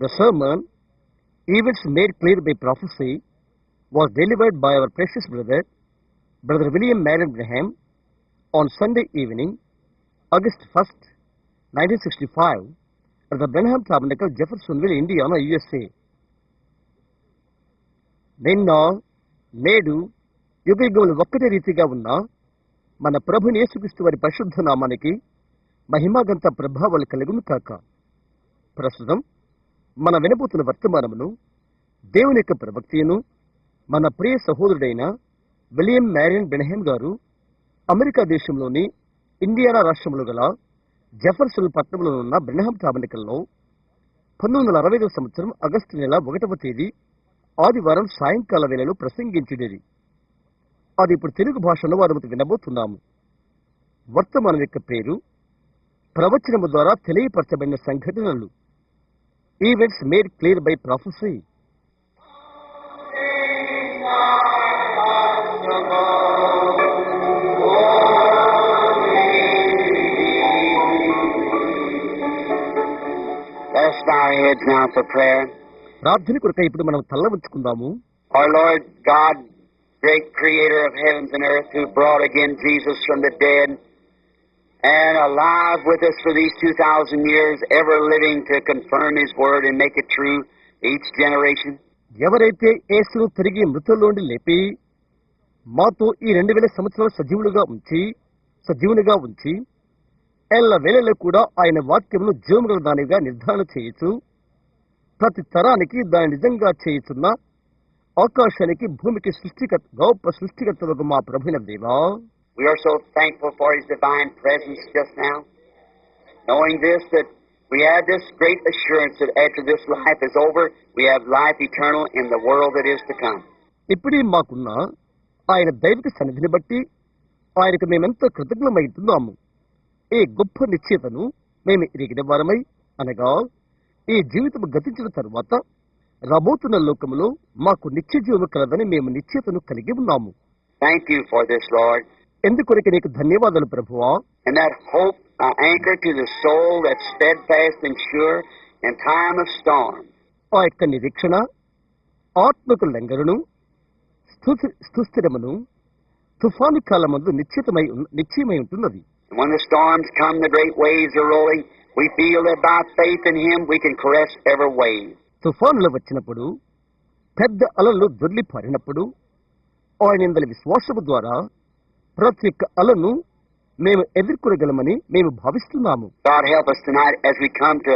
The sermon, Events Made Clear by Prophecy, was delivered by our precious brother, Brother William Marion Branham, on Sunday evening, August 1st, 1965, at the Branham Tabernacle, Jeffersonville, Indiana, USA. నిన్న నేడు యుగయుగములు ఒక్కటే రీతిగా ఉన్న మన ప్రభుని యేసుక్రీస్తు వారి పరిశుద్ధ నామానికి మహిమాగంత ప్రభావాలు కలుగును కాక. ప్రస్తుతం మన వినబోతున్న వర్తమానమును దేవుని యొక్క ప్రవక్తను మన ప్రియ సహోదరుడైన విలియం మ్యారియన్ బ్రెనహాం గారు అమెరికా దేశంలోని ఇండియానా రాష్ట్రంలో గల జెఫర్సన్ పట్టణంలో ఉన్న బ్రెనహాం టాబర్నకల్లో 1965 సంవత్సరం ఆగస్టు నెల 1వ తేదీ ఆదివారం సాయంకాల వేళలో ప్రసంగించుడేది. అది ఇప్పుడు తెలుగు భాషలో వారు వినబోతున్నాము. వర్తమానం యొక్క పేరు ప్రవచనము ద్వారా తెలియపరచబడిన సంఘటనలు, events made clear by prophecy. Let's bow our heads now for prayer. ప్రార్థన కొరకు ఇప్పుడు మనం తల్ల ఉంచుకుందాము. Our Lord God, great creator of heavens and earth, who brought again Jesus from the dead and alive with us for these 2,000 years, ever living to confirm His word and make it true to each generation. ఎవరైతే యేసును తిరిగి మృతుల్లోండి లేపి మాతో ఈ 2000 సంవత్సరాలు సజీవునిగా ఉంచి ఎల్ల వేళలో కూడా ఆయన వాక్యమును జీవముగల దానిగా నిర్ధారణ చేయొచ్చు, ప్రతి తరానికి దాన్ని నిజంగా చేయుచున్న ఆకాశానికి భూమికి గొప్ప సృష్టికర్తలకు మా ప్రభువైన దేవా, We are so thankful for His divine presence just now, knowing this, that we have this great assurance that after this life is over, we have life eternal in the world that is to come. ఇప్పుడే మాకున్న ఆయన దైవిక సన్నిధిని బట్టి ఆయనకు మేమెంతో కృతజ్ఞమైతున్నాము. ఈ గొప్ప నిశ్చయతను మేము ఎరిగిన వారమై, అనగా ఈ జీవితం గతించిన తరువాత రాబోతున్న లోకములో మాకు నిత్య జీవము కలదని మేము నిశ్చయతను కలిగి ఉన్నాము. Thank you for this, Lord. ఎందుకొరకు నీకు ధన్యవాదాలు ప్రభువా. And that hope, anchor to the soul that's steadfast and sure in time of storm. ఆ యొక్క నిరీక్షణ ఆత్మకు లంగరును స్థుస్థిరమును తుఫాను కాలమందు నిశ్చయమై ఉంటున్నది. When the storms come, the great waves are rolling, we feel that by faith in Him we can caress every wave. తుఫానులు వచ్చినప్పుడు, పెద్ద అలలు దొర్లి పారినప్పుడు ఆయన యందలి విశ్వాసము ద్వారా ప్రతి ఒక్క అలను మేము ఎదుర్కొనగలమని మేము భావిస్తున్నాము. God help us tonight as we come to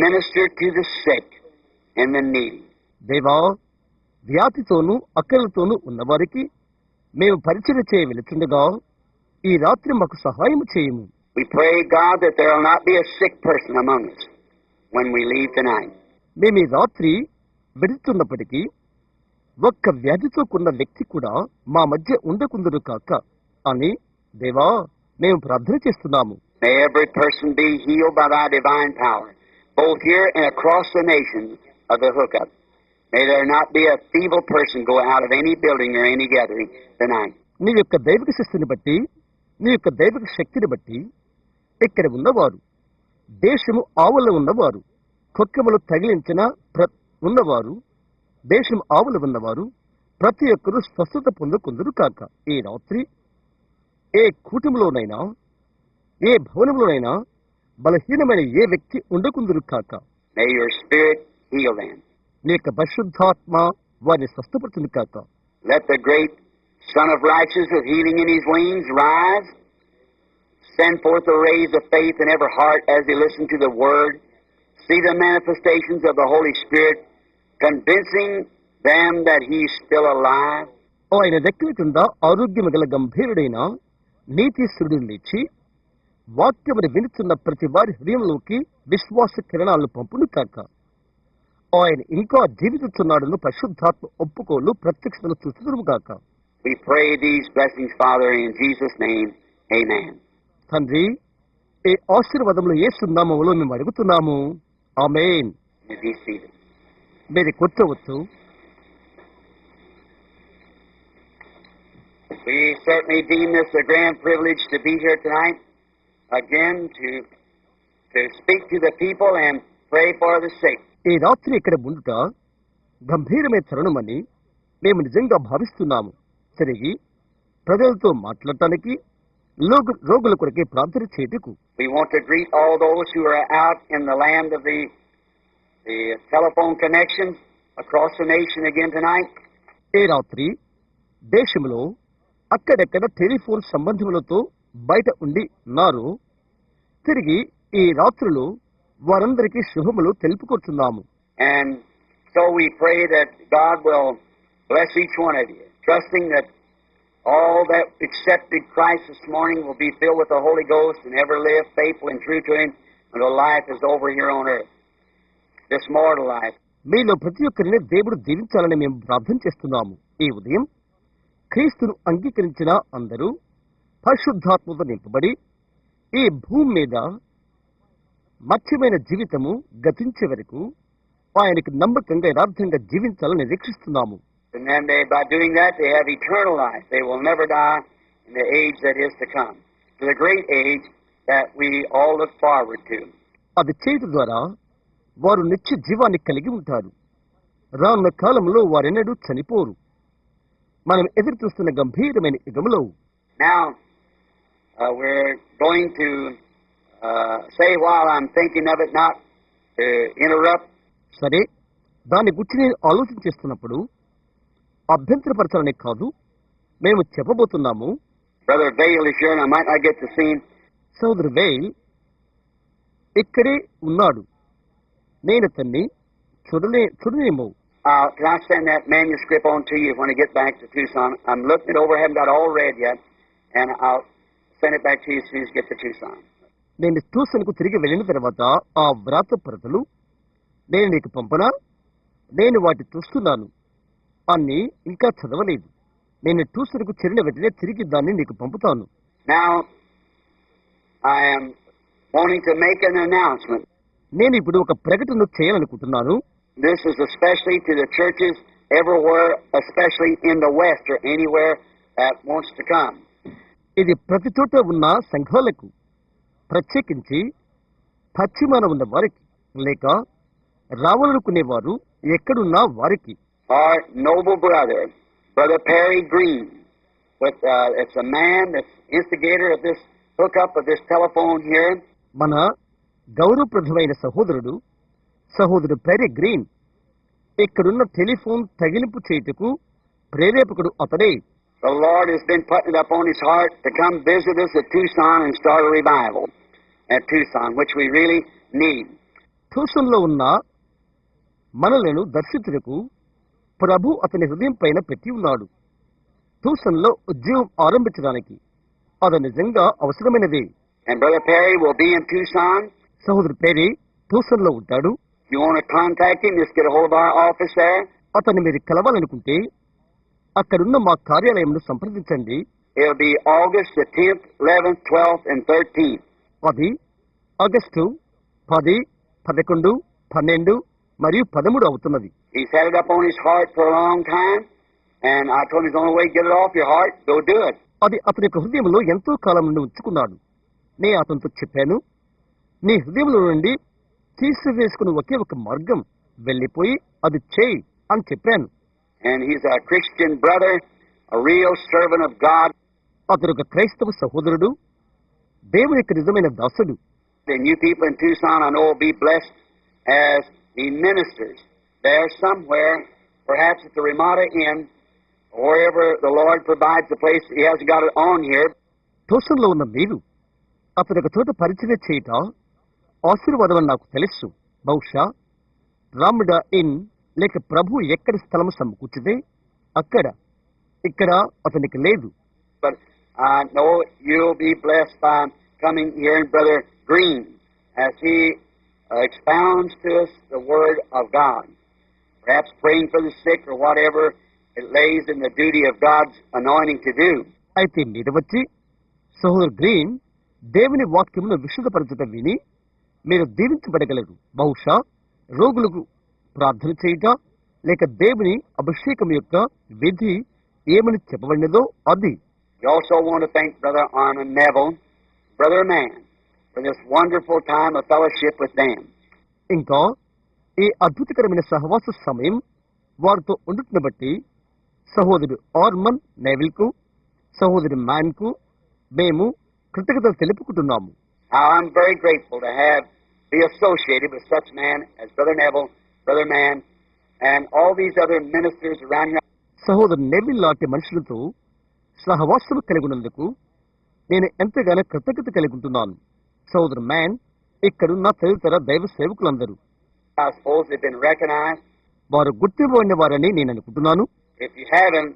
minister to the sick and the needy. దేవా, వ్యాధితోనూ అక్కలతోనూ ఉన్నవారికి మేము పరిచయం చేయ వెళుతుండగా ఈ రాత్రి మాకు సహాయం చేయము. We pray, God, that there will not be a sick person among us when we leave tonight. మేము ఈ రాత్రి వెళుతున్నప్పటికీ ఒక్క వ్యాధితో కూడిన వ్యక్తి కూడా మా మధ్య ఉండకుందురు కాక అని దేవా మేము ప్రార్థన చేస్తున్నాము. May every person be healed by Thy divine power, both here and across the nation of the hookup. May there not be a feeble person go out of any building or any gathering tonight. నీ యొక్క దైవిక శక్తిని బట్టి, నీ యొక్క దైవిక శక్తిని బట్టి ఇక్కడ ఉన్నవారు, దేశము ఆవుల్లో ఉన్నవారు, కొక్కములు తగిలించిన ఉన్నవారు, దేశం ఆవులు ఉన్నవారు ప్రతి ఒక్కరూ స్వస్థత పొందుకుందరు కాక. ఈ రాత్రి ఏ కూటమిలోనైనా, ఏ భవనంలోనైనా బలహీనమైన ఏ వ్యక్తి ఉండకుందరు కాక. May your spirit heal them. నీ యొక్క పరిశుద్ధాత్మ వారిని స్వస్థపడుతుంది కాక. Let the great Son of Righteousness with healing in His wings rise, send forth the rays of faith in every heart as they listen to the Word, see the manifestations of the Holy Spirit, convincing them that He is still alive. ఆయన రెక్కల కింద ఆరోగ్యము గల గంభీరుడైన నీతిశ్వరుడు లేచి వాక్యమును వినుతున్న ప్రతి వారి హృదయంలోకి విశ్వాస కిరణాలను పంపును కాక. ఆయన ఇంకా జీవిస్తున్నాడను పరిశుద్ధాత్మ ఒప్పుకోలు ప్రత్యక్షతను చూస్తున్నారు కాక. We pray these blessings, Father, in Jesus' name. Amen. తండ్రి, ఈ ఆశీర్వాదములు యేసు నామములో మేము అడుగుతున్నాము. ఆమేన్. Be seated. మీరు కూర్చోవచ్చు. We certainly deem this a grand privilege to be here tonight, again to speak to the people and pray for the sick. ఈ రాత్రి ఇక్కడ ఉండుట గంభీరమైన తరుణమని మేము నిజంగా భావిస్తున్నాము. తిరిగి ప్రజలతో మాట్లాడటానికి రోగుల కొరకే ప్రార్థన చేయుటకు. We want to greet all those who are out in the land of the telephone connection across the nation again tonight. ఈ రాత్రి దేశంలో అక్కడెక్కడ టెలిఫోన్ సంబంధములతో బయట ఉండి ఉన్నారు. తిరిగి ఈ రాత్రిలో వారందరికీ శుభములు తెలుపుకొచ్చున్నాము. And so we pray that God will bless each one of you, trusting that all that accepted Christ this morning will be filled with the Holy Ghost and ever live faithful and true to Him until life is over here on earth, this mortal life. మీలో ప్రతి ఒక్కరిని దేవుడు దీవించాలని మేము ప్రార్థన చేస్తున్నాము. ఈ ఉదయం క్రీస్తును అంగీకరించిన అందరూ పరిశుద్ధాత్మతో నింపబడి ఈ భూమి మీద మత్స్యమైన జీవితము గతించే వరకు ఆయనకు నమ్మకంగా యథార్థంగా జీవించాలని నిరీక్షిస్తున్నాము. And then by doing that, they have eternal life. They will never die in the age that is to come, to the great age that we all look forward to. అది చేయడం ద్వారా వారు నిత్య జీవాన్ని కలిగి ఉంటారు. రానున్న కాలంలో వారెన్నడూ చనిపోరు. మనం ఎదురు చూస్తున్న గంభీరమైన యుగంలో. Now, we're going to say while I'm thinking of it, not to interrupt. సరే, దాని గురించి నేను ఆలోచన చేస్తున్నప్పుడు అభ్యంతరపరచాలని కాదు మేము చెప్పబోతున్నాము. Brother Vail is here and I might not get to see him. సోదరు వేల్ ఇక్కడే ఉన్నాడు. నేను అతన్ని చూడలేమో. Can I send that manuscript on to you when I get back to Tucson? I'm looking it over, haven't got all read yet, and I'll send it back to you as soon as you get to Tucson. నేను ట్యూషన్కు తిరిగి వెళ్ళిన తర్వాత ఆ వ్రాత ప్రతులు నేను నీకు పంపనా? నేను వాటి చూస్తున్నాను. అన్ని ఇంకా చదవలేదు. నేను ట్యూషన్కు చేరిన వెంటనే తిరిగి దాన్ని నీకు పంపుతాను. Now, I am wanting to make an announcement. నేను ఇప్పుడు ఒక ప్రకటన చేయాలనుకుంటున్నాను. This is especially to the churches everywhere, especially in the West or anywhere that wants to come. ఇది ప్రతి చోట ఉన్న సంఘాలకు, ప్రత్యేకించి పశ్చిమాన ఉన్న వారికి లేక రావాలనుకునేవారు ఎక్కడున్నా వారికి. Our noble brother, Brother Perry Green, it's a man that's instigator of this hookup of this telephone here. మన గౌరవప్రదమైన సహోదరుడు పెరీ గ్రీన్ ఇక్కడున్న టెలిఫోన్ తగిలింపు చేయుటకు ప్రేరేపకుడు అతడే. The Lord has been putting it upon his heart to come visit us at Tucson and start a revival at Tucson, which we really need. ట్యూషన్లో ఉన్న మనలను దర్శించుటకు ప్రభు అతని హృదయం పైన పెట్టి ఉన్నాడు. ట్యూషన్లో ఉద్యోగం ఆరంభించడానికి అది నిజంగా అవసరమైనదే. And Brother Perry will be in Tucson. సహోదరు పెరీ ట్యూషన్లో ఉంటాడు. If you want to contact him, just get a hold of our office there. అతన్ని మీరు కలవాలనుకుంటే అక్కడున్న మా కార్యాలయంను సంప్రదించండి. It'll be August the 10th, 11th, 12th, and 13th. అది August 10, 11, 12 మరియు 13 అవుతున్నది. He's had it up on his heart for a long time, and I told him the only way to get it off your heart, go do it. అది అతని యొక్క హృదయంలో ఎంతో కాలం నుండి ఉంచుకున్నాడు. నేను అతనితో చెప్పాను, నీ హృదయంలో నుండి తీసివేసుకున్న ఒకే ఒక మార్గం వెళ్ళిపోయి అది చేయి అని చెప్పాను. And he's a Christian brother, a real servant of God. అతను ఒక క్రైస్తవ సహోదరుడు, దేవుని యొక్క నిజమైన దాసుడు. And you people in Tucson, I know, will be blessed as he ministers there somewhere, perhaps at the Ramada Inn, wherever the Lord provides the place. He hasn't got it on here. ట్యూషన్లో ఉన్న మీరు అతని ఒక చోట పరిచయం చేయట ఆశీర్వాదం అని నాకు తెలుసు. బహుశా రాముడా ఇన్ లేక ప్రభు ఎక్కడ స్థలం సమకూర్చితే అక్కడ, ఇక్కడ అతనికి లేదు. But I know you'll be blessed by coming here and Brother Green as he expounds to us the Word of God. Perhaps praying for the sick or whatever it lays in the duty of God's anointing to do. అయితే మీరు వచ్చి సహోదరు green దేవుని వాక్యమును విశుద్ధపరచుట విని మీరు దీవించబడగలరు. బహుశా రోగులకు ప్రార్థన చేయట లేక దేవుని అభిషేకం యొక్క విధి ఏమని చెప్పబడినదో అది. We also want to thank Brother Armin Neville, Brother Mann, for this wonderful time of fellowship with them. ఇంకా ఈ అద్భుతకరమైన సహవాస సమయం వారితో ఉండుటను బట్టి సహోదరుడు ఆర్మన్ నెవిల్కు, సహోదరుడు మ్యాన్కు మేము కృతజ్ఞతలు తెలుపుకుంటున్నాము. I'm very grateful to be associated with such men as Brother Neville, Brother Mann, and all these other ministers around here. సహోదరు నెవిల్ లాంటి మనుషులతో సహవాసం కలిగి ఉన్నందుకు నేను ఎంతగానో కృతజ్ఞత కలిగి ఉంటున్నాను. సహోదరు మ్యాన్, ఇక్కడున్న తదితర దైవ సేవకులందరూ I suppose they've been recognized. వారు గుర్తింపబడిన వారని నేను అనుకుంటున్నాను. If you haven't,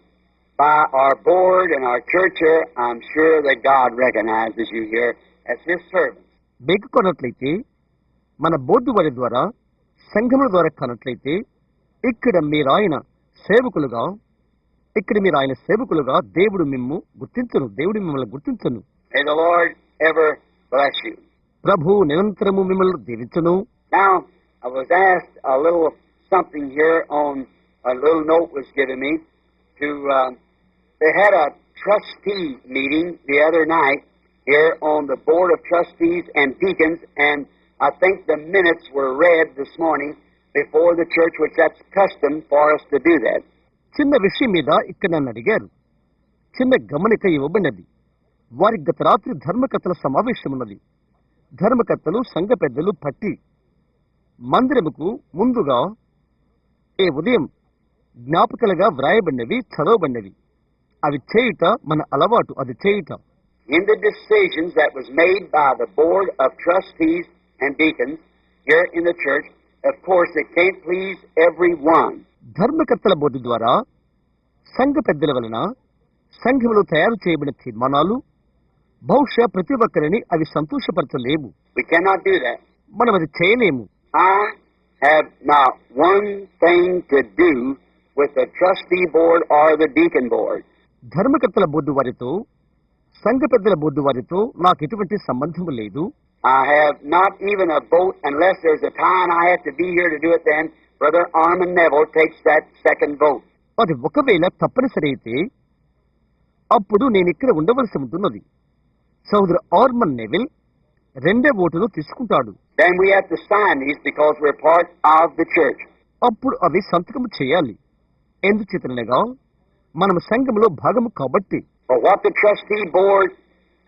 by our board and our church here, I'm sure that God recognizes you here as His servants. మీకు కొన్నట్లయితే, మన బోర్డు వారి ద్వారా, సంఘముల ద్వారా కన్నట్లయితే, ఇక్కడ మీరు ఆయన సేవకులుగా దేవుడు మిమ్మల్ని గుర్తించను. May the Lord ever bless you. ప్రభు నిరంతరము మిమ్మల్ని దీవించును. Now, I was asked a little something here on a little note was given me to. They had a trustee meeting the other night here on the board of trustees and deacons, and I think the minutes were read this morning before the church, which that's custom for us to do that. చిన్న విషయం మీద ఇక్కడ నన్ను అడిగారు. చిన్న గమనిక ఇవ్వబడినది. వారి గత రాత్రి ధర్మకర్తల సమావేశం ఉన్నది. ధర్మకర్తలు, సంఘ పెద్దలు పట్టి మందిరముకు ముందుగా ఉదయం జ్ఞాపకాలుగా వ్రాయబడినవి, చదవబడినవి. అవి చేయుట మన అలవాటు. అది చేయుట. In the decisions that was made by the board of trustees and deacons here in the church, of course it can't please everyone. ధర్మకర్తల బోర్డు ద్వారా సంఘ పెద్దల వలన సంఘములో తయారు చేయబడిన తీర్మానాలు బహుశా ప్రతి ఒక్కరిని అవి సంతోషపరచలేవు. We cannot do that. మనం అది చేయలేము. I have not one thing to do with the trustee board or the deacon board. ధర్మకర్తల బోర్డు వారితో, సంఘ పెద్దల బోర్డు వారితో నాకు ఎటువంటి సంబంధం లేదు. I have not even a vote unless there's a time I have to be here to do it. Then Brother Armand Neville takes that second vote. అది ఒకవేళ తప్పనిసరి అయితే అప్పుడు నేను ఇక్కడ ఉండవలసి ఉంటున్నది. సోదరు ఆర్మన్ నెవిల్ రెండో ఓటును తీసుకుంటాడు. Then we have to sign these because we're part of the church. అప్పుడు అవి సంతకం చేయాలి. ఎందుచేతనగా మనం సంఘములో భాగము కాబట్టి. But what the trustee board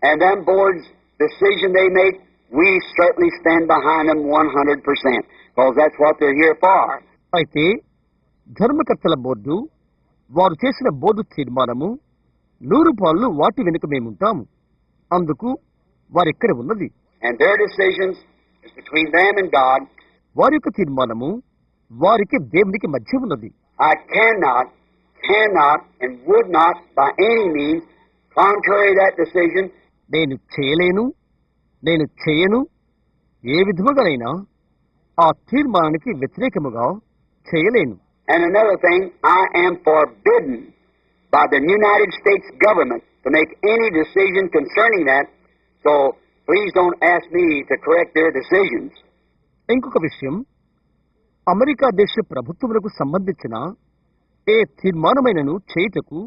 and them boards decision they make, we certainly stand behind them 100%, because that's what they're here for. అయితే ధర్మకర్తల బోర్డు వారు చేసిన బోర్డు తీర్మానము 100% వాటి వెనుక మేముంటాము. అందుకు వారిక్కడ ఉన్నది. And their decisions is between them and God. వారి యొక్క తీర్మానము వారికి దేవునికి మధ్య ఉన్నది. I cannot and would not by any means contrary that decision. నేను చేయను, ఏ విధముగానైనా ఆ తీర్మానానికి వ్యతిరేకముగా చేయలేను. And another thing, I am forbidden by the United States government to make any decision concerning that. So please don't ask me to correct their decisions. ఇంకొక విషయం, America దేశ ప్రభుత్వములకు సంబంధించిన ఏ తీర్మానమైనను చేయుటకు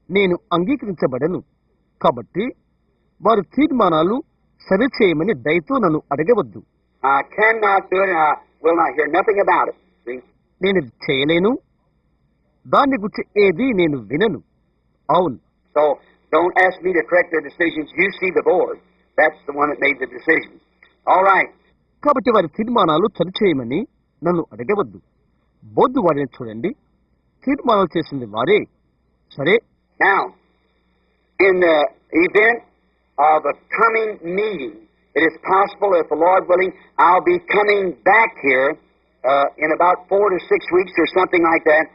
నేను అంగీకరించబడను. కాబట్టి వారి తీర్మానాలు సరిచేయమని దయతో నన్ను అడగవద్దు. I cannot do it and I will not hear nothing about it. See? నేను చేయలేను, దాన్ని గురించి ఏది నేను వినను. అవును. So don't ask me to correct their decisions. You see the board. That's the one that made the decisions. All right. కాబట్టి వారి తీర్మానాలు సరిచేయమని నన్ను అడగవద్దు. బోర్డు వారిని చూడండి, తీర్మానాలు చేసింది వారే. సరే. Now, in the event of a coming meeting, it is possible, if the Lord willing, I'll be coming back here in about 4 to 6 weeks or something like that,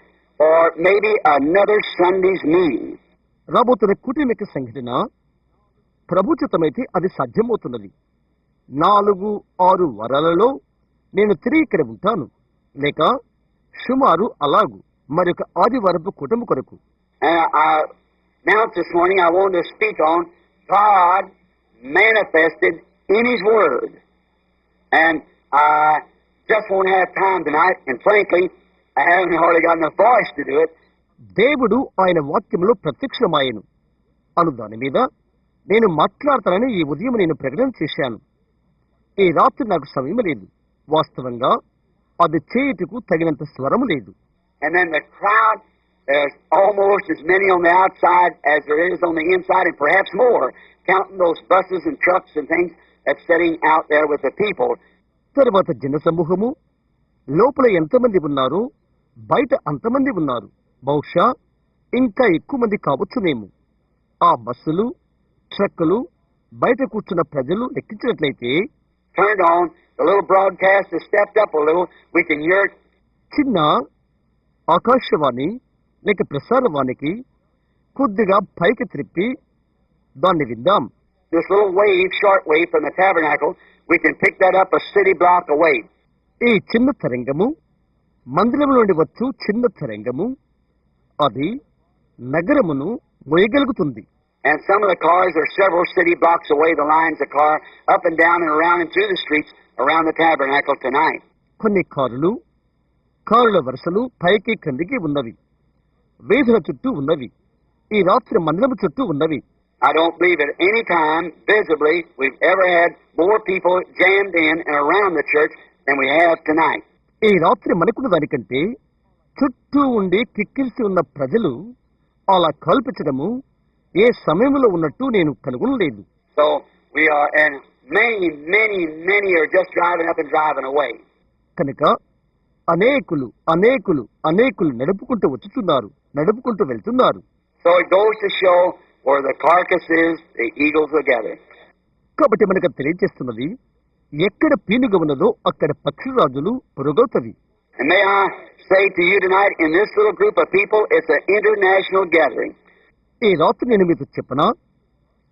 or maybe another Sunday's meeting. రాబోతున్న కుటుంబిక సంఘటన ప్రభుత్వమైతే అది సాధ్యమవుతున్నది. 4-6 వారాలలో నేను తిరిగి ఇక్కడ ఉంటాను, లేక సుమారు అలాగు మరొక ఆదివారపు కుటుంబ కొరకు. Now this morning I want to speak on God manifested in His Word. And I just won't have time tonight, and frankly, I haven't hardly got enough voice to do it. దేవుడు ఆయన వాక్యంలో ప్రత్యక్షమాయెను అను దాని మీద నేను మాట్లాడతానని ఈ ఉదయం నేను ప్రకటన చేశాను. ఈ రాత్రి నాకు సమయం లేదు. వాస్తవంగా అది చేయుటకు తగినంత స్వరము లేదు. And then the crowd, there's almost as many on the outside as there is on the inside, and perhaps more, counting those buses and trucks and things that's sitting out there with the people. తర్వాత జన సమూహము లోపల ఎంతమంది ఉన్నారో బయట అంతమంది ఉన్నారు. బహుశా ఇంకా ఎక్కువ మంది కావచ్చునేమో. ఆ బస్సులు, ట్రక్కులు, బయట కూర్చున్న ప్రజలు లెక్కించినట్లయితే Turned on, the little broadcast has stepped up a little. We can hear it. చిన్న ఆకాశవాణి లేక ప్రసారవాణికి కొద్దిగా పైకి త్రిప్పి దాన్ని విందాం. This little wave, short wave from the tabernacle, we can pick that up a city block away. ఈ చిన్న తరంగము మందిరము నుండి వచ్చు చిన్న తరంగము అది నగరమును మోయగలుగుతుంది. And some of the cars are several city blocks away, the lines of car, up and down and around and through the streets around the tabernacle tonight. కొన్ని కారుల వరుసలు పైకి క్రిందికి ఉన్నవి, వీధుల చుట్టూ ఉన్నవి, ఈ రాత్రి మందిరము చుట్టూ ఉన్నవి. I don't believe at any time, visibly, we've ever had more people jammed in and around the church than we have tonight. ఈ రాత్రి మనకున్న దానికంటే చుట్టూ ఉండి కిక్కిరిసి ఉన్న ప్రజలు అలా కల్పించడము ఏ సమయంలో ఉన్నట్టు నేను కనుగొనలేదు. So we are, and many are just driving up and driving away. కనుక అనేకులు నడుపుకుంటూ వచ్చుతున్నారు, నడుపుకుంటూ వెళ్తున్నారు. So it goes to show where the carcass is, the eagles will gather. కాబట్టి మనకు తెలియజేస్తున్నది ఎక్కడ పీనుగ ఉన్నదో అక్కడ పక్షిరాజులు పొరుగవుతవి. And may I say to you tonight, in this little group of people, it's an international gathering. ఈ రాత్రి నేను మీతో చెప్పనా,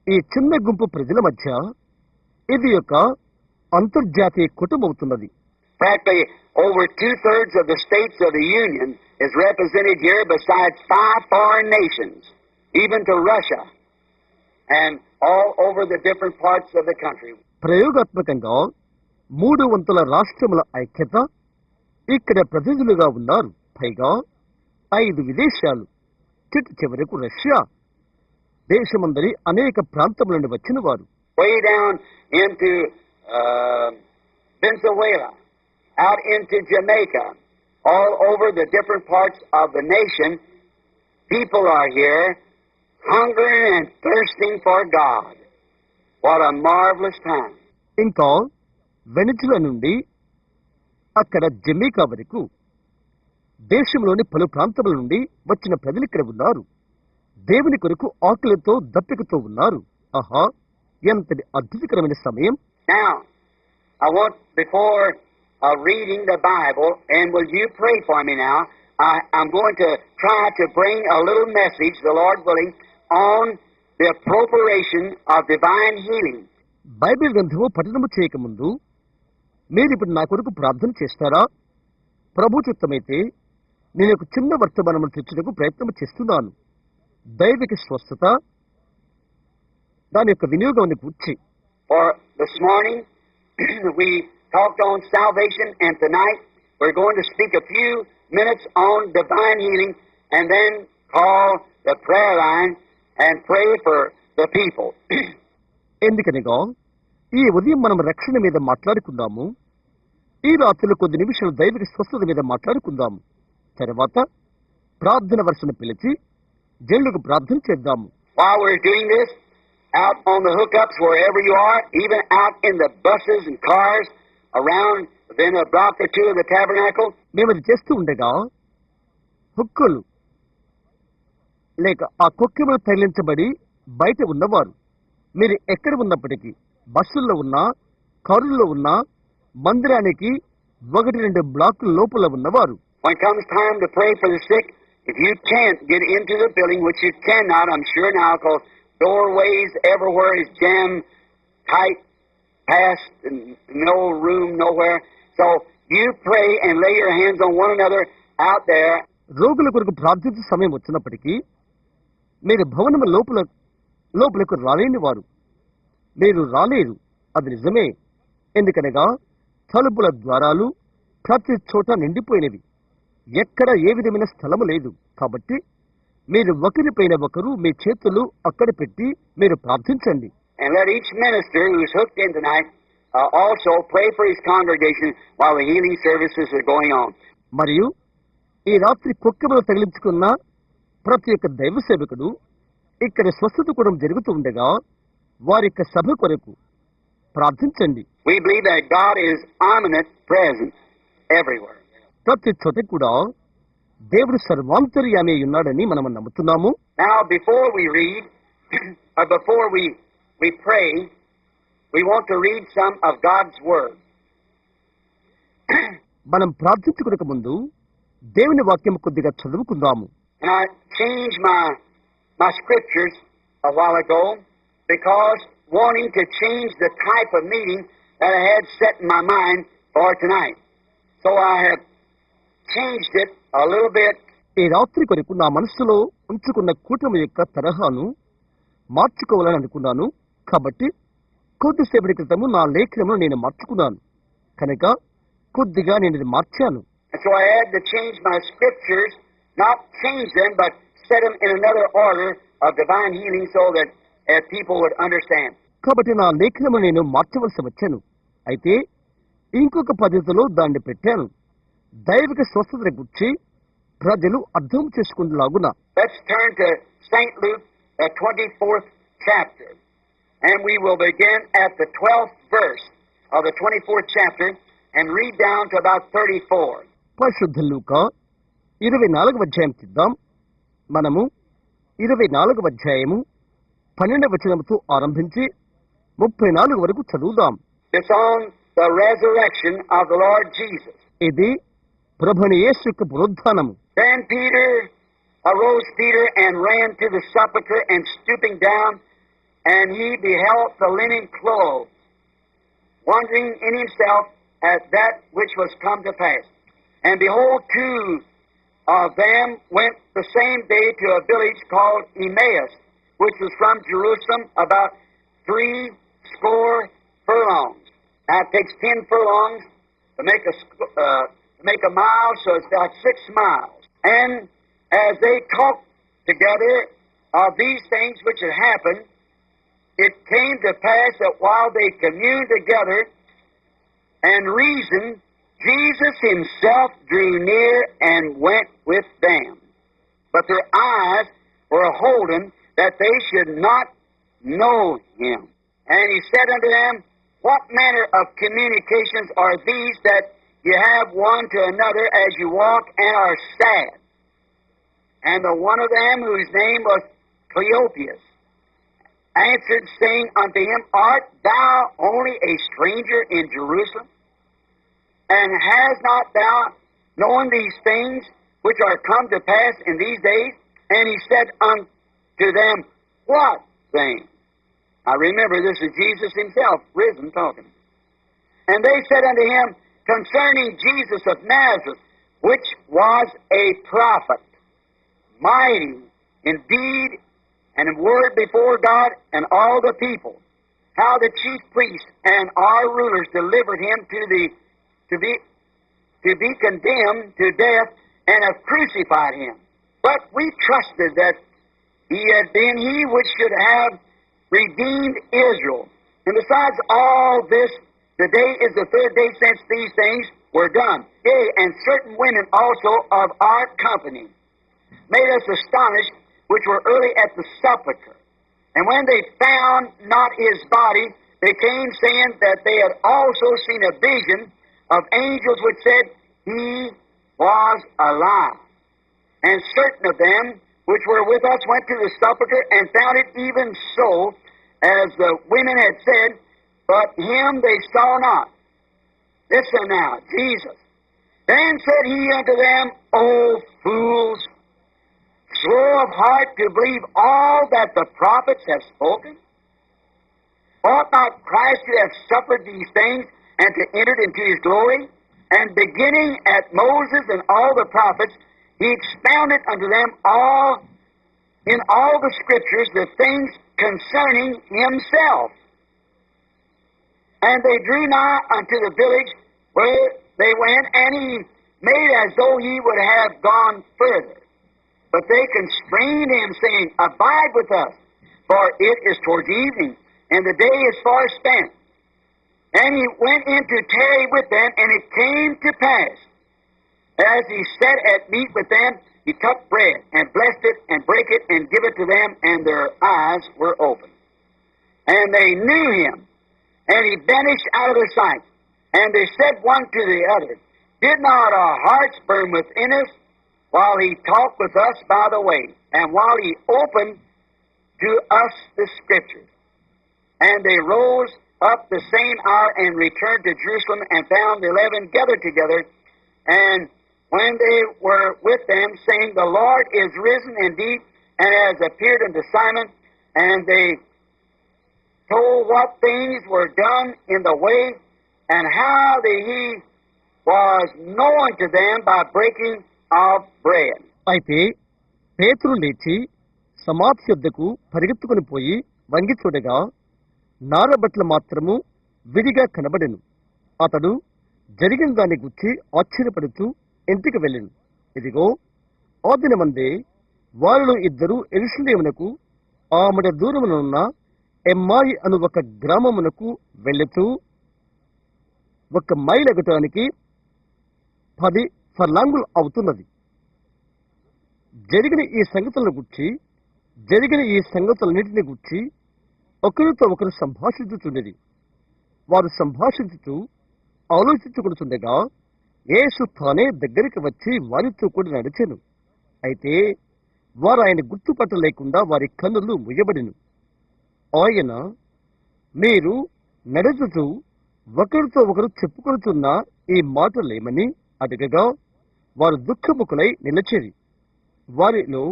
ఈ చిన్న గుంపు ప్రజల మధ్య ఇది ఒక అంతర్జాతీయ కుటుంబం అవుతున్నది. Practically over 2/3 of the states of the Union is represented here, besides 5 foreign nations, even to Russia, and all over the different parts of the country. ప్రయోగాత్మకంగా 3 రాష్ట్రముల ఐక్యత ఇక్కడ ప్రతినిధులుగా ఉన్నారు. పైగా 5 విదేశాలు, చిట్టు చివరకు రష్యా దేశమందరి అనేక ప్రాంతముల నుండి వచ్చిన వారు. Way down into Venezuela, out into Jamaica, all over the different parts of the nation, people are here hungering and thirsting for God. What a marvelous time. ఇంకా వెనిజులా నుండి అక్కడ జమైకా వరకు దేశంలోని పలు ప్రాంతముల నుండి వచ్చిన ప్రజలు ఇక్కడ ఉన్నారు. దేవుని కొరకు ఆకలితో దప్పికతో ఉన్నారు. ఆహా, ఎంతటి అద్భుతకరమైన సమయం. Now, I want, before reading the Bible, and will you pray for me now, I'm going to try to bring a little message, the Lord willing, on the appropriation of divine healing. Bible గ్రంథము పఠనము చేయకముందు మీరు ఇప్పుడు నా కొరకు ప్రార్థన చేస్తారా? ప్రభు చిత్తమైతే నేను ఒక చిన్న వర్తమానము తెచ్చుటకు ప్రయత్నం చేస్తున్నాను. దైవిక స్వస్థత దాని యొక్క వినియోగాన్ని కూర్చి. For this morning we talked on salvation, and tonight we're going to speak a few minutes on divine healing, and then call the prayer line and pray for the people. ఎందుకనగా ఈ ఉదయం మనం రక్షణ మీద మాట్లాడుకుందాము, ఈ రాత్రిలో కొద్ది నిమిషాలు దైవిక స్వస్థత మీద మాట్లాడుకుందాము. తర్వాత ప్రార్థన వరుసను పిలిచి జనులకు ప్రార్థన చేద్దాము. While we're doing this, out on the hookups, wherever you are, even out in the buses and cars around within a block or two of the tabernacle, మేము అది చేస్తూ ఉండగా హుక్కులు లేక ఆ కొక్కెములు తగిలించబడి బయట ఉన్నవారు, మీరు ఎక్కడ ఉన్నప్పటికీ, బస్సుల్లో ఉన్నా, కారుల్లో ఉన్నా, మందిరానికి 1-2 బ్లాకుల లోపల ఉన్నవారు, when it comes time to pray for the sick, if you can't get into the building, which you cannot, I'm sure now, because doorways everywhere is jammed tight, past, and no room nowhere. So you pray and lay your hands on one another out there. రోగుల కొరకు ప్రార్థించే సమయం వచ్చినప్పటికీ మీరు భవనము లోపలకు రాలేని వారు, మీరు రాలేరు. అది నిజమే. ఎందుకనగా తలుపుల ద్వారాలు ప్రతి చోట నిండిపోయినవి, ఎక్కడ ఏ విధమైన స్థలము లేదు. కాబట్టి మీరు ఒకరిపైన ఒకరు మీ చేతులు అక్కడ పెట్టి మీరు ప్రార్థించండి. And let each minister who's hooked in tonight also pray for his congregation while the healing services are going on. మరియు ఈ రాత్రి కుక్కములు తగిలించుకున్న ప్రతి ఒక్క దైవ సేవకుడు ఇక్కడ స్వస్థత కూడా జరుగుతూ ఉండగా వారి యొక్క సభ కొరకు ప్రార్థించండి. We believe that God is omnipresent present everywhere. ప్రతి చోట కూడా దేవుడు సర్వాంతర్యామి ఉన్నాడని మనం నమ్ముతున్నాము. Now, before we read, or before we pray, we want to read some of God's Word. మనం ప్రార్థించుకునక ముందు దేవుని వాక్యం కొద్దిగా చదువుకుందాము. And I changed my scriptures a while ago because wanting to change the type of meeting that I had set in my mind for tonight. So I have changed it a little bit. ఈ రాత్రి కొరకు నా మనస్సులో ఉంచుకున్న కూటమి యొక్క తరహాను మార్చుకోవాలని అనుకున్నాను. కాబట్టి కొద్దిసేపటి క్రితము నా లేఖనమును నేను మార్చుకున్నాను కనుక కొద్దిగా నేను ఇది మార్చాను. And so I had to change my scriptures, not change them, but set them in another order of divine healing so that people would understand. కాబట్టి నా లేఖనము నేను మార్చవలసి వచ్చాను. అయితే ఇంకొక పద్ధతిలో దాన్ని పెట్టాను. దైవిక స్వస్థతను గురించి ప్రజలు అర్థం చేసుకునేలాగున. Let's turn to St. Luke, the 24th chapter. And we will begin at the 12th verse of the 24th chapter and read down to about 34. పరిశుద్ధ లూకా 24వ అధ్యాయం తీద్దాం. మనము 24వ అధ్యాయము 12వ వచనముతో ఆరంభించి 34 వరకు చదువుదాం. It's on the resurrection of the Lord Jesus. ఇది ప్రభుని యేసు యొక్క పునరుద్ధానము. Then arose Peter and ran to the sepulchre, and stooping down, and he beheld the linen clothes, wondering in himself at that which was come to pass. And behold, two of them went the same day to a village called Emmaus, which was from Jerusalem about 80 furlongs. Now it takes 10 furlongs to make a mile, so it's about 6 miles. And as they talked together of these things which had happened, it came to pass that while they communed together and reasoned, Jesus himself drew near and went with them. But their eyes were holden that they should not know him. And he said unto them, What manner of communications are these that you have one to another as you walk and are sad? And the one of them, whose name was Cleopas, answered, saying unto him, Art thou only a stranger in Jerusalem? And hast not thou known these things which are come to pass in these days? And he said unto them, What things? Now remember, this is Jesus himself, risen, talking. And they said unto him, Concerning Jesus of Nazareth, which was a prophet, mighty in deed and in word before God and all the people, how the chief priests and our rulers delivered him to be condemned to death, and have crucified him. But we trusted that he had been he which should have redeemed Israel. And besides all this, today is the 3rd day since these things were done. Yea, and certain women also of our company made us astonished, which were early at the sepulchre. And when they found not his body, they came saying that they had also seen a vision of angels which said he was alive. And certain of them which were with us went to the sepulchre and found it even so as the women had said, but him they saw not. Listen now, Jesus. Then said he unto them, O fools, slow of heart to believe all that the prophets have spoken? Ought not Christ to have suffered these things and to enter into his glory? And beginning at Moses and all the prophets, he expounded unto them in all the scriptures the things concerning himself. And they drew nigh unto the village where they went, and he made as though he would have gone further. But they constrained him, saying, Abide with us, for it is towards evening, and the day is far spent. And he went in to tarry with them, and it came to pass, as he sat at meat with them, he took bread, and blessed it, and brake it, and gave it to them, and their eyes were opened. And they knew him, and he vanished out of their sight. And they said one to the other, Did not our hearts burn within us while he talked with us by the way, and while he opened to us the Scriptures? And they rose up the same hour and returned to Jerusalem, and found the 11 gathered together. And when they were with them, saying, The Lord is risen indeed, and has appeared unto Simon. And they told what things were done in the way, and how that he was known to them by breaking of bread. అయితే పేతురు లేచి సమాధి యొద్దకు పరిగెత్తుకుని పోయి వంగి చూడగా నారబట్ల మాత్రము విడిగా కనబడెను. అతడు జరిగిన దాన్ని గురించి ఆశ్చర్యపడుతూ ఇంటికి వెళ్ళెను. ఇదిగో ఆ దినమందే వారిలో ఇద్దరు యెరూషలేమునకు ఆమడ దూరమునున్న ఎమ్మాయి అను ఒక గ్రామమునకు వెళ్ళుతూ, 1 మైలు ఎగటానికి 10 ఫర్లాంగులు అవుతున్నది. జరిగిన ఈ సంగతులన్నింటినీ గూర్చి ఒకరితో ఒకరు సంభాషించుచుండేది. వారు సంభాషించుతూ ఆలోచించుకుంటుండగా యేసు తానే దగ్గరికి వచ్చి వారితో కూడా నడిచెను. అయితే వారు ఆయన గుర్తుపట్టలేకుండా వారి కన్నులు ముయ్యబడిను. ఆయన, మీరు నడుచుతూ ఒకరితో ఒకరు చెప్పుకొనుచున్న ఈ మాటలేమని అడగగా వారు దుఃఖముఖులై నిలిచేది. వారిలో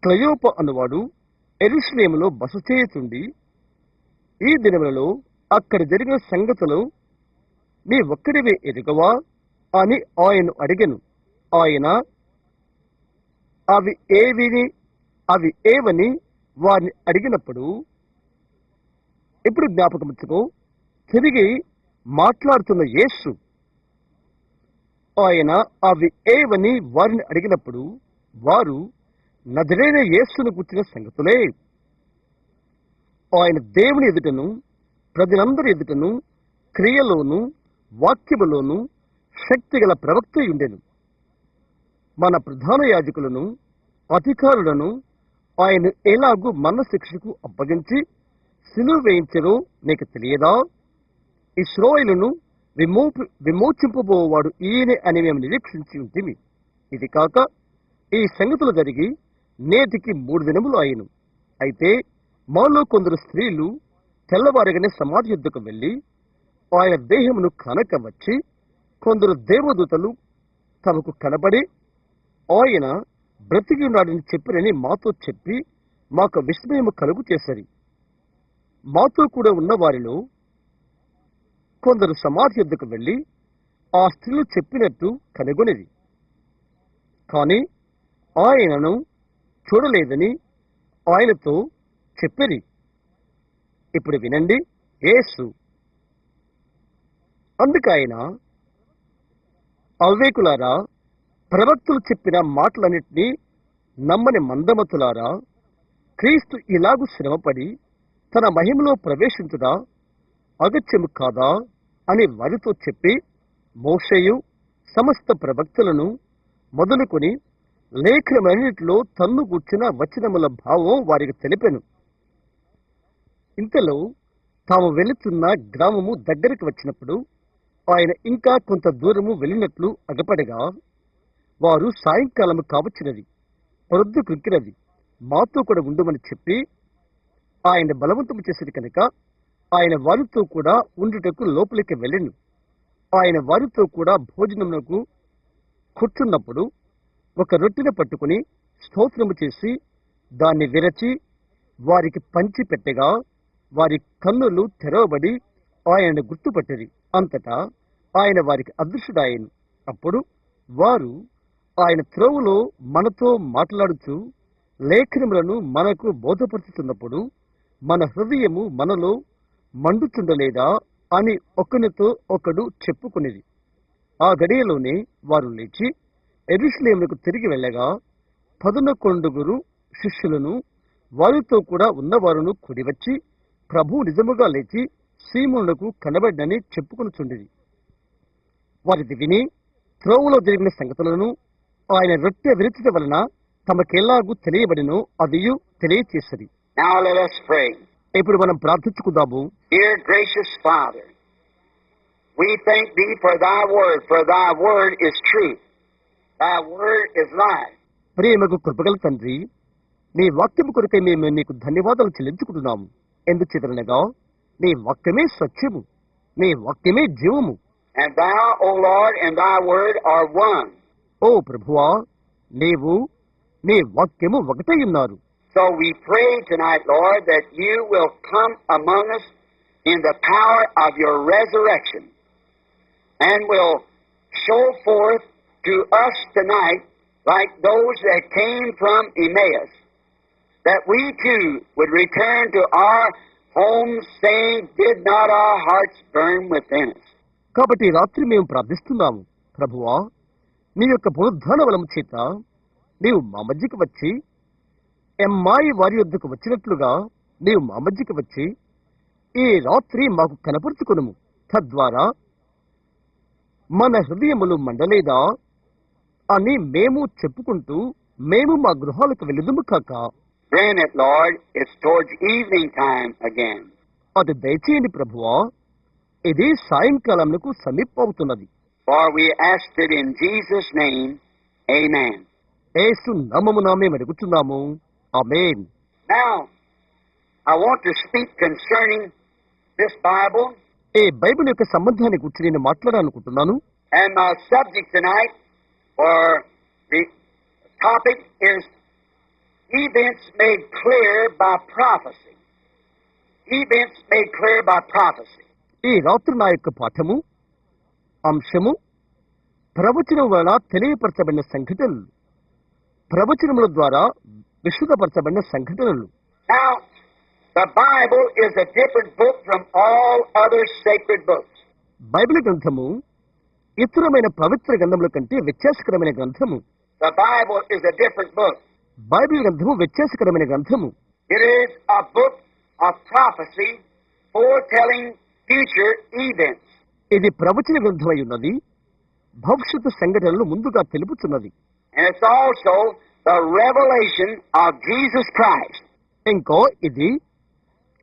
క్లయోప అనువాడు యెరూషలేములో బస చేయుచుండి, ఈ దినములలో అక్కడ జరిగిన సంగతులు నీ ఒక్కడివే ఎరుగవా అని ఆయన అడిగెను. ఆయన, అవి ఏవని వారిని అడిగినప్పుడు, ఇప్పుడు జ్ఞాపకముచ్చుకో, తిరిగి మాట్లాడుతున్న యేసు, ఆయన అవి ఏవని వారిని అడిగినప్పుడు వారు నజరేయుడైన యేసును గుర్చిన సంగతులే. ఆయన దేవుని ఎదుటను ప్రజలందరి ఎదుటను క్రియలోను వాక్యములోను శక్తిగల ప్రవక్త ఉండెను. మన ప్రధాన యాజకులను అధికారులను ఆయన ఎలాగూ మరణశిక్షకు అప్పగించి సిలువ వేయించరో నీకు తెలియదా? ఇశ్రాయేలును విమోచింపబోవాడు ఈయనే అని మేము నిరీక్షించి ఉంటిమి. ఇది కాక ఈ సంగతులు జరిగి నేటికి 3 దినములు అయ్యను. అయితే మాలో కొందరు స్త్రీలు తెల్లవారుగానే సమాధి యుద్ధకు వెళ్లి ఆయన దేహమును కనక వచ్చి, కొందరు దేవదూతలు తమకు కనబడి ఆయన బ్రతికి ఉన్నాడని చెప్పిరని మాతో చెప్పి మాకు విస్మయము కలుగు చేశారు. మాతో కూడా ఉన్న వారిలో కొందరు సమాధి యుద్ధకు వెళ్లి ఆ స్త్రీలు చెప్పినట్టు కనుగొనేది, కాని ఆయనను చూడలేదని ఆయనతో చెప్పిరి. ఇప్పుడు వినండి. యేసు అందుకైన, అవివేకులారా, ప్రవక్తలు చెప్పిన మాటలన్నింటినీ నమ్మని మందమతులారా, క్రీస్తు ఇలాగు శ్రమపడి తన మహిమలో ప్రవేశించుదా అగత్యము కాదా అని వారితో చెప్పి, మోషేయు సమస్త ప్రవక్తలను మొదలుకొని లేఖనమన్నిటిలో తన్ను కూర్చిన వచనముల భావం వారికి తెలిపెను. ఇంతలో తాము వెళుతున్న గ్రామము దగ్గరికి వచ్చినప్పుడు ఆయన ఇంకా కొంత దూరము వెళ్ళినట్లు అగపడగా, వారు సాయంకాలము కావచ్చినది, ప్రొద్దు కృక్కినది, మాతో కూడా ఉండమని చెప్పి ఆయన బలవంతము చేసేది కనుక ఆయన వారితో కూడా ఉండుటకు లోపలికి వెళ్ళెను. ఆయన వారితో కూడా భోజనమునకు కూర్చున్నప్పుడు ఒక రొట్టెను పట్టుకుని స్తోత్రము చేసి దాన్ని విరచి వారికి పంచి పెట్టగా వారి కన్నులు తెరవబడి ఆయనను గుర్తుపట్టిరి. అంతటా ఆయన వారికి అదృశ్యుడాయెను. అప్పుడు వారు ఆయన త్రోవలో మనతో మాట్లాడుచూ లేఖనములను మనకు బోధపరుచుతున్నప్పుడు మన హృదయము మనలో మండుచుండలేదా అని ఒకనితో ఒకడు చెప్పుకునేది. ఆ గడియలోనే వారు లేచి యెరూషలేమునకు తిరిగి వెళ్ళగా 11 శిష్యులను వారితో కూడా ఉన్నవారును కూడివచ్చి, ప్రభువు నిజముగా లేచి సీమోనునకు కనబడినని చెప్పుకొనుచుండిరి. వారిది విని త్రోవలో జరిగిన సంగతులను ఆయన రొట్టె విరుచుట వలన తమకెలాగూ తెలియబడినో అదియు తెలియచేసరి. Now let us pray. ఇప్పుడు మనం ప్రార్థించుకుందాము. Dear gracious Father, we thank Thee for Thy word is truth. Thy word is life. ప్రేమకు కృపగల తండ్రి, నీ వాక్యము కొరకై మేము నీకు ధన్యవాదాలు చెల్లించుకుంటున్నాము. ఎందుచేతనగా నీ వాక్యమే సత్యము, నీ వాక్యమే జీవము. And Thou, O Lord, and Thy word are one. ఓ ప్రభువా, నీవు నీ వాక్యము ఒకటై ఉన్నారు. So we pray tonight, Lord, that You will come among us in the power of Your resurrection and will show forth to us tonight, like those that came from Emmaus, that we too would return to our homes saying, did not our hearts burn within us? కాబట్టి రాత్రి మేము ప్రార్థిస్తున్నాము. ప్రభువా, నీ యొక్క పునరుద్ధాన బలము చేత నీవు మా మధ్యకు వచ్చి, ఎమ్మాయి వారి యొద్దకు వచ్చినట్లుగా నీవు మా మధ్యకు వచ్చి ఈ రాత్రి మాకు కనపరుచుకొనుము. తద్వారా మన హృదయములు మండలేదా అని మేము చెప్పుకుంటూ మేము మా గృహాలకు వెళ్ళుదుము కాక. Grant it, Lord, it's towards evening time again. అది దయచేయండి ప్రభువా, ఇది సాయంకాలమునకు సమీపవుతున్నది. For we asked it in Jesus' name, amen. యేసు నామమున మేము అడుగుచున్నాము. ఆమేన్. Now, I want to speak concerning this Bible, ఈ బైబిల్ యొక్క సంబంధాన్ని గురించి నేను మాట్లాడాలనుకుంటున్నాను. and my subject tonight, or the topic, is events made clear by prophecy. Events made clear by prophecy. ఈ రాత్రి నా యొక్క పాఠము అంశము ప్రవచనం వలన తెలియపరచబడిన సంఘటనలు, ప్రవచనముల ద్వారా విశుద్ధపరచబడిన సంఘటనలు. Now, the Bible is a different book from all other sacred books. Bible గ్రంథము ఇతరమైన పవిత్ర గ్రంథముల కంటే వ్యత్యాసకరమైన గ్రంథము. The Bible is a different book. Bible గ్రంథము వ్యత్యాసకరమైన గ్రంథము. It is a book of prophecy foretelling future events. ఇది ప్రవచన గ్రంథమై ఉన్నది, భవిష్యత్తు సంఘటనలు ముందుగా తెలుపుచున్నది. And it's also the revelation of Jesus Christ. ఇంకో ఇది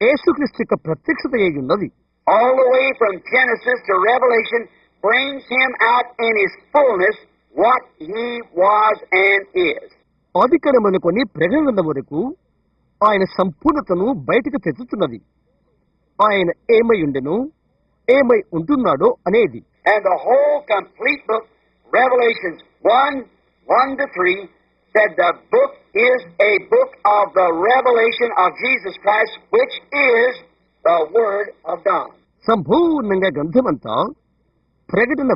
యేసుక్రీస్తు యొక్క ప్రత్యక్షత అయి ఉన్నది. All the way from Genesis to Revelation brings him out in his fullness what he was and is. ఆదికాండమనుకొని ప్రకటన వరకు ఆయన సంపూర్ణతను బయటకు తెచ్చుతున్నది. ఆయన ఏమై ఉండెను, ఏమై ఉంటున్నాడో అనేది. And the whole complete book, Revelations 1:1-3, said the book is a book of the revelation of Jesus Christ, which is the Word of God. సంపూర్ణంగా గ్రంథమంతా ప్రకటన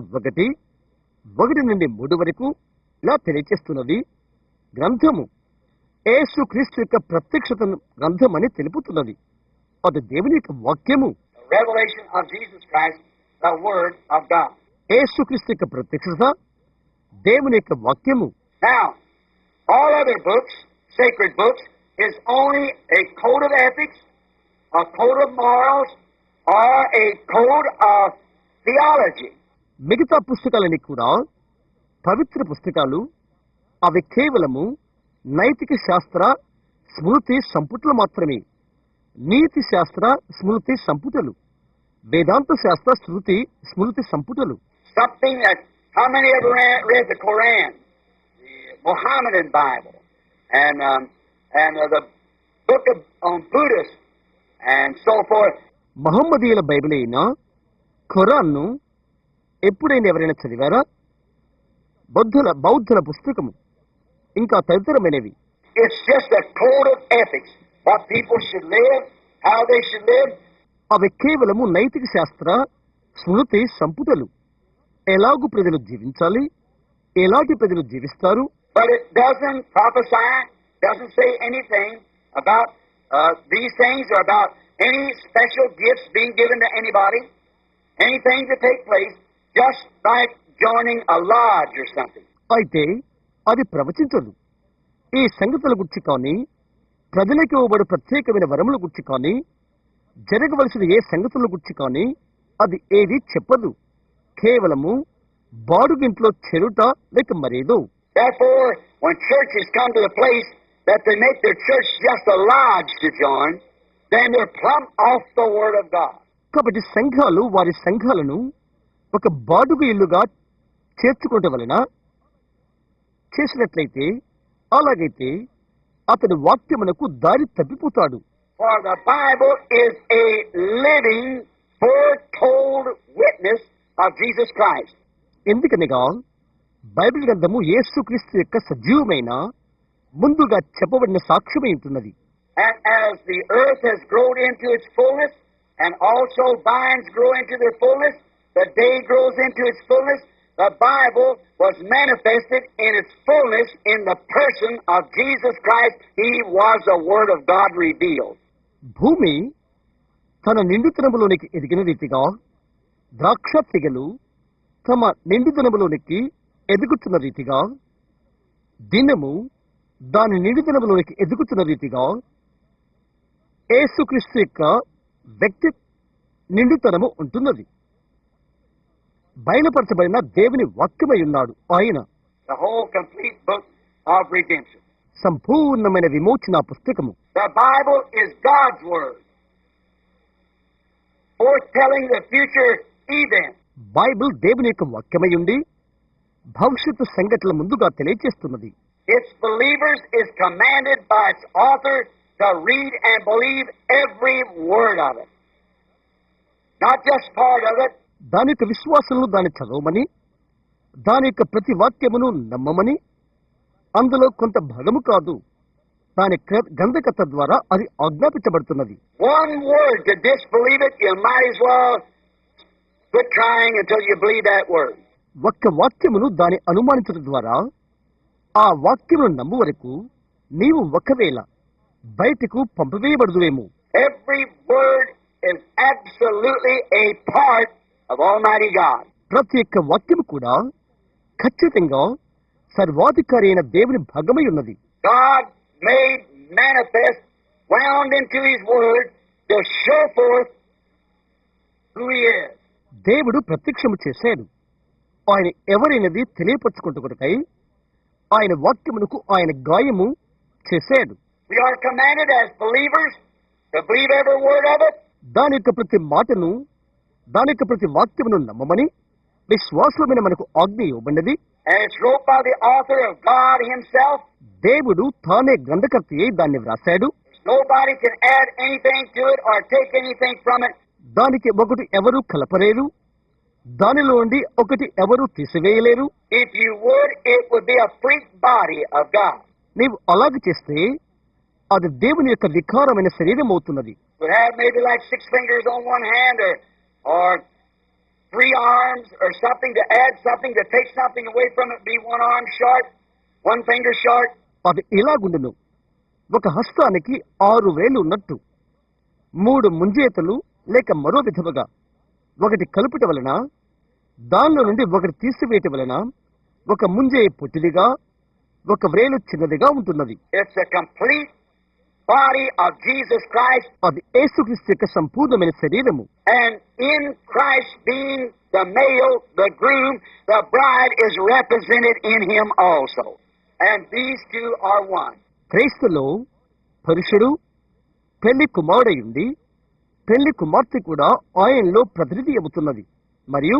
1 నుండి 3 వరకు ఇలా తెలియచేస్తున్నది. గ్రంథము యేసు క్రీస్తు యొక్క ప్రత్యక్షత గ్రంథం అని తెలుపుతున్నది. అది దేవుని యొక్క వాక్యము. The revelation of Jesus Christ, the Word of God. యేసు క్రీస్తు యొక్క ప్రత్యక్షత దేవుని యొక్క వాక్యము. Now, all other books, sacred books, is only a code of ethics, a code of morals, or a code of theology. మిగతా పుస్తకాలని కూడా పవిత్ర పుస్తకాలు, అవి కేవలము నైతిక శాస్త్ర స్మృతి సంపుటలు మాత్రమే. నీతి శాస్త్ర స్మృతి సంపుటలు, వేదాంత శాస్త్ర శృతి స్మృతి సంపుటలు. Something that, how many ever read the Quran, the Mohammedan Bible, and the book on Buddhist, and so forth? మహమ్మదీయుల బైబిల్ అయినా ఖురాన్ను ఎప్పుడైనా ఎవరైనా చదివారా? బౌద్ధుల పుస్తకము ఇంకా తదితరమైనవి. It's just a code of ethics, what people should live, how they should live. అవి కేవలము నైతిక శాస్త్ర స్మృతి సంపుటలు. ఎలాగు ప్రజలు జీవించాలి, ఎలాంటి ప్రజలు జీవిస్తారు. But it doesn't prophesy, doesn't say anything about these things or about any special gifts being given to anybody, anything to take place, just like joining a lodge or something. అయితే అది ప్రవచించదు. ఈ సంగతుల గురించి కానీ, ప్రజలకు ఇవ్వబడు ప్రత్యేకమైన వరముల గురించి కానీ, జరగవలసిన ఏ సంగతుల గురించి కానీ అది ఏది చెప్పదు. కేవలము బాడుగింట్లో చెరుట లేక మరేదో. Therefore, when churches come to the place that they make their church just a lodge to join, then they're plumb off the Word of God. కాబట్టి సంఘాలు వారి సంఘాలను ఒక బాడుగ ఇల్లుగా చేర్చుకోవటం వలన చేసినట్లయితే అలాగైతే అతడు వాక్యమునకు దారి తప్పిపోతాడు. For the Bible is a living, foretold witness of Jesus Christ. ఎందుకనగా బైబిల్ గ్రంథము యేసుక్రీస్తు యొక్క సజీవమైన ముందుగా చెప్పబడిన సాక్ష్యమై ఉంటున్నది. And as the earth has grown into its fullness, and also vines grow into their fullness, the day grows into its fullness, the Bible was manifested in its fullness in the person of Jesus Christ. He was the Word of God revealed. భూమి తన నిండుతనములోనికి ఎదిగిన రీతిగా ద్రాక్ష తీగలు తమ నిండుతనములోనికి ఎదుగుతున్న రీతిగా దినము దాని నిండుతనములోనికి ఎదుగుతున్న రీతిగా యేసుక్రీస్తు యొక్క వ్యక్తి నిండుతనము ఉంటున్నది. బయలుపరచబడిన దేవుని వాక్యమై ఉన్నాడు ఆయన. The whole complete book of redemption. సంపూర్ణమైన విమోచన పుస్తకము. The Bible is God's Word, foretelling the future event. Bible దేవుని యొక్క వాక్యమై ఉండి భవిష్యత్తు సంఘటనల ముందుగా తెలియజేస్తున్నది. Its believers is commanded by its author to read and believe every word of it. Not just part of it. దాని యొక్క విశ్వాసంలో దాన్ని చదవమని, దాని యొక్క ప్రతి వాక్యమును నమ్మమని, అందులో కొంత భాగము కాదు, దాని గంధకత ద్వారా అది ఆజ్ఞాపించబడుతున్నది. One word to disbelieve it, you might as well quit trying until you believe that word. ఒక్క వాక్యమును దాని అనుమానించడం ద్వారా ఆ వాక్యమును నమ్ము వరకు నీవు ఒకవేళ బయటకు పంపివేయబడుదువేమో. Every word is absolutely a part of Almighty God. ప్రతి ఒక్క వాక్యము కూడా ఖచ్చితంగా సర్వాధికారి అయిన దేవుని భాగమై ఉన్నది. God made manifest, wound into His Word to show forth who He is. దేవుడు ప్రత్యక్షము చేశాడు. ఆయన ఎవరైనది తెలియపరచుకుంటుకై ఆయన వాక్యమునకు ఆయన గాయము చేశాడు. We are commanded as believers to believe every word of it. దాని యొక్క ప్రతి మాటను, దాని యొక్క ప్రతి వాక్యమును నమ్మమని విశ్వాసమైన మనకు ఆజ్ఞ ఇవ్వబడినది. And it's wrote by the author of God Himself. దేవుడు తానే గ్రంథకర్త అయి దాన్ని వ్రాశాడు. Nobody can add anything to it or take anything from it. దానికి ఒకటి ఎవరు కలపలేరు, దానిలో నుండి ఒకటి ఎవరు తీసివేయలేరు. If you would, it would be a freak body of God. నీవు అలాగ చేస్తే అది దేవుని యొక్క వికారమైన శరీరం అవుతున్నది. Would have maybe like 6 fingers on one hand or 3 arms or something to add something to take something away from it, be 1 arm short, 1 finger short. అది ఇలాగుండును. ఒక హస్తానికి 6 వేలు ఉన్నట్టు 3 ముంజేతలు లేక మరో విధముగా ఒకటి కలుపుట వలన, దానిలో నుండి ఒకటి తీసివేయటం వలన ఒక ముంజే పొట్టిదిగా ఒక వ్రేలు చిన్నదిగా ఉంటున్నది. It's a complete body of Jesus Christ. అది యేసుక్రీస్తు యొక్క సంపూర్ణమైన శరీరము. And in Christ being the male, the groom, the bride is represented in Him also. And these two are one. క్రీస్తులో పురుషుడు పెళ్లి కుమారుడయుండి పెళ్లి కుమార్తె కూడా ఆయనలో ప్రతినిధి అవుతున్నది. మరియు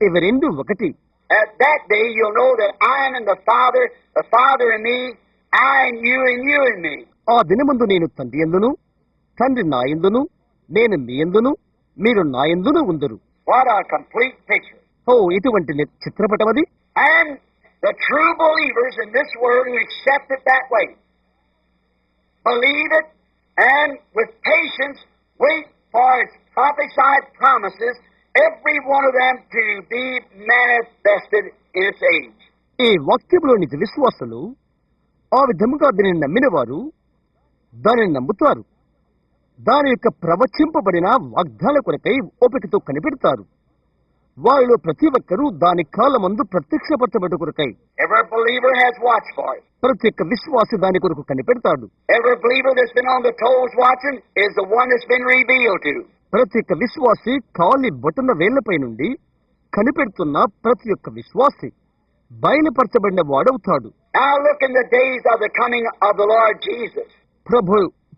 ఇవి రెండు ఒకటి. At that day you'll know that I am in the Father in me, I in you and you in me. ఆ దినమందు నేను తండ్రి యందును, తండ్రి నా యందును, నేను మీ యందును, మీరు నా యందును ఉందురు. What a complete picture. ఇటువంటి చిత్రపటం అది. And the true believers in this world who accept it that way, believe it, and with patience wait for its prophesied promises, every one of them to be manifested in its age. ఈ వాక్యంలోని విశ్వాసులు ఆ విధముగా దీనిని నమ్మిన వారు దానిని నమ్ముతారు. దాని యొక్క ప్రవచింపబడిన వాగ్దాన కొరకై ఓపికతో కనిపెడతారు. వారిలో ప్రతి ఒక్కరూ దాని కాలమందు ప్రత్యక్షపరచబడు కొరకై. Every believer has watched for it. ప్రతి ఒక్క విశ్వాసి దాని కొరకు కనిపెడతాడు. Every believer that's been on the toes watching is the one that's been revealed to. ప్రతి ఒక్క విశ్వాసి కాలి బొటన వేళ్లపై నుండి కనిపెడుతున్న ప్రతి ఒక్క విశ్వాసి బయలుపరచబడిన వాడవుతాడు. Now look in the days of the coming of the Lord Jesus.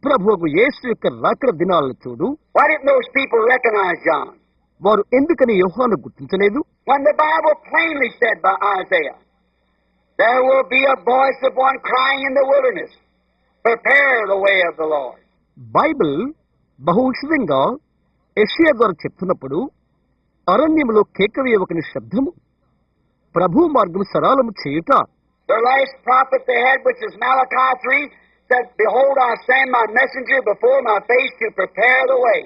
ప్రభువు యేసు యొక్క రాకడ దినాలను చూడు. Why didn't those people recognize John? వారు ఎందుకని యోహాను గుర్తించలేదు? When the Bible plainly said by Isaiah, there will be a voice of one crying in the wilderness, prepare the way of the Lord. Bible బహుశితంగా యెషయా ద్వారా చెప్తున్నప్పుడు అరణ్యములో కేకవేయ ఒకని శబ్దము, ప్రభు మార్గం సరళము చేయుట. The last prophet they had, which is Malachi 3, said, behold, I send my messenger before my face to prepare the way.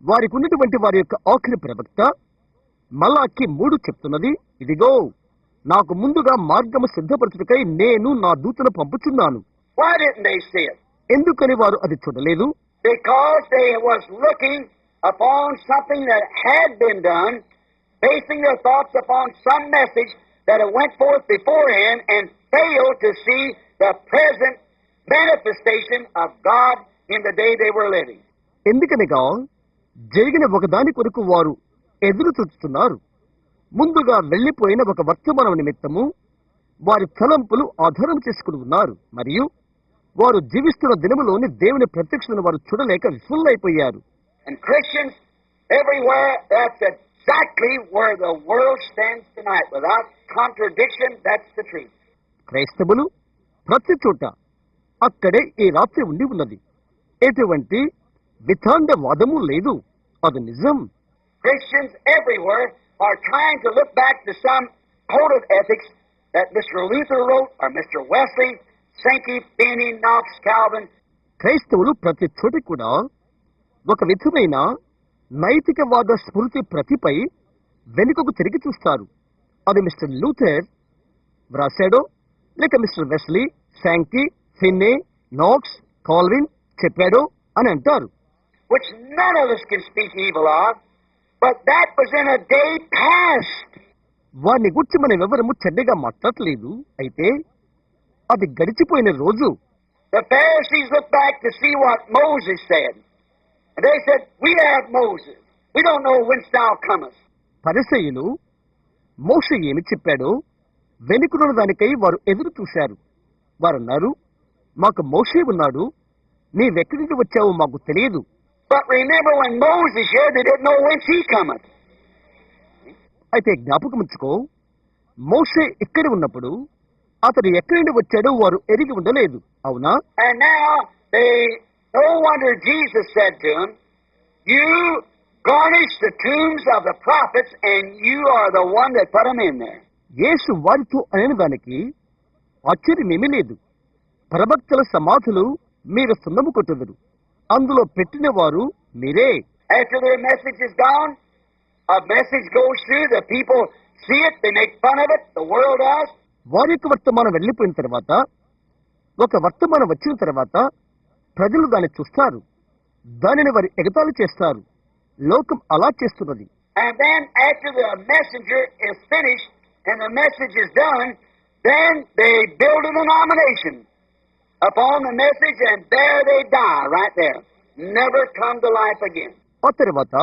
వారికి ఉన్నటువంటి వారి యొక్క ఆఖరి ప్రవక్త మలాకి 3 చెప్తున్నది, ఇదిగో నాకు ముందుగా మార్గము సిద్ధపరచుటకై నేను నా దూతను పంపుచున్నాను. Why didn't they see it? ఎందుకని వారు అది చూడలేదు? Because they was looking upon something that had been done, basing their thoughts upon some message that had went forth beforehand and failed to see the present manifestation of God in the day they were living. ఎందుకనగా జరిగిన ఒకదాని కొరకు వారు ఎదురు చూస్తున్నారు. ముందుగా వెళ్లిపోయిన ఒక వర్తమానం నిమిత్తము వారి తలంపులు ఆధారం చేసుకుని ఉన్నారు, మరియు వారు జీవిస్తున్న దినములోని దేవుని ప్రత్యక్షతను వారు చూడలేక విఫలమైపోయారు. And Christians everywhere, that's exactly where the world stands tonight. Without contradiction, that's the truth. క్రైస్తవులు ప్రతి చోట అక్కడే ఈ రాత్రి ఉండి ఉన్నది. ఎటువంటి వితాండవాదము లేదు, అది నిజం. Christians everywhere are trying to look back to some code of ethics that Mr. Luther wrote, or Mr. Wesley, Sankey, Finney, Knox, Calvin. క్రైస్తవులు ప్రతి చోట కూడా ఒక విధమైన నైతికవాద స్మృతి ప్రతిపై వెనుకకు తిరిగి చూస్తారు. అది మిస్టర్ లూథర్ వ్రాసాడో, లేక మిస్టర్ వెస్లీ, శాంకీ, ఫిన్నే, నాక్స్, కాల్విన్ చెప్పాడో అని అంటారు. Which none of us can speak evil of, but that was in a day past. వారిని గురించి మనం ఎవరము చెడ్డగా మాట్లాడలేదు, అయితే అది గడిచిపోయిన రోజు. The Pharisees looked back to see what Moses said. And they said, we have Moses. We don't know whence thou comest. పరిసయ్యులు మోషే ఏమి చెప్పాడో వెనుకనున్న దానికై వారు ఎదురు చూశారు. వారన్నారు, మాకు మోషే ఉన్నాడు, నీవెక్కడి నుండి వచ్చావో మాకు తెలియదు. But remember when Moses here, they didn't know whence he cometh. అయితే జ్ఞాపకముంచుకో, మోషే ఇక్కడ ఉన్నప్పుడు అతడు ఎక్కడి నుండి వచ్చాడో వారు ఎరిగి ఉండలేదు, అవునా? And now no wonder Jesus said to him, you garnish the tombs of the prophets and you are the one that put them in there. యేసు వారితో అయిన దానికి ఆశ్చర్యమేమీ లేదు. ప్రవక్తల సమాధులు మీరు సున్నము కొట్టుదురు, అందులో పెట్టిన వారు మీరే. After their message is gone, a message goes through, the people see it, they make fun of it, the world does. వారి యొక్క వర్తమానం వెళ్ళిపోయిన తర్వాత, ఒక వర్తమానం వచ్చిన తర్వాత ప్రజలు దాన్ని చూస్తారు, దానిని వారి ఎగతాళి చేస్తారు. లోకం అలా చేస్తున్నది. And then after the messenger is finished and the message is done, then they build a denomination upon the message and there they die right there. Never come to life again. ఆ తర్వాత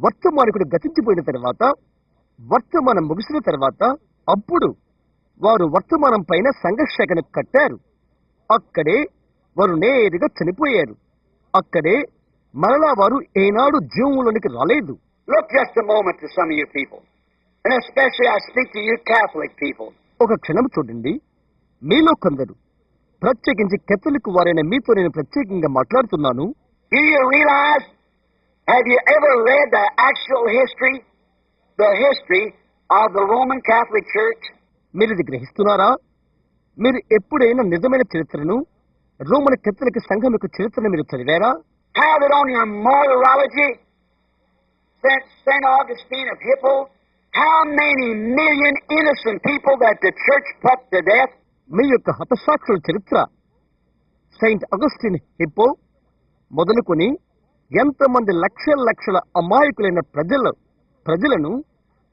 వర్తమానికుడు గతించిపోయిన తర్వాత, వర్తమానం ముగిసిన తర్వాత, అప్పుడు వారు వర్తమానం పైన సంఘర్షణను కట్టారు. అక్కడే వారు నేరుగా చనిపోయారు. అక్కడే మరలా వారు ఏనాడు జీవంలోనికి రాలేదు. Look just a moment to some of you people, and especially I speak to you Catholic people. ఒక క్షణం చూడండి, మీలో కొందరు, ప్రత్యేకించి కేథలిక్ వారైన మీతో నేను ప్రత్యేకంగా మాట్లాడుతున్నాను. Do you realize, have you ever read the actual history, the history of the Roman Catholic Church? మీరు ఇది గ్రహిస్తున్నారా? మీరు ఎప్పుడైనా నిజమైన చరిత్రను, రోమన్ కేథలిక్ సంఘం యొక్క చరిత్రను మీరు చదివారా? Have it on your martyrology, St. Augustine of Hippo, how many million innocent people that the church put to death? మీ యొక్క హతసాక్షుల చరిత్ర, సెయింట్ అగస్టిన్ హిప్పో మొదలుకొని ఎంతమంది లక్షల లక్షల అమాయకులైన ప్రజలను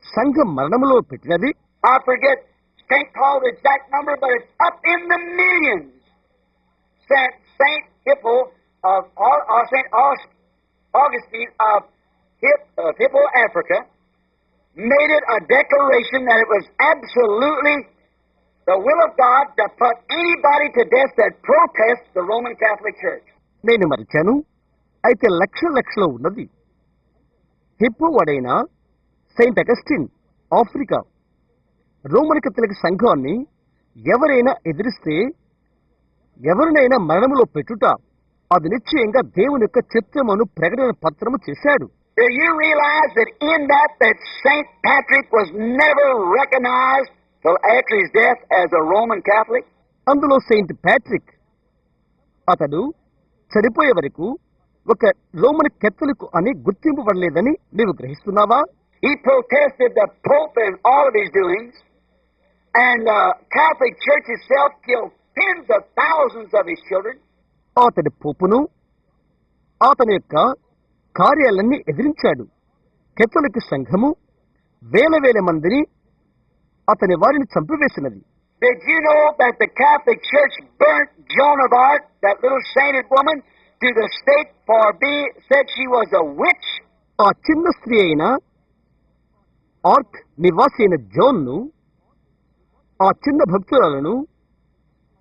సంఘం మరణములో పెట్టినది. I forget St. Paul's exact number, but it's up in the millions. Saint Hippo or Saint Augustine of Hippo, Africa, made it a declaration that it was absolutely the will of God to put anybody to death that protests the Roman Catholic Church. నేను మరిచాను. అయితే లక్షలో ఉన్నది. Hippo వాడైన Saint Augustine Africa Roman Catholic సంఘాన్ని ఎవరైనా ఎదిరిస్తే ఎవరినైనా మరణములో పెట్టుట అది నిశ్చయంగా దేవుని యొక్క చిత్తమును ప్రకటన పత్రము చేశాడు. Do you realize that in that St. Patrick was never recognized till after his death as a Roman Catholic? అందులో సెయింట్ ప్యాట్రిక్ అతడు చనిపోయే వరకు ఒక రోమన్ కథలిక్ అని గుర్తింపబడలేదని నీవు గ్రహిస్తున్నావా? He protested the Pope and all of his doings, and the Catholic Church itself killed tens of thousands of his children. అతడి పోపును అతని యొక్క కార్యాలన్నీ ఎదిరించాడు. కథలిక్ సంఘము వేల మందిని అతని వారిని చంపివేసినది. Did you know that the Catholic Church burnt Joan of Arc, that little sainted woman, to the stake for said she was a witch? ఆ చిన్న స్త్రీ అయిన ఆర్క్ నివాసి అయిన జోన్ను, ఆ చిన్న భక్తురాలను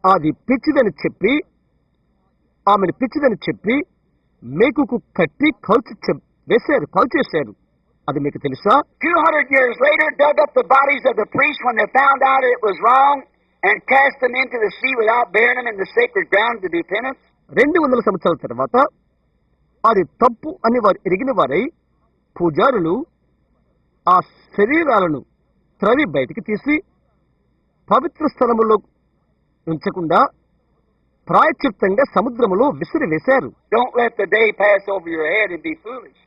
అది పిచ్చిదని చెప్పి ఆమెను పిచ్చిదని చెప్పి మేకుకు కట్టి కాల్చేశారు. అది మీకు తెలుసా? 200 years later, dug up the bodies of the priests when they found out it was wrong and cast them into the sea without burying them in the sacred ground to do penance. 200 సంవత్సరాల తర్వాత అది తప్పు అని వారు ఎరిగిన వారై పూజారులు ఆ శరీరాలను త్రవి బయటికి తీసి పవిత్ర స్థలములో ఉంచకుండా ప్రాయశ్చిత్తంగా సముద్రములో విసిరివేశారు. Don't let the day pass over your head and be foolish.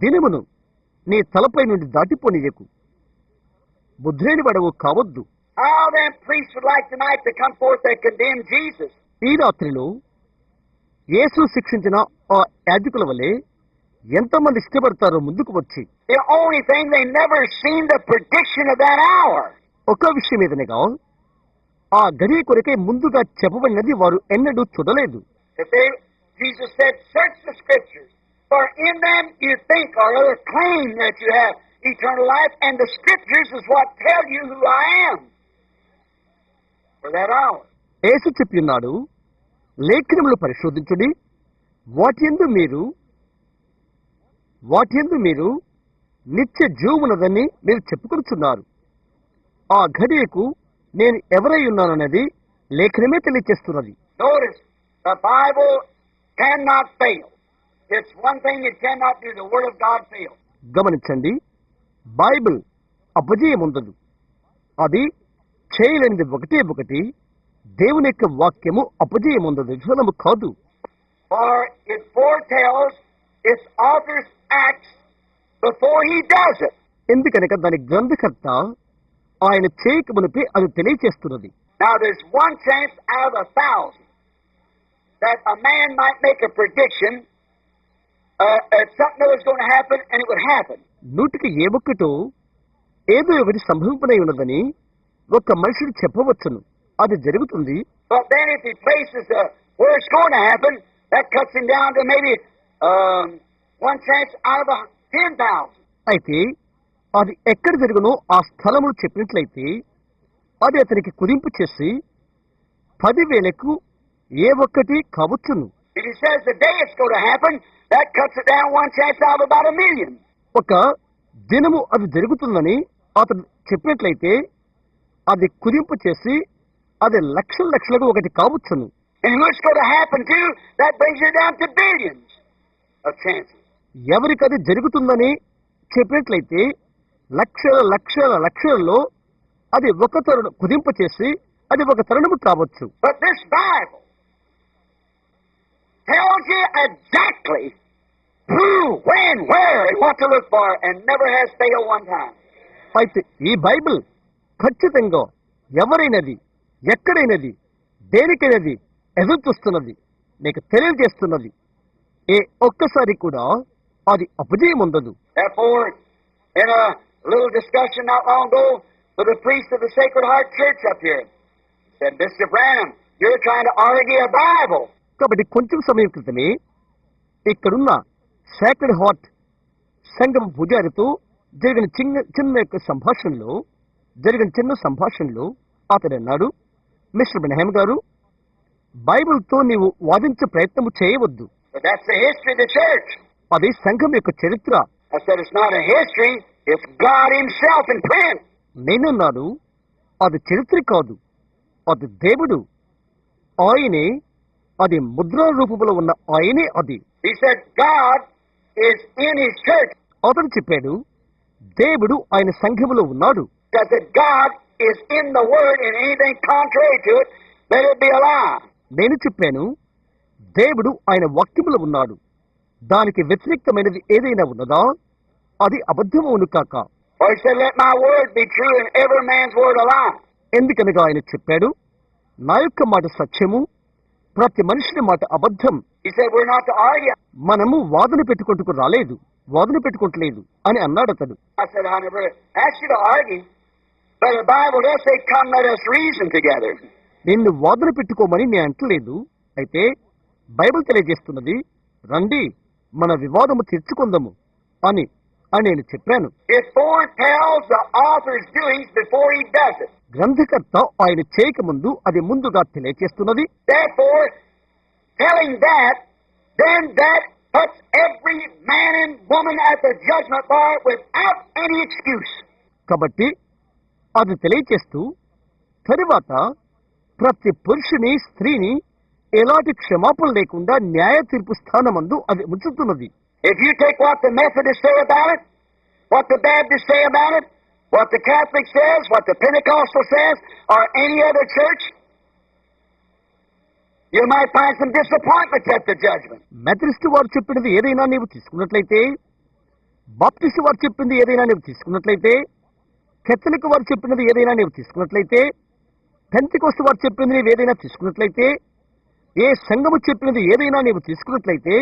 దినమును నీ తలపై నుండి దాటిపోనీయకు, బుద్ధిలేని వాడవు కావద్దు. How then priests would like tonight to come forth that condemn Jesus. ఈ రాత్రిలో యేసు శిక్షించిన ఆ యాజకుల వలె ఎంతమంది ఇష్టపడతారో ముందుకు వచ్చి. The only thing they never seen the prediction of that hour. ఒక విషయం ఏదనగా ఆ గడియ కొరకే ముందుగా చెప్పబడినది వారు ఎన్నడూ చూడలేదు. Jesus said, search the scriptures, for in them you think or other claim that you have eternal life, and the scriptures is what tell you who I am for that hour. యేసు చెప్పినాడు, లేఖనములు పరిశోధించుడి, వాటియందు మీరు నిత్య జీవమున్నదని మీరు చెప్పుకొనుచున్నారు. ఆ ఘడియకు నేను ఎవరై ఉన్నానన్నది లేఖనమే తెలియచేస్తున్నది. Notice, the Bible cannot fail. It's one thing it cannot do. The Word of God fails. గమనించండి, Bible అపజయముందదు. అది చేయలేనిది ఒకటి దేవుని యొక్క వాక్యము అపజయముందదు, విఫలము కాదు. For it foretells its author's acts before he does it. ఎందుకనగా దాని గ్రంథకర్త ఆయన చేయక మునిపే అది తెలియచేస్తున్నది. Now there's one chance out of 1,000 that a man might make a prediction something that was going to happen and it would happen. 100కి ఏ ఒక్కటో ఏదో ఒకటి సంభవింపనై ఉన్నదని ఒక మనుషుడు చెప్పవచ్చును, అది జరుగుతుంది. But then if he places where it's going to happen, that cuts him down to maybe one chance out of 10,000. అయితే అది ఎక్కడ జరుగునో ఆ స్థలమును చెప్పినట్లయితే అది అతనికి కుదింపు చేసి 10,000కు ఏ ఒక్కటి కావచ్చును. If he says the day it's going to happen, that cuts it down one chance out of about 1,000,000. ఒక దినము అది జరుగుతుందని అతను చెప్పినట్లయితే అది కుదింపు చేసి అది లక్షలకు ఒకటి కావచ్చును. And who it's going to happen to, that brings it down to billions of chances. ఎవరికి అది జరుగుతుందని చెప్పినట్లయితే లక్షలలో అది ఒక తరుణం కుదింపు చేసి అది ఒక తరుణము కావచ్చు. But this Bible tells you exactly who, when, where, and what to look for, and never has failed one time. అయితే ఈ బైబిల్ ఖచ్చితంగా ఎవరైనది, ఎక్కడైనది, దేనికైనది ఎదురు చూస్తున్నది, నీకు తెలియజేస్తున్నది. ఏ ఒక్కసారి కూడా అది అపజయం ఉండదు. Therefore, in a A little discussion not long ago with a priest of the Sacred Heart Church up here. Said, Mr. Branham, you're trying to argue a Bible. కాబట్టి కొంచెం సమయం క్రితమే ఇక్కడున్న సాక్రెడ్ హార్ట్ సంఘం పూజారితో జరిగిన చిన్న సంభాషణలో అతడు అన్నాడు, మిస్టర్ బ్రహ్మ గారు, బైబిల్తో నీవు వాదించే ప్రయత్నం చేయవద్దు. But that's the history of the church. అది సంఘం యొక్క చరిత్ర. I said, it's not a history, it's God Himself in print. నేనన్నాను, అది చరిత్ర కాదు, అది దేవుడు. ఆయనే, అది ముద్రా రూపంలో ఉన్న ఆయనే అది. He said, God is in His church. అతను చెప్పాడు, దేవుడు ఆయన సంఘములో ఉన్నాడు. That God is in the Word and anything contrary to it, let it be a lie. నేను చెప్పాను, దేవుడు ఆయన వాక్యములో ఉన్నాడు, దానికి వ్యతిరేకమైనది ఏదైనా ఉన్నదా అది అబద్ధమవును కాక. Or he said, let my word be true and every man's word a lie. ఎందుకనగా ఆయన చెప్పాడు, నా యొక్క మాట సత్యము, ప్రతి మనిషిని మాట అబద్ధం. He said, we're not to argue. మనము వాదన పెట్టుకుంటలేదు అని అన్నాడు అతడు. I said, I never asked you to argue, but the Bible does say, come let us reason together. నిన్ను వాదన పెట్టుకోమని నేను అంటలేదు. అయితే బైబిల్ తెలియజేస్తున్నది, రండి మన వివాదము తీర్చుకుందాము అని నేను చెప్పాను. It foretells the author's doings before he does it. గ్రంథకర్త ఆయన చేయకముందు అది ముందుగా తెలియజేస్తున్నది. Therefore, telling that, then that puts every man and woman at the judgment bar without any excuse. కాబట్టి అది తెలియజేస్తూ తరువాత ప్రతి పురుషుని స్త్రీని ఎలాంటి క్షమాపణ లేకుండా న్యాయ తీర్పు స్థానమందు అది ఉంచుతున్నది. If you take what the Methodists say about it, what the Baptists say about it, what the Catholic says, what the Pentecostal says, or any other church, you might find some disappointment at the judgment. Methodist వారు చెప్పినది ఏదైనా నీవు తీసుకున్నట్లయితే, Baptist వారు చెప్పింది ఏదైనా నీవు తీసుకున్నట్లయితే, కేథలిక్ వారు చెప్పినది ఏదైనా నీవు తీసుకున్నట్లయితే, పెంతెకోస్తు వారు చెప్పింది నీవు ఏదైనా తీసుకున్నట్లయితే, ఏ సంఘము చెప్పినది ఏదైనా నీవు తీసుకున్నట్లయితే,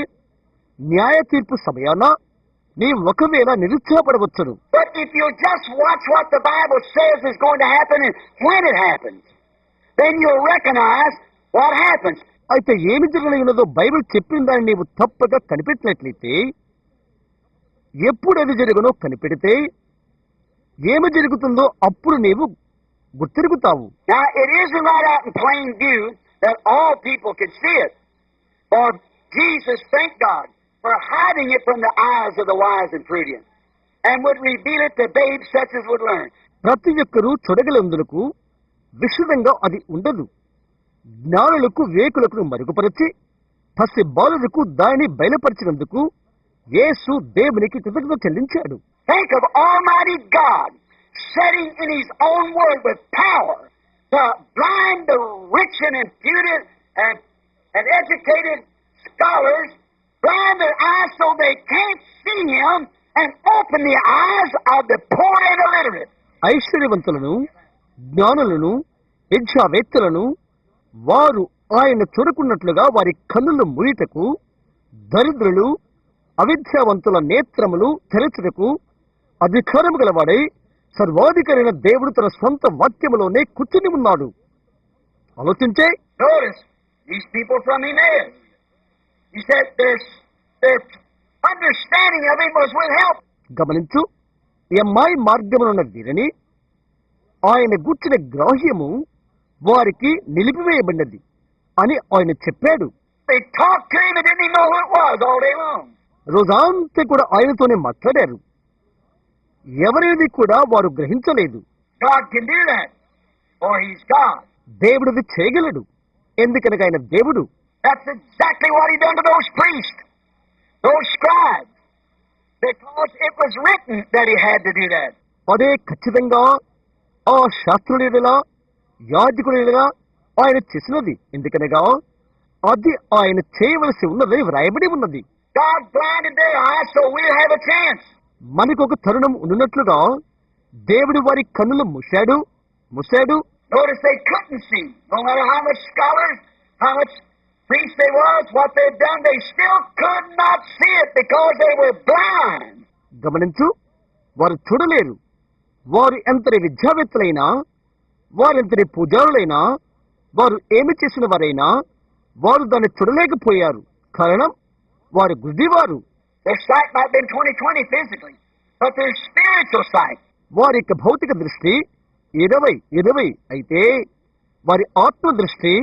న్యాయ తీర్పు సమయాన నీవు ఒకవేళ నిరుత్సాహపడవచ్చును. But if you just watch what the Bible says is going to happen and when it happens, then you'll recognize what happens. అయితే ఏమి జరగనున్నదో బైబిల్ చెప్పిన దాన్ని నీవు తప్పగా కనిపెట్టినట్లయితే, ఎప్పుడు అది జరుగునో కనిపెడితే ఏమి జరుగుతుందో అప్పుడు నీవు గుర్తిరుగుతావు. Now, it isn't right out in plain view that all people can see it. For Jesus, thank God, for hiding it from the eyes of the wise and prudent, and would reveal it to babes such as would learn. ప్రతి ఒక్కరూ చూడగలందులకు విశదంగా అది ఉండదు. జ్ఞానులకు వివేకులకు మరుగుపరిచి పసి బాలులకు దానిని బయలుపరిచినందుకు యేసు దేవునికి కృతజ్ఞత చెల్లించాడు. Think of Almighty God setting in His own word with power to blind the rich and imputed and educated scholars, blind their eyes so they can't see Him, and open the eyes of the poor and illiterate. ఐశ్వర్యవంతులను, జ్ఞానులను, విద్యావేత్తలను వారు ఆయన చూడకున్నట్లుగా వారి కన్నులు మూయుటకు, దరిద్రులు అవిద్యావంతుల నేత్రములు తెరచుటకు అధికారము గలవాడై సర్వాధికారైన దేవుడు తన సొంత వాక్యములోనే కూర్చుని ఉన్నాడు. ఆలోచించే. Notice these people from Emmaus. He said their understanding of Him was withheld. గమనించు, ఎమ్మాయి మార్గమునున్న వీరిని ఆయన గూర్చిన గ్రాహ్యము వారికి నిలిపివేయబడినది అని ఆయన చెప్పాడు. They talked to Him and didn't even know who it was all day long. రోజంతా కూడా ఆయనతోనే మాట్లాడారు. ఎవరేది కూడా వారు గ్రహించలేదు. God can do that, for He's God. దేవుడిది చేయగలడు, ఎందుకనగా ఆయన దేవుడు. That's exactly what He done to those priests, those scribes, because it was written that He had to do that. అదే ఖచ్చితంగా ఆ శాస్త్రుడిలా యాజకుడిలా ఆయన చేసినది, ఎందుకనగా అది ఆయన చేయవలసి ఉన్నదని వ్రాయబడి ఉన్నది. God blinded their eyes so we'll have a chance. మనకు ఒక తరుణం ఉన్నట్లుగా దేవుడు వారి కన్నులు మూశాడు. Notice they couldn't see. No matter how much scholars, how much priests they was, what they've done, they still could not see it because they were blind. గమనించు, వారు చూడలేరు. వారు ఎంతటి విద్యావేత్తలైనా, వారెంతటి పూజారులైనా, వారు ఏమి చేసిన వారైనా వారు దాన్ని చూడలేకపోయారు. కారణం వారు గుడ్డివారు. Their sight might have been 20/20 physically, but their spiritual sight. వారి యొక్క భౌతిక దృష్టి 20/20 అయితే వారి ఆత్మ దృష్టి.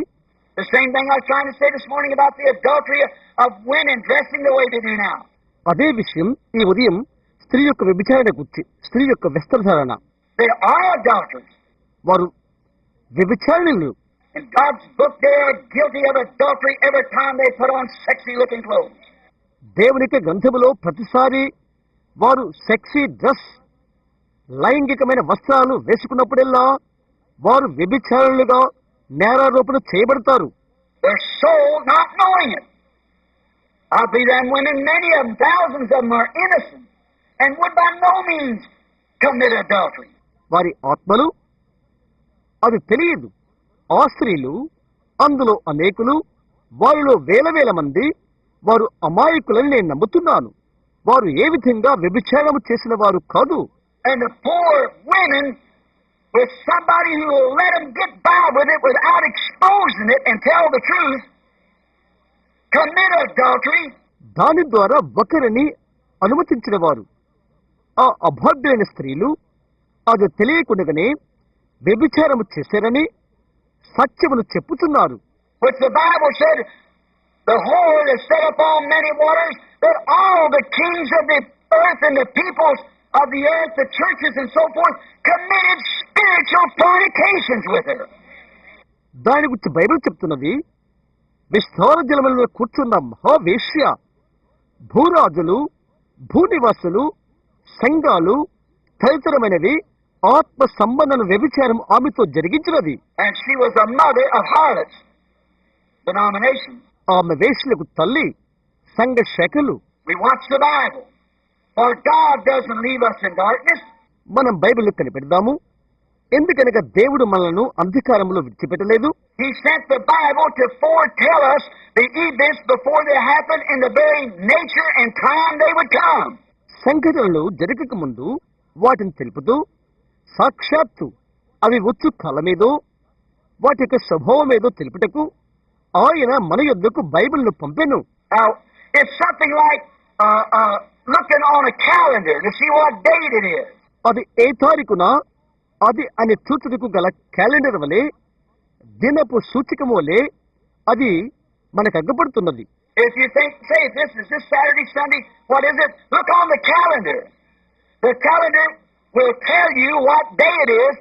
The same thing I was trying to say this morning about the adultery of women dressing the way they do now. అదే విషయం ఈ ఉదయం స్త్రీ యొక్క వ్యభిచారణ గురించి, స్త్రీ యొక్క వస్త్రధారణ. They are adulterers. వారు వ్యభిచారిణులు. In God's book, they are guilty of adultery every time they put on sexy-looking clothes. దేవునికి గ్రంథములో ప్రతిసారి వారు సెక్సీ డ్రెస్, లైంగికమైన వస్త్రాలు వేసుకున్నప్పుడెల్లా వారు వ్యభిచారులుగా నేరారోపణ చేయబడతారు. They're sold not knowing it. I believe them women, many of them, thousands of them, are innocent and would by no means commit adultery. వారి ఆత్మలు అది తెలియదు. ఆ స్త్రీలు, అందులో అనేకులు, వారిలో వేల మంది వారు అమాయకులని నేను నమ్ముతున్నాను. వారు ఏ విధంగా వ్యభిచారము చేసిన వారు కాదు. And the poor women, with somebody who will let them get by with it without exposing it and tell the truth, commit adultery. దాని ద్వారా ఒకరిని అనుమతించిన వారు, ఆ అభాగ్యులైన స్త్రీలు అది తెలియకుండానే వ్యభిచారము చేశారని సత్యమును చెప్పుతున్నారు. Which the Bible said, the whore is set upon many waters, that all the kings of the earth and the peoples of the earth, the churches and so forth, committed spiritual fornications with her. దాని గురించి Bible చెప్తున్నది, విస్తార జలములలో కూర్చున్న మహావేశ్య, భూరాజులు, భూనివాసులు, సంఘాలు తదితరమైనవి ఆత్మ సంబంధం వ్యభిచారం ఆమెతో జరిగించినది. And she was a mother of harlots denomination. ఆమె వేశ్యలకు తల్లి, సంఘ శాఖలు. We watch the Bible. For God doesn't leave us in darkness. మనం బైబిల్ కనిపెడదాము. ఎందుకనగా దేవుడు మనలను అంధకారంలో విడిచిపెట్టలేదు. He sent the Bible to foretell us the events before they happen in the very nature and time they would come. సంఘటనలు జరగక ముందు వాటిని తెలుపుతూ, సాక్షాత్తు అవి వచ్చు కాలమేదో వాటి యొక్క స్వభావమేదో తెలుపుటకు ఆయన మన యొద్దకు బైబిల్ను పంపెను. Now, it's something like looking on a calendar to see what date it is. అది ఏ తారీఖున అది అని సూచనకు గల క్యాలెండర్ వలె, దినపు సూచికము వలె అది మనకు అగ్గపడుతున్నది. If you think, say, this is this Saturday, Sunday, what is it? Look on the calendar. The calendar will tell you what day it is.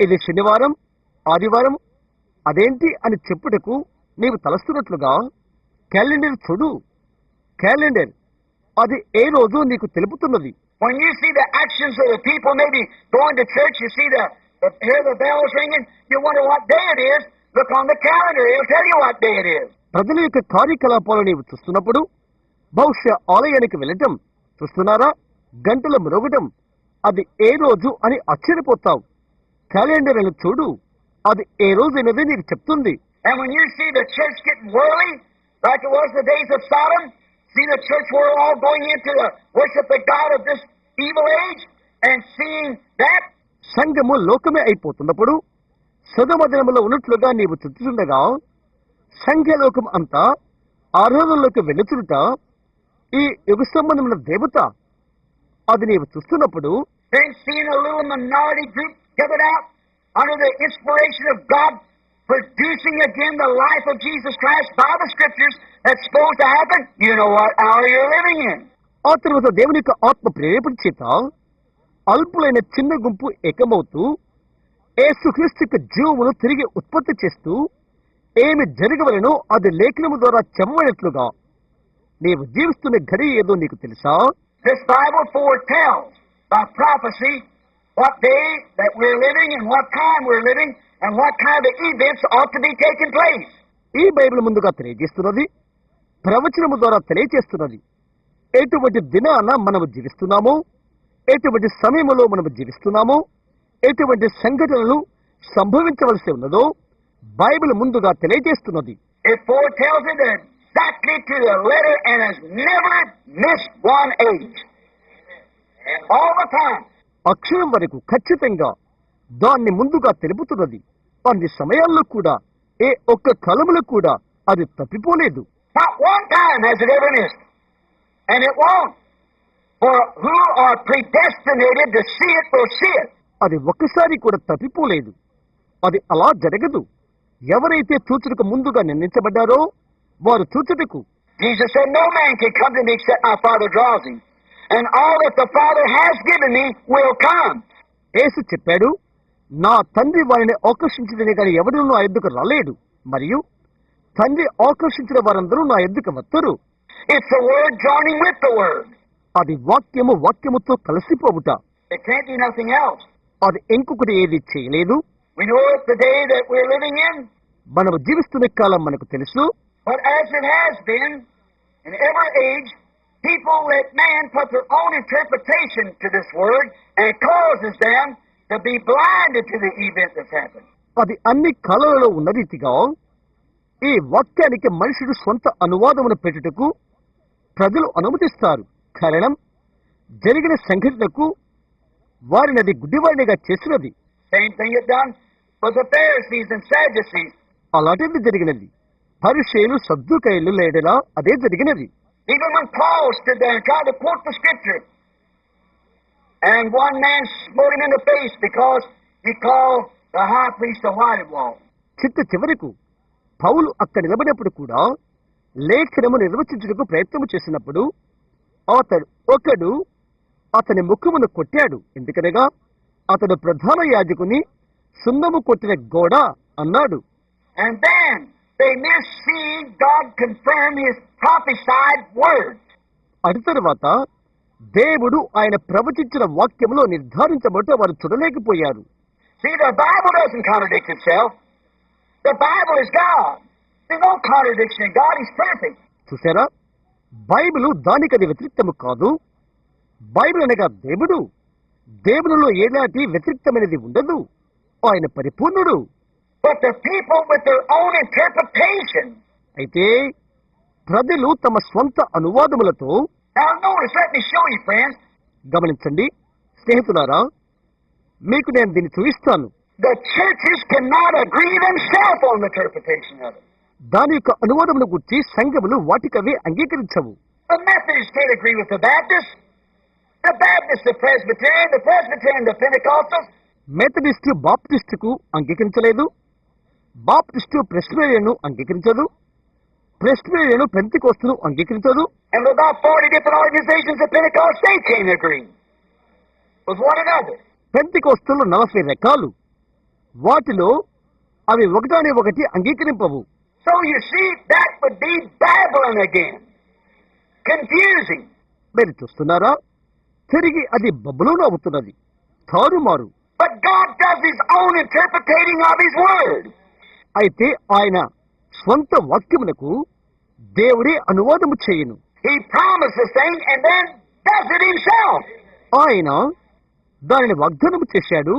ఇది శనివారం, ఆదివారం, అదేంటి అని చెప్పుటకు నీవు తలస్తున్నట్లుగా క్యాలెండర్ చూడు. క్యాలెండర్ అది ఏ రోజు నీకు తెలుపుతున్నది. When you see the actions of the people, maybe going to church, you see hear the bells ringing, you wonder what day it is. Look on the calendar, it'll tell you what day it is. ప్రజల యొక్క కార్యకలాపాలు నీవు చూస్తున్నప్పుడు, బహుశా ఆలయానికి వెళ్ళటం చూస్తున్నారా, గంటలు మ్రోగటం, అది ఏ రోజు అని ఆశ్చర్యపోతావు. క్యాలెండర్ అని చూడు, అది ఏ రోజు అనేది నీకు చెప్తుంది. And when you see the church getting whirly, like it was the days of Sodom, see the church world all going into the worship the God of this evil age, and seeing that, సంఘము లోకమే అయిపోతున్నప్పుడు సొదొమ దినములో ఉన్నట్లుగా నీవు చుట్టుచుండగా సంఘలోకం అంతా ఆరాధనలోకి వెళుచుట, ఈ యుగ సంబంధమైన దేవత అది నీవు చూస్తున్నప్పుడు, then seeing a little minority group gathered out under the inspiration of God, producing again the life of Jesus Christ by the Scriptures that's supposed to happen, you know what hour you're living in. ఆ తర్వాత దేవుని యొక్క ఆత్మ ప్రేరేపణ చేత అల్పులైన చిన్న గుంపు ఏకమవుతూ యేసుక్రీస్తు యొక్క జీవమును తిరిగి ఉత్పత్తి చేస్తూ ఏమి జరగవలెనో అది లేఖనము ద్వారా చెప్పబడినట్లుగా నీవు జీవిస్తున్న గడి ఏదో నీకు తెలుసా? This Bible foretells by prophecy what day that we're living and what time we're living and what kind of events ought to be taking place. ఈ బైబిల్ ముందుగా తెలియజేస్తున్నది, ప్రవచనము ద్వారా తెలియజేస్తున్నది ఎటువంటి దినాన మనము జీవిస్తున్నామో, ఎటువంటి సమయంలో మనము జీవిస్తున్నామో, ఎటువంటి సంఘటనలు సంభవించవలసి ఉన్నదో బైబిల్ ముందుగా తెలియజేస్తున్నది. It foretells it exactly to the letter and has never missed one age. All the time. అక్షరం వరకు ఖచ్చితంగా దాన్ని ముందుగా తెలుపుతున్నది. అన్ని సమయాల్లో కూడా ఏ ఒక్క కాలములో కూడా అది తప్పిపోలేదు. Not one time has it ever missed. And it won't. For who are predestinated to see it will see it. అది ఒక్కసారి కూడా తప్పిపోలేదు. అది అలా జరగదు. ఎవరైతే చూచుటకు ముందుగా నిర్ణయించబడ్డారో వారు చూచుటకు. Jesus said, no man can come to me except my Father draws him. And all that the Father has given me will come. యేసు చెప్పాడు, నా తండ్రి వారిని ఆకర్షించదని కానీ ఎవరు నా ఎద్దుకు రాలేడు, మరియు తండ్రి ఆకర్షించిన వారందరూ నా ఎద్దుకు వస్తారు. It's the Word joining with the Word. అది వాక్యముతో కలిసిపోవుట. It can't do nothing else. అది ఇంకొకటి ఏది చేయలేదు. We know it the day that we're living in. మనము జీవిస్తున్న కాలం మనకు తెలుసు. But as it has been in every age, people let man put their own interpretation to this Word and causes them to be blinded to the event that's happened. అది అన్ని కాలాలలో ఉన్న రీతిగా ఈ వాక్యానికి మనుషుడు సొంత అనువాదమును పెట్టుటకు ప్రజలు అనుమతిస్తారు. కారణం జరిగిన సంఘటనకు వారిని అది గుడ్డివాడినిగా చేసినది. Same thing it done with the Pharisees and Sadducees. అలాంటిది జరిగినది. పరిసయ్యులు సద్దూకయ్యులు లేడలా అదే జరిగినది. Even when Paul stood there and tried to quote the scripture, and one man smote him in the face because he called the high priest a whited wall. చివరకు పౌలు అక్కడ నిలబడినప్పుడు కూడా లేఖనము నిర్వచించుటకు ప్రయత్నం చేసినప్పుడు ఒకడు అతని ముఖమును కొట్టాడు. ఎందుకనగా అతడు ప్రధాన యాజకుని సున్నము కొట్టిన గోడ అన్నాడు. And then they missed seeing God confirm his prophesied word. అటు తరువాత దేవుడు ఆయన ప్రవచించిన వాక్యములో నిర్ధారించబట్ట వారు చూడలేకపోయారు. See, the Bible doesn't contradict itself. The Bible is God. There's no contradiction in God. He's perfect. చూసారా, బైబిలు దానికది వ్యతిరిక్తము కాదు. బైబిల్ అనగా దేవుడు. దేవునిలో ఎలాంటి వ్యతిరిక్తమైనది ఉండదు. ఆయన పరిపూర్ణుడు. But the people with their own interpretation. అయితే ప్రజలు తమ స్వంత అనువాదములతో. Now notice, let me show you, friends. గమనించండి స్నేహితులారా, మీకు నేను దీన్ని చూపిస్తాను. The churches cannot agree themselves on the interpretation of it. దాని యొక్క అనువాదమును గురించి సంఘములు వాటికవే అంగీకరించవు. The Methodists can't agree with the Baptists. The Baptists, the Presbyterian, the Pentecostals. Methodist బాప్టిస్టుకు అంగీకరించలేదు. బాప్టిస్టు ప్రెస్బిటేరియన్ను అంగీకరించదు. ప్రెస్బిటేరియన్ పెంతెకోస్తును అంగీకరించదు. And about 40 different organizations of Pentecost, they can't agree with one another. పెంతెకోస్తులు 40 రకాలు. వాటిలో అవి ఒకదాని ఒకటి అంగీకరింపవు. So you see, that would be Babylon again. Confusing. మీరు చూస్తున్నారా, తిరిగి అది బబులోను అవుతున్నది, తారుమారు. But God does his own interpreting of his word. అయితే ఆయన స్వంత వాక్యమునకు దేవుడే అనువాదము చేయును. He promises thing and then does it himself. ఆయన దానిని వాగ్దానము చేశాడు,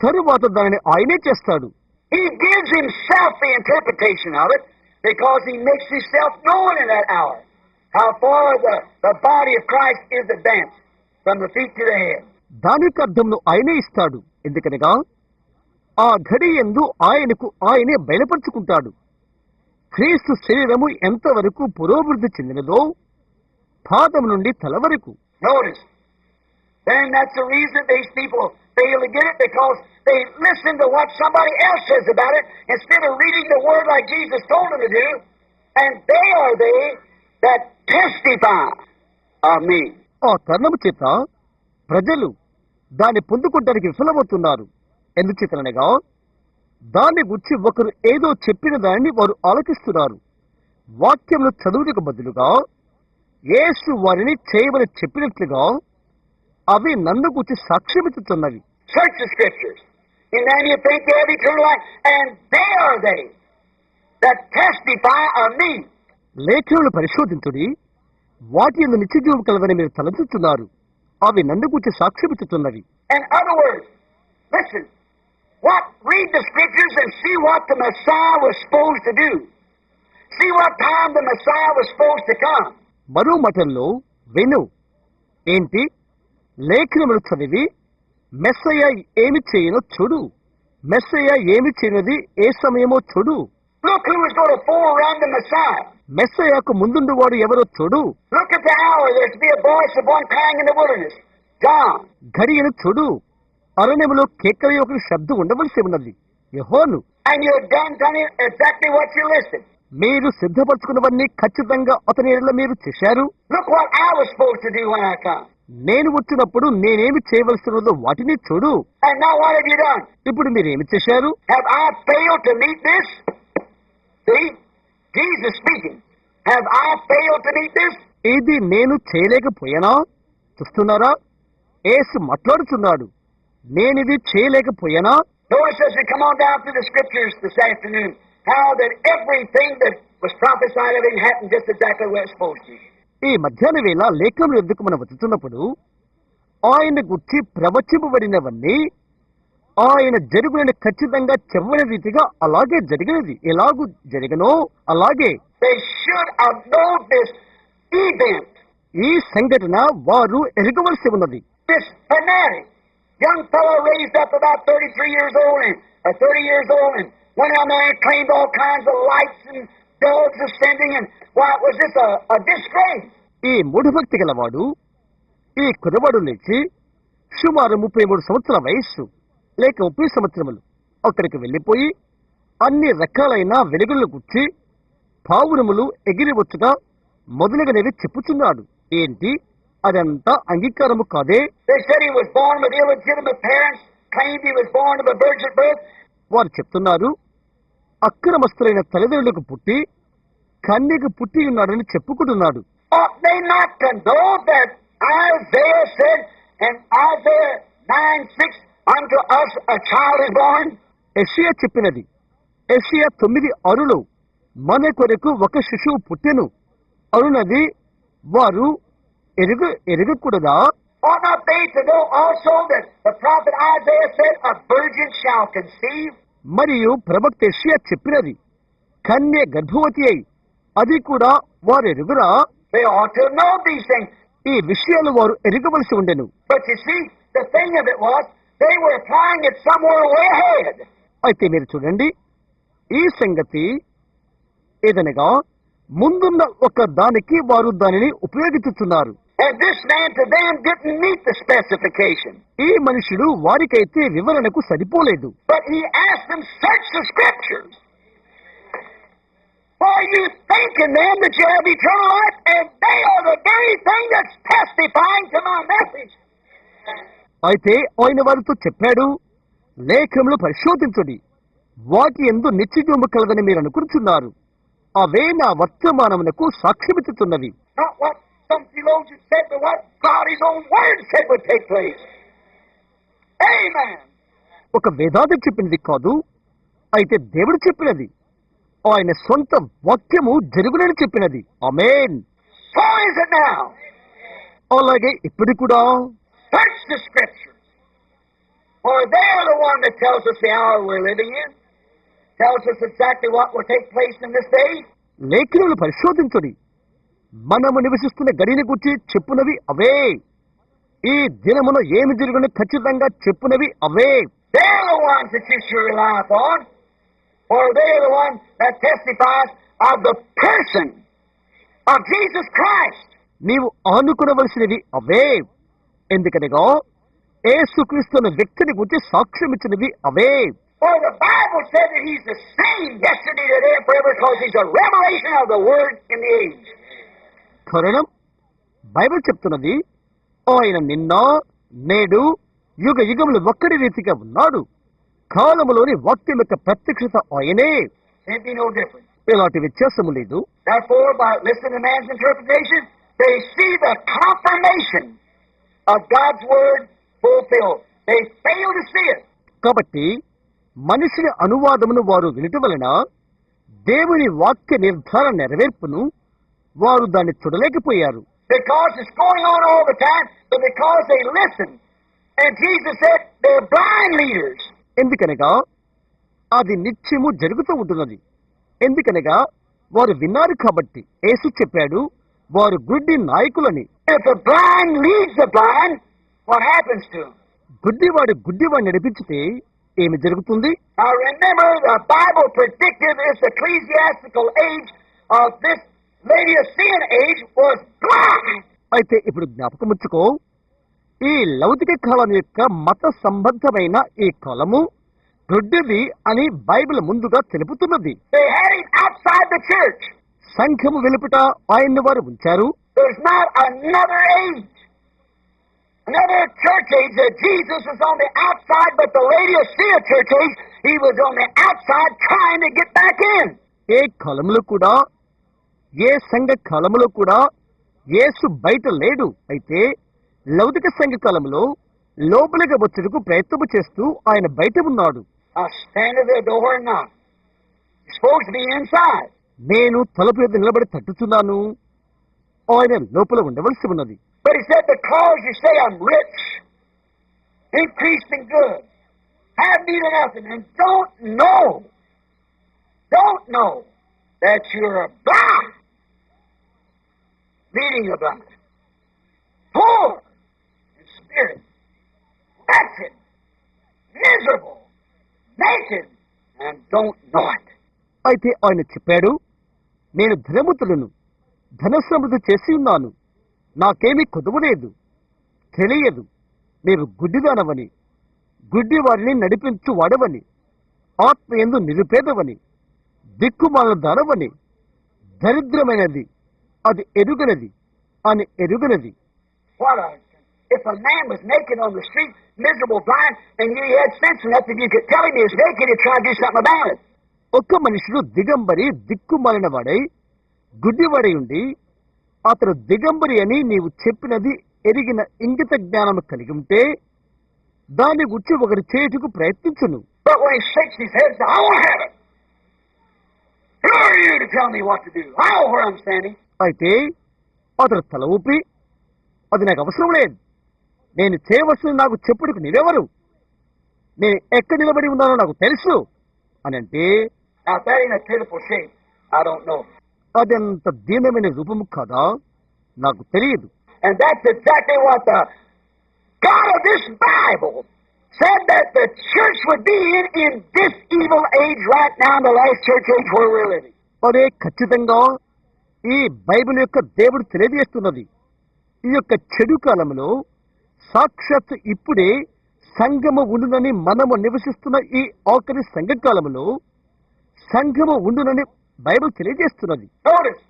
తరువాత దానిని ఆయనే చేస్తాడు. He gives himself the interpretation of it because he makes himself known in that hour. How far the body of Christ is advanced from the feet to the head. దానికి అర్థమును ఆయనే ఇస్తాడు. ఎందుకనగా ఆ ఘడి యందు ఆయనే బయలుపరుచుకుంటాడు. క్రీస్తు శరీరము ఎంతవరకు పురోభివృద్ధి చెందినదో పాదము నుండి తల వరకు. Notice. Then that's the reason these people fail to get it, because they listen to what somebody else says about it instead of reading the word like Jesus told them to do. And they are that testify of me. ఆ కారణము చేత ప్రజలు దాన్ని పొందుకోవడానికి విఫలమవుతున్నారు. ఎందుచేతనగా దాన్ని గురించి ఒకరు ఏదో చెప్పిన దానిని వారు ఆలోచిస్తున్నారు. వాక్యమును చదువుటకు బదులుగా యేసు వారిని చేయమని చెప్పినట్లుగా అవి నన్ను గురించి సాక్ష్యమిచ్చుతున్నవి. Search the scriptures, and then you think they have eternal life, and they are that testify of me. లేఖలను పరిశోధించుడి, వాటి యందు నిత్యజీవం కలదని మీరు తలంచుతున్నారు, అవి నన్ను గురించి సాక్ష్యమిచ్చుతున్నవి. In other words, listen, read the scriptures and see what the Messiah was supposed to do. See what time the Messiah was supposed to come. మరో మాటల్లో విను, ఏంటి లేఖనములు చదివి మెస్సయ్య ఏమి చేయనో చూడు. మెస్సయ్య ఏమి చేయనది ఏ సమయమో చూడు. Look who was going to forerun the Messiah. మెస్సయ్యకు ముందుండువాడు ఎవరో చూడు. Look at the hour. There's to be a voice of one crying in the wilderness. John. ఘడియను చూడు. అరణ్యములో కేకల యొక్క శబ్దం ఉండవలసి ఉన్నది. యోహాను. And you had done exactly what you listed. మీరు సిద్ధపరచుకున్నవన్నీ ఖచ్చితంగా అతని ఎడల మీరు చేశారు. Look what I was supposed to do when I come. నేను వచ్చినప్పుడు నేనేమి చేయవలసి ఉన్నదో వాటిని చూడు. And now what have you done? ఇప్పుడు మీరేమి చేశారు? Have I failed to meet this? See? Jesus speaking. Have I failed to meet this? ఇది నేను చేయలేకపోయానా? చూస్తున్నారా? యేసు మాట్లాడుతున్నాడు. నేనిది చేయలేకపోయానా? Notice as we come on down through the scriptures this afternoon, how that everything that was prophesied of him happened just exactly where it's supposed to. ఈ మధ్యాహ్న వేళ లేఖనం ఎందుకు మనం వచ్చుతున్నప్పుడు ఆయన గురించి ప్రవచింపబడినవన్నీ ఆయన జరుగునని ఖచ్చితంగా చెప్పని రీతిగా అలాగే జరిగినది. ఎలాగూ జరిగనో అలాగే They should have known this event. ఈ సంఘటన వారు ఎరగవలసి ఉన్నది. This fanatic young fellow raised up about 33 years old or 30 years old and went out there and claimed all kinds of lights and dogs ascending and why was this a disgrace? ఈ మూఢభక్తి గలవాడు ఈ కురవాడు లేచి సుమారు 33 సంవత్సరాల వయస్సు లేక 30 సంవత్సరములు అక్కడికి వెళ్లిపోయి అన్ని రకాలైన వెలుగులను గుచ్చి పావురములు ఎగిరివచ్చుగా మొదలగునవి చెప్పుచున్నాడు. ఏంటి అదంతా అంగీకారము కాదే? They said he was born with illegitimate parents, claimed he was born of a virgin birth. వారు చెప్తున్నారు అక్రమస్తులైన తల్లిదండ్రులకు పుట్టి కన్యకు పుట్టి ఉన్నాడని చెప్పుకుంటున్నాడు. Ought they not to know that Isaiah said in Isaiah 9:6, unto us a child is born? యెషయా చెప్పినది యెషయా 9:6లో మన కొరకు ఒక శిశువు పుట్టెను అరునది వారు ఎరగకూడదా? Ought not they to know also that the prophet Isaiah said, a virgin shall conceive? మరియు ప్రవక్త యెషయా చెప్పినది కన్య గర్భవతి అయి అది కూడా వారు ఎరుగురా? They ought to know these things. ఈ విషయాలు వారు ఎరగవలసి ఉండెను. But you see, the thing of it was, they were applying it somewhere way ahead. అయితే మీరు చూడండి ఈ సంగతి ఏదనగా ముందున్న ఒక దానికి వారు దానిని ఉపయోగించుతున్నారు. And this man to them didn't meet the specification. ఈ మనుషుడు వారికైతే వివరణకు సరిపోలేదు. But he asked them, search the scriptures. For you think in them that you have eternal life, and they are the very thing that's testifying to my message. అయితే ఆయన వారితో చెప్పాడు, లేఖములు పరిశోధించుడి, వాటి యందు నిత్యజీవము కలదని మీరు అనుకుంటున్నారు, అవే నా వర్తమానమునకు సాక్ష్యమిచ్చుతున్నవి. Not what some theologians said, but what God His own word said would take place. Amen. ఒక వేదాంతం చెప్పినది కాదు, అయితే దేవుడు చెప్పినది, ఆయన సొంత వాక్యము జరుగునని చెప్పినది. ఆమేన్. So is it now. అలాగే ఇప్పుడు కూడా Search the scriptures. For they are the one that tells us the hour we're living in. Tells us exactly what will take place in this day. లేఖనాలు పరిశోధించుడి, మనము నివసిస్తున్న గడిని గురించి చెప్పునవి అవే, ఈ దినమున ఏమి జరుగునో ఖచ్చితంగా చెప్పునవి అవే. They're the ones that you should rely upon. For they're the one that testifies of the person of Jesus Christ. నీవు ఆనుకునవలసినవి అవే, ఎందుకనగా యేసుక్రీస్తున్న వ్యక్తిని గురించి సాక్ష్యమిచ్చినవి అవే. For the Bible said that He's the same yesterday, today, and forever, because He's a revelation of the Word in the age. కారణం Bible చెప్తున్నది ఆయన నిన్న నేడు యుగ యుగములు ఒక్కడి రీతిగా ఉన్నాడు. కాలములోని వాక్యం యొక్క ప్రత్యక్షత ఆయనే. There'd be no difference. ఎలాంటి వ్యత్యాసము లేదు. Therefore, by listening to man's interpretation, they see the confirmation of God's Word fulfilled. They fail to see it. కాబట్టి మనిషి అనువాదమును వారు వినటం వలన దేవుని వాక్య నిర్ధారణ నెరవేర్పును వారు దాన్ని చూడలేకపోయారు. Because it's going on all the time, but because they listen. And Jesus said they're blind leaders. ఎందుకనగా అది నిత్యము జరుగుతూ ఉంటున్నది. ఎందుకనగా వారు విన్నారు కాబట్టి. యేసు చెప్పాడు వారు గుడ్డి నాయకులని. If the blind leads the blind, what happens to them? గుడ్డివాడిని నడిపించితే ఏమి జరుగుతుంది? Now remember, the Bible predicted this ecclesiastical age of this Laodicean age was blind. అయితే ఇప్పుడు జ్ఞాపకముచ్చుకో, ఈ లౌకిక కాలం యొక్క మత సంబంధమైన ఈ కాలము గుడ్డిది అని బైబిల్ ముందుగా తెలుపుతున్నది. They had him outside the church. సంఘము వెలుపట ఆయన్ని వారు ఉంచారు. There's not another age, another church age that Jesus was on the outside, but the Laodicea church age, he was on the outside trying to get back in. ఏ కాలంలో కూడా, ఏ సంఘ కాలంలో కూడా యేసు బయట లేడు. అయితే లౌకిక సంఘ కాలంలో లోపలికి వచ్చుటకు ప్రయత్నము చేస్తూ ఆయన బయట ఉన్నాడు. I stand at the door and knock. You're supposed to be inside. నేను తలుపు ఎదుట నిలబడి తట్టుచున్నాను. ఆయన లోపల ఉండవలసి ఉన్నది. But he said, because you say I'm rich, increased in good, have need of nothing, and don't know that you're blind, leading a blind, poor in spirit, wretched, miserable, naked, and don't know it. అయితే ఆయన చెప్పాడు, నేను ధనవంతులను, ధనసమృద్ధి చేసి ఉన్నాను, నాకేమీ కొదువు లేదు, తెలియదు, నీవు గుడ్డిదానవని, గుడ్డి వారిని నడిపించు వాడవని, ఆత్మయందు నిరుపేదవని, దిక్కుమాల దానవని, దరిద్రమైనది అది ఎరుగనది అని ఎరుగనది. If a man was naked on the street, miserable, blind, and you had sense enough that you could tell him he was naked, you'd try to do something about it. ఒక్క మనుషుడు దిగంబరి, దిక్కుమాలిన వాడై, గుడ్డివాడై ఉండి, అతడు దిగంబరి అని నీవు చెప్పినది ఎరిగిన ఇంగిత జ్ఞానం కలిగి ఉంటే దాన్ని గుర్చి ఒకరి చేయుటకు ప్రయత్నించును. But when he shakes his head, I won't have it. Who are you to tell me what to do? I know where I'm standing. అయితే అతడు తల ఊపి, అది నాకు అవసరం లేదు, నేను చేయవలసిన నాకు చెప్పుడుకు నీవెవరు, నేను ఎక్కడ నిలబడి ఉన్నానో నాకు తెలుసు అని అంటే, Now that ain't a pitiful shape. I don't know. అదంత దీనమైన రూపము కాదా, నాకు తెలియదు. And that's exactly what the God of this Bible said that the church would be in this evil age right now, in the last church age where we're living. అదే ఖచ్చితంగా ఈ Bible యొక్క దేవుడు తెలియజేస్తున్నది. ఈ యొక్క చెడు కాలంలో సాక్షాత్ ఇప్పుడే సంఘము ఉండునని మనము నివసిస్తున్న ఈ ఆఖరి సంఘకాలంలో సంఘము ఉండునని Bible తెలియజేస్తున్నది. Notice,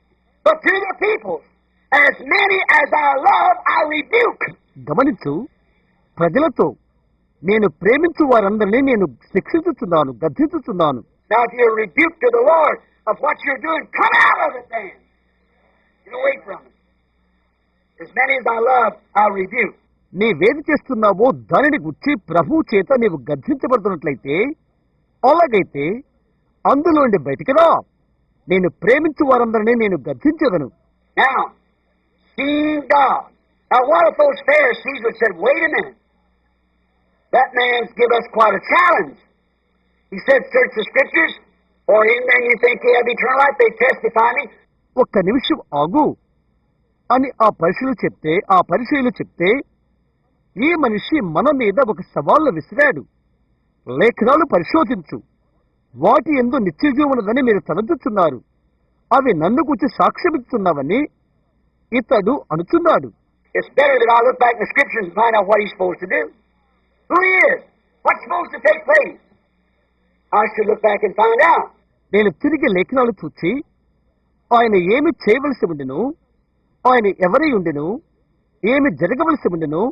but to the people, as many as I love, I rebuke. గమనించు, ప్రజలతో నేను ప్రేమించు వారందరినీ నేను శిక్షించుచున్నాను, గద్దించుచున్నాను. Now if you're rebuked to the Lord of what you're doing, come out of it then. Get away from it. As many as I love, I rebuke. నీవేది చేస్తున్నావో దానిని గుర్చి ప్రభువు చేత నీవు గద్దించబడుతున్నట్లయితే, అలాగైతే అందులోండి బయటికి రా, నేను ప్రేమించు వారందరినీ నేను గద్దించదను. Now, seeing God. Now what if those Pharisees would said, wait a minute, that man's give us quite a challenge. He said, search the scriptures, or in them you think you have eternal life, they testify me. ఒక్క నిమిషం ఆగు అని ఆ పరిశీలు చెప్తే ఈ మనిషి మన మీద ఒక సవాళ్లు విసిరాడు. లేఖనాలు పరిశోధించు, వాటి యందు నిత్యజీవనదని మీరు తలంచుచున్నారు, అవి నన్ను గురించి సాక్ష్యమిస్తున్నావని ఇతడు అనుచున్నాడు. It's better that I look back in the scriptures and find out what he's supposed to do. Who he is. What's supposed to take place. I should look back and find out. నేను తిరిగి లేఖనాలు చూచి ఆయన ఏమి చేయవలసి ఉండెను, ఆయన ఎవరై ఉండెను, ఏమి జరగవలసి ఉండెను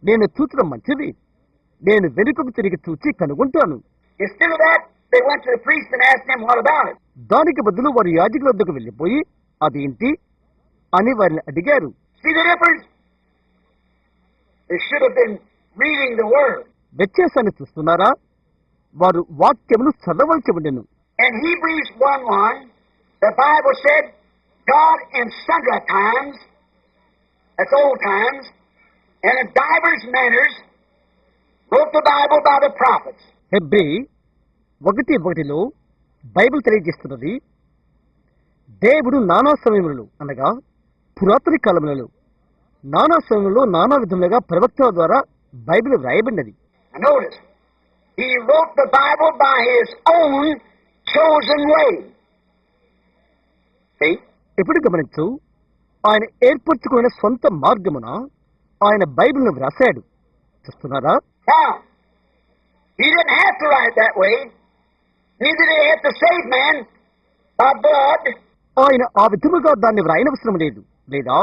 నేను చూచడం మంచిది. నేను వెనుకకు తిరిగి చూచి కనుగొంటాను. Instead of that, they went to the priest and asked him, what about it? దానికి బదులు వారు యాజకుల వద్దకు వెళ్ళిపోయి అదేంటి అని వారిని అడిగారు. See the difference? They should have been reading the word. వ్యత్యాసాన్ని చూస్తున్నారా? వారు వాక్యమును చదవలసి ఉండెను. In Hebrews 1:1, the Bible said, God in sundry times, that's old times, and in divers manners, wrote the Bible by the prophets. హెబ్రీ 1:1 Bible తెలియజేస్తున్నది, దేవుడు నానా సమయములలో అనగా పురాతన కాలములలో నానా సమయంలో నానా విధములుగా ప్రవక్తల ద్వారా బైబిల్ వ్రాయబడినది. Now notice, he wrote the Bible by his own chosen way. See? ఇప్పుడు గమనించు, ఆయన ఏర్పరచుకున్న సొంత మార్గమున ఆయన బైబిల్ను వ్రాసాడు. చూస్తున్నారా? Now, he didn't have to write that way. Neither did he have to save man by blood. ఆయన ఆ విధముగా దాన్ని వ్రాయనవసరం లేదు, లేదా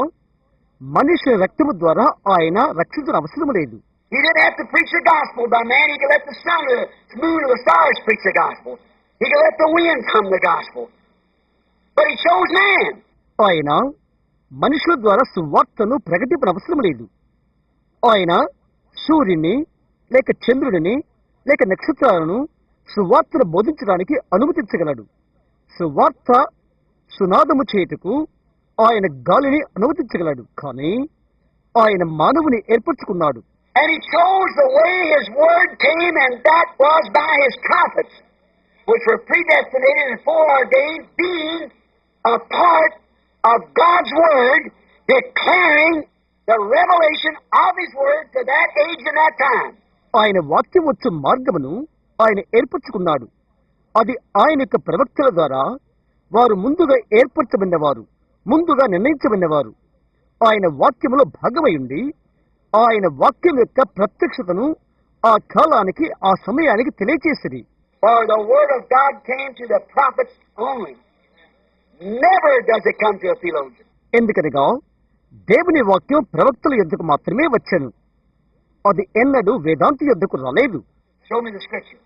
మనిషి రక్తము ద్వారా ఆయన రక్షించిన అవసరం లేదు. He didn't have to preach the gospel by man. He could let the sun or the moon or the stars preach the gospel. He could let the winds hum the gospel. But he chose man. ఆయన మనుషుల ద్వారా సువార్తను ప్రకటింపనవసరం లేదు. ఆయన సూర్యుని లేక చంద్రుడిని లేక నక్షత్రాలను సువార్తను బోధించడానికి అనుమతించగలడు. సువార్త సునాదము చేయుటకు ఆయన గాలిని అనుమతించగలడు. కానీ ఆయన మానవుని ఏర్పరచుకున్నాడు. And he chose the way his word came, and that was by his prophets, which were predestinated and foreordained, being a part of God's word, declaring the revelation of his word to that age and that time. ఆయన వాక్యం వచ్చు మార్గమును ఆయన ఏర్పరచుకున్నాడు. అది ఆయన యొక్క ప్రవక్తల ద్వారా వారు ముందుగా ఏర్పరచబడినవారు, ముందుగా నిర్ణయించబడినవారు. ఆయన వాక్యములో భాగమై ఉండి ఆయన వాక్యం యొక్క ప్రత్యక్షతను ఆ కాలానికి ఆ సమయానికి తెలియచేసిరి. For the word of God came to the prophets only. Never does it come to a theologian. ఎందుకనగా దేవుని వాక్యం ప్రవక్తల యొద్దకు మాత్రమే వచ్చెను. అది ఎన్నడూ వేదాంతి యొద్దకు రాలేదు. Show me the scripture.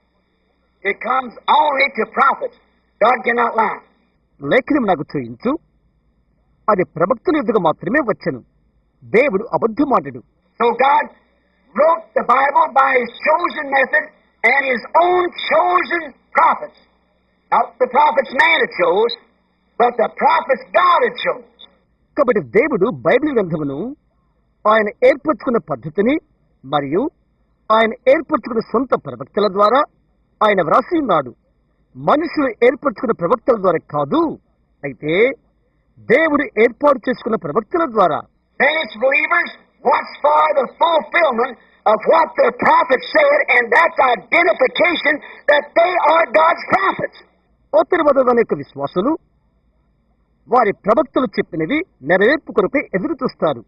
It comes only to prophets. God cannot lie. లేఖనం నాకు చూయించు. అది ప్రవక్తల యొద్దకు మాత్రమే వచ్చెను. దేవుడు అబద్ధమాడడు. So God wrote the Bible by his chosen method and his own chosen prophets. Not the prophets man had chose, but the prophets God had chose. కాబట్టి దేవుడు బైబిల్ గ్రంథమును ఆయన ఏర్పరచుకున్న పద్ధతిని మరియు ఆయన ఏర్పరచుకున్న సొంత ప్రవక్తల ద్వారా ఆయన వ్రాసి ఉన్నాడు. మనుషులు ఏర్పరచుకున్న ప్రవక్తల ద్వారా కాదు, అయితే దేవుడు ఏర్పాటు చేసుకున్న ప్రవక్తల ద్వారా. Then its believers watch for the fulfillment of what the prophets said, and that's identification that they are God's prophets. ఆ తర్వాత దాని యొక్క విశ్వాసులు వారి ప్రవక్తలు చెప్పినవి నెరవేర్పు కొరకై ఎదురు చూస్తారు.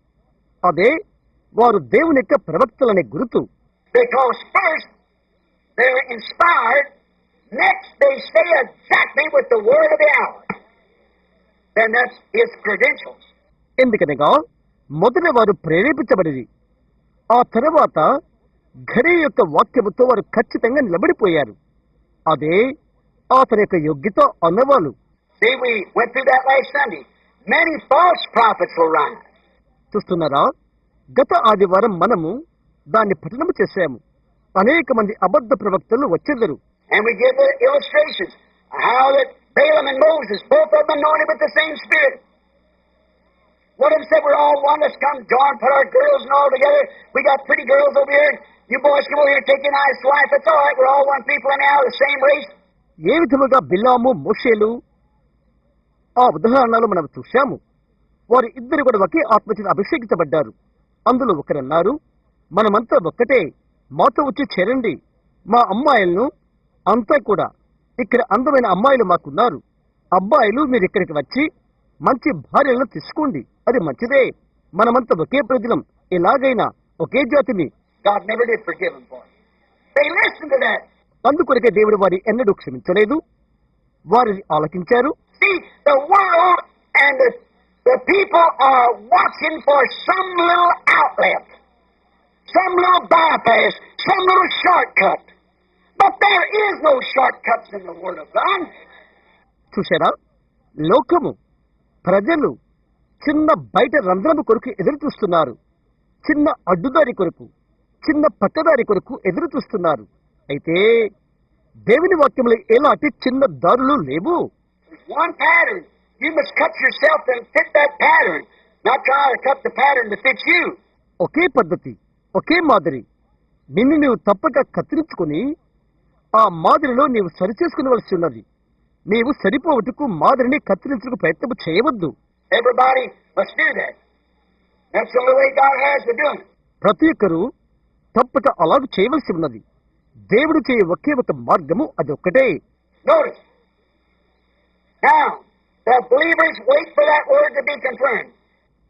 అదే వారు దేవుని యొక్క ప్రవక్తలనే గుర్తు. Because first they're inspired, next they stay exactly with the word of the hour. Then that's his credentials. ఎందుకనగా మొదట వారు ప్రేరేపించబడిరి, ఆ తర్వాత ఘడి యొక్క వాక్యముతో వారు ఖచ్చితంగా నిలబడిపోయారు. అదే అతని యొక్క యోగ్యత అన్నవాళ్ళు. See, we went through that last Sunday. Many false prophets will rise. చూస్తున్నారా? గత ఆదివారం మనము దాన్ని పఠనము చేశాము. అనేక మంది అబద్ధ ప్రవక్తలు వచ్చేదరు. And we give the illustrations how that Balaam and Moses, both of them anointed with the same spirit. One of them said, we're all one, let's come join, put our girls and all together. We got pretty girls over here. You boys come over here and take your nice wife. That's all right. We're all one people anyhow, the same race. ఏ విధముగా బిలాము, మోషేలు ఆ ఉదాహరణలు మనం చూశాము. వారు ఇద్దరు కూడా ఒకే ఆత్మచేత అభిషేకించబడ్డారు. అందులో ఒకరన్నారు, మనమంతా ఒక్కటే, మాతో వచ్చి చేరండి. మా అమ్మాయిలను అంతా కూడా ఇక్కడ అందమైన అమ్మాయిలు మాకున్నారు. అబ్బాయిలు మీరు ఇక్కడికి వచ్చి మంచి భార్యలను తీసుకోండి, అది మంచిదే. మనమంతా ఒకే ప్రజలం, ఎలాగైనా ఒకే జాతిని. God never did forgive them for it. They listened to that. అందుకొరకే దేవుడు వారి ఎన్నడూ క్షమించలేదు. వారిని ఆలకించారు. See, the world and the people are watching for some little outlet, some little bypass, some little shortcut. But there is no shortcuts in the Word of God. చూశారా? లోకము, ప్రజలు చిన్న బయట రంధ్రము కొరకు ఎదురు చూస్తున్నారు. చిన్న అడ్డుదారి కొరకు, చిన్న పక్కదారి కొరకు ఎదురు చూస్తున్నారు. అయితే దేవుని వాక్యములు ఎలాంటి చిన్న దారులు లేవు. One pattern. You must cut yourself and fit that pattern, not try to cut the pattern to fit you. ఒకే పద్ధతి, ఒకే మాదిరి. నిన్ను నీవు తప్పక కత్తిరించుకుని ఆ మాదిరిలో నీవు సరిచేసుకునవలసి ఉన్నది. నీవు సరిపోవటకు మాదిరిని కత్తిరించుకు ప్రయత్నం చేయవద్దు. Everybody must do that. That's the only way God has to do it. ప్రతి ఒక్కరూ తప్పక అలాగ చేయవలసి ఉన్నది. దేవుడు చేయ ఒకే ఒక మార్గము అది ఒక్కటే. Notice. Now, the believers wait for that word to be confirmed.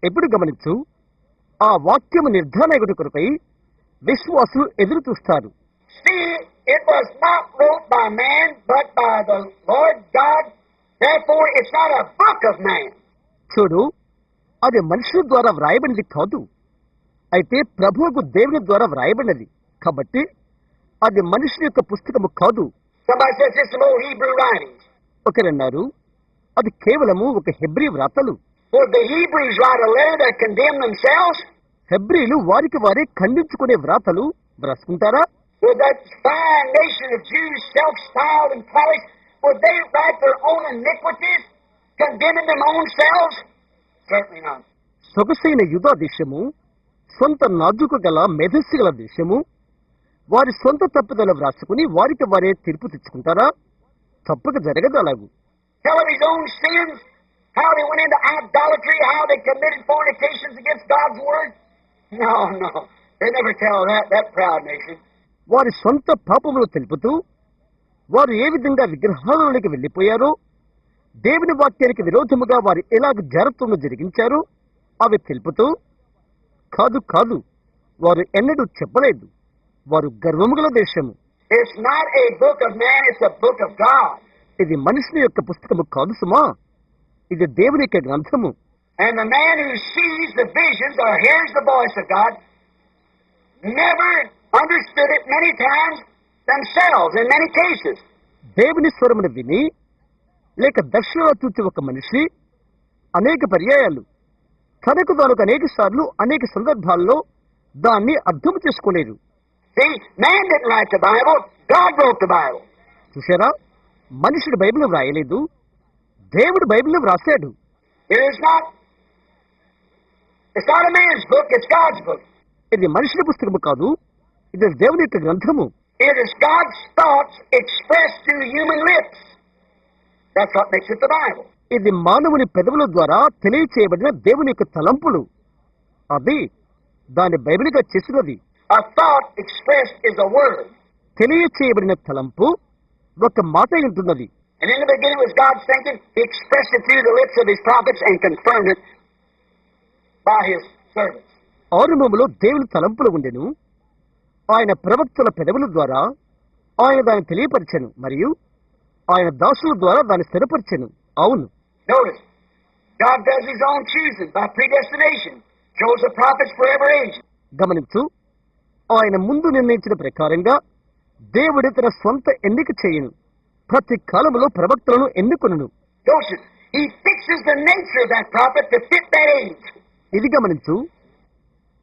ఎప్పుడు గమనించు, ఆ వాక్యము నిర్ధారణ కొరకై విశ్వాసులు ఎదురు చూస్తారు. See, it was not wrote by man, but by the Lord God. Therefore, it's not a book of man. చూడు, అది మనుషుల ద్వారా వ్రాయబడినది కాదు, అయితే ప్రభువుకు దేవుని ద్వారా వ్రాయబడినది. కాబట్టి అది మనుషుల యొక్క పుస్తకము కాదు. Somebody says it's some old Hebrew writings. ఒకరన్నారు, అది కేవలము ఒక హెబ్రీ వ్రాతలు. Would the Hebrews write a letter that condemned themselves? హెబ్రీలు వారికి వారే ఖండించుకునే వ్రాతలు వ్రాసుకుంటారా? Would that fine nation of Jews, self-styled and polished, would they write their own iniquities, condemning them own selves? Certainly not. సొగసైన యూదా దేశము, సొంత నాజుకు గల మేధస్సు గల దేశము, వారి సొంత తప్పుదల వ్రాసుకుని వారికి వారే తీర్పు తెచ్చుకుంటారా? తప్పక జరగదు అలాగు. Tell of his own sins, how they went into idolatry, how they committed fornications against God's word? No, no. They never tell that proud nation. వారి సొంత పాపములు తెలుపుతూ వారు ఏ విధంగా విగ్రహాలలోకి వెళ్లిపోయారో, దేవుని వాక్యానికి విరోధముగా వారు ఎలాగ జాగ్రత్తను జరిగించారో అవి తెలుపుతూ, కాదు కాదు, వారు ఎన్నడూ చెప్పలేదు. వారు గర్వము గల దేశము. It's not a book of man, it's a book of God. ఇది మనుషుని యొక్క పుస్తకము కాదు సుమా, ఇది దేవుని యొక్క గ్రంథము. And the man who sees the visions or hears the voice of God never understood it many times themselves in many cases. దేవుని స్వరమును విని లేక దర్శనాలు చూచి ఒక మనిషి అనేక పర్యాయాలు తనకు అనేక సార్లు అనేక సందర్భాల్లో దాన్ని అర్థం చేసుకోలేదు. See, man didn't write the Bible, God wrote the Bible. చూసారా, మనుషుడు బైబిల్ వ్రాయలేదు, దేవుడు బైబిల్ వ్రాసాడు. It's not a man's book, it's God's book. ఇది మనుషుల పుస్తకము కాదు, ఇది దేవుని యొక్క గ్రంథము. It is God's thoughts expressed through human lips. That's what makes it the Bible. ఇది మానవుని పెదవుల ద్వారా తెలియచేయబడిన దేవుని యొక్క తలంపులు. అది దాని బైబిల్గా చేసినది. A thought expressed is a word. తెలియచేయబడిన తలంపు ఒక మాట ఉంటున్నది. And in the beginning was God's thinking. He expressed it through the lips of his prophets and confirmed it by his servants. ఆరంభములో దేవుని తలంపులు ఉండెను, ఆయన ప్రవక్తల పెదవుల ద్వారా ఆయన దాన్ని తెలియపరిచెను, మరియు ఆయన దాసుల ద్వారా దాన్ని స్థిరపరిచెను. అవును. Notice, God does his own choosing by predestination. Chose the prophets for every age. గమనించు, ఆయన ముందు నిర్ణయించిన ప్రకారంగా దేవుడు తన స్వంత ఎన్నిక చేయను, ప్రతి కాలంలో ప్రవక్తలను ఎన్నుకొనును. Notice, he fixes the nature of that prophet to fit that age. ఇది గమనించు,